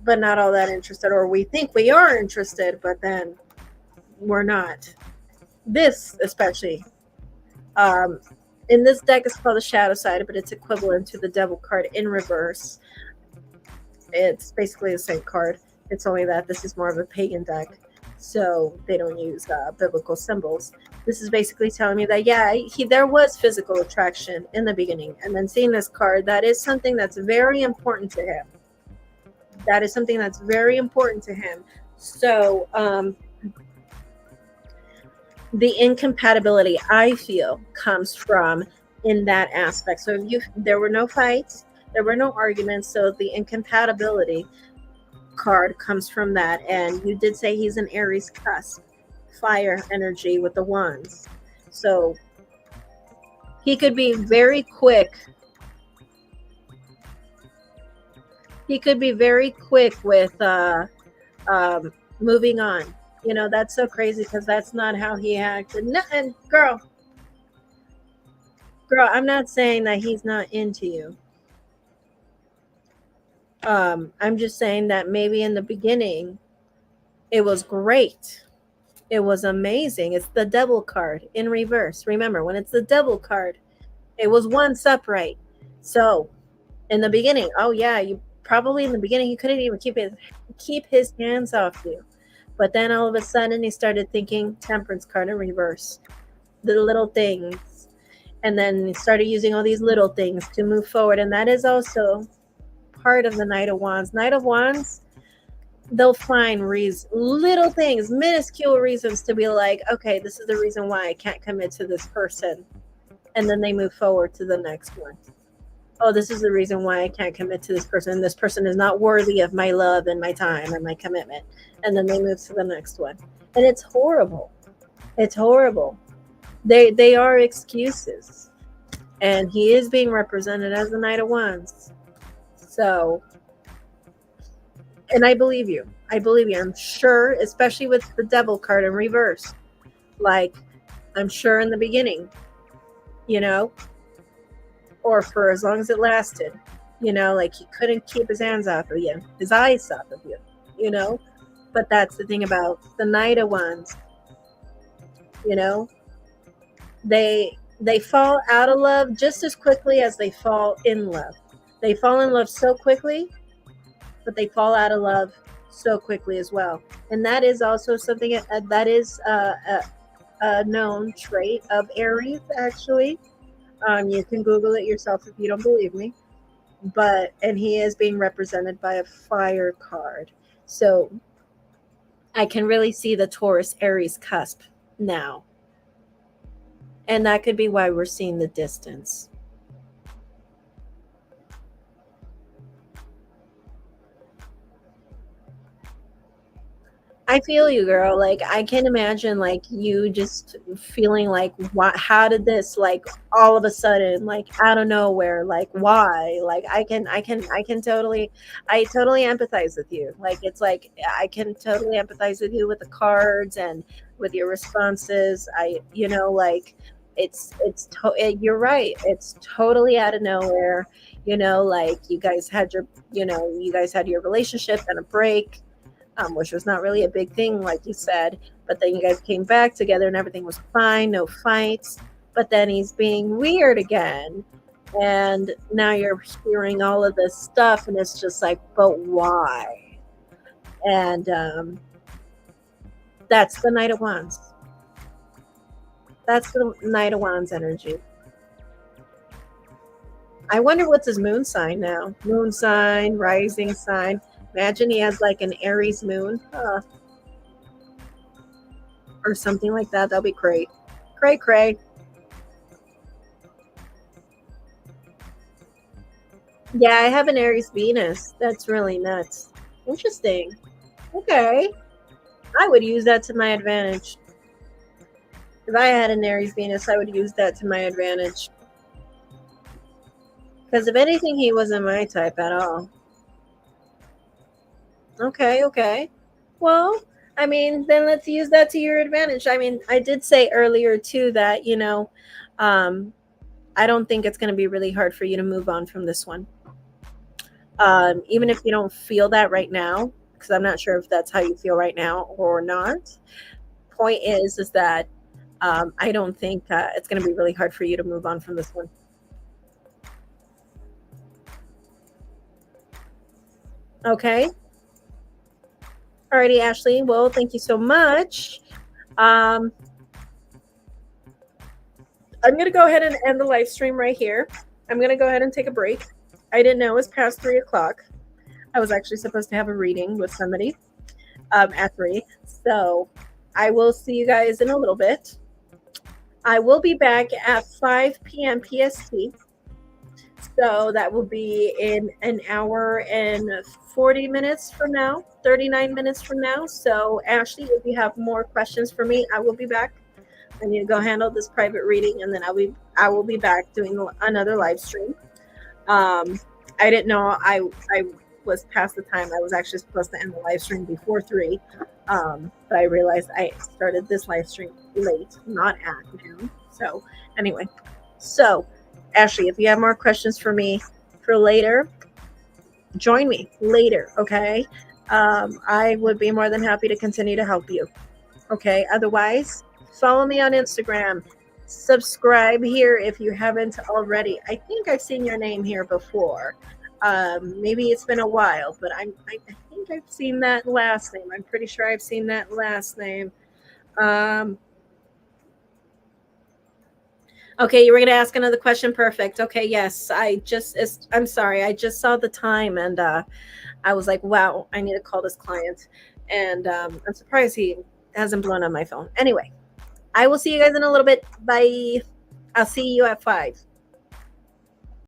but not all that interested, or we think we are interested, but then we're not. This especially, in this deck, is called the Shadow Side, but it's equivalent to the Devil card in reverse. It's basically the same card. It's only that this is more of a pagan deck, so they don't use biblical symbols. This is basically telling me that, yeah, there was physical attraction in the beginning, and then seeing this card, that is something that's very important to him. That is something that's very important to him. So the incompatibility, I feel, comes from in that aspect. So there were no fights, there were no arguments, so the incompatibility card comes from that. And you did say he's an Aries cusp, fire energy with the wands. So he could be very quick. He could be very quick with moving on. That's so crazy, because that's not how he acted. No, and girl, I'm not saying that he's not into you. I'm just saying that maybe in the beginning it was great. It was amazing. It's the Devil card in reverse. Remember, when it's the Devil card, it was once upright. So in the beginning, oh yeah, you probably in the beginning he couldn't even keep his hands off you. But then all of a sudden he started thinking Temperance card in reverse. The little things. And then he started using all these little things to move forward. And that is also part of the Knight of Wands. Knight of Wands, they'll find little things, minuscule reasons to be like, okay, this is the reason why I can't commit to this person. And then they move forward to the next one. Oh, this is the reason why I can't commit to this person. This person is not worthy of my love and my time and my commitment. And then they move to the next one. And it's horrible. It's horrible. They are excuses. And he is being represented as the Knight of Wands. So, and I believe you. I'm sure, especially with the Devil card in reverse. Like, I'm sure in the beginning, or for as long as it lasted, like he couldn't keep his hands off of you, his eyes off of you, But that's the thing about the Knight of Wands. They fall out of love just as quickly as they fall in love. They fall in love so quickly, but they fall out of love so quickly as well. And that is also something that is a known trait of Aries, actually. You can Google it yourself if you don't believe me. And he is being represented by a fire card. So I can really see the Taurus Aries cusp now. And that could be why we're seeing the distance. I feel you, girl. Like I can imagine like you just feeling like what how did this like all of a sudden like out of nowhere like why? Like I can totally I totally empathize with you. Like it's like I can totally empathize with you with the cards and with your responses. Like you're right. It's totally out of nowhere. Like you guys had your relationship and a break, which was not really a big thing, like you said. But then you guys came back together and everything was fine, no fights. But then he's being weird again. And now you're hearing all of this stuff, and it's just like, but why? And that's the Knight of Wands. That's the Knight of Wands energy. I wonder what's his moon sign now. Moon sign, rising sign. Imagine he has like an Aries moon. Or something like that. That'll be great. Cray cray. Yeah, I have an Aries Venus. That's really nuts. Interesting. Okay. I would use that to my advantage. If I had an Aries Venus, I would use that to my advantage. Because if anything, he wasn't my type at all. Okay, okay. Well, I mean, then let's use that to your advantage. I mean, I did say earlier too that, um, I don't think it's going to be really hard for you to move on from this one. Even if you don't feel that right now, because I'm not sure if that's how you feel right now or not. Point is that I don't think it's going to be really hard for you to move on from this one. Okay. Alrighty, Ashley. Well, thank you so much. Um, I'm going to go ahead and end the live stream right here. I'm going to go ahead and take a break. I didn't know it was past 3 o'clock. I was actually supposed to have a reading with somebody at 3. So I will see you guys in a little bit. I will be back at 5 p.m. PST. So that will be in an hour and 40 minutes from now, 39 minutes from now. So, Ashley, if you have more questions for me, I will be back. I need to go handle this private reading, and then I will be back doing another live stream. I didn't know I was past the time. I was actually supposed to end the live stream before 3. But I realized I started this live stream late, not at noon. So anyway, so Ashley, if you have more questions for me for later, join me later, okay? I would be more than happy to continue to help you. Okay, otherwise, follow me on Instagram. Subscribe here if you haven't already. I think I've seen your name here before. Maybe it's been a while, but I think I've seen that last name. I'm pretty sure I've seen that last name. Okay, you were going to ask another question. Perfect. Okay, yes. I'm sorry. I just saw the time and I was like, wow, I need to call this client. And I'm surprised he hasn't blown on my phone. Anyway, I will see you guys in a little bit. Bye. I'll see you at 5.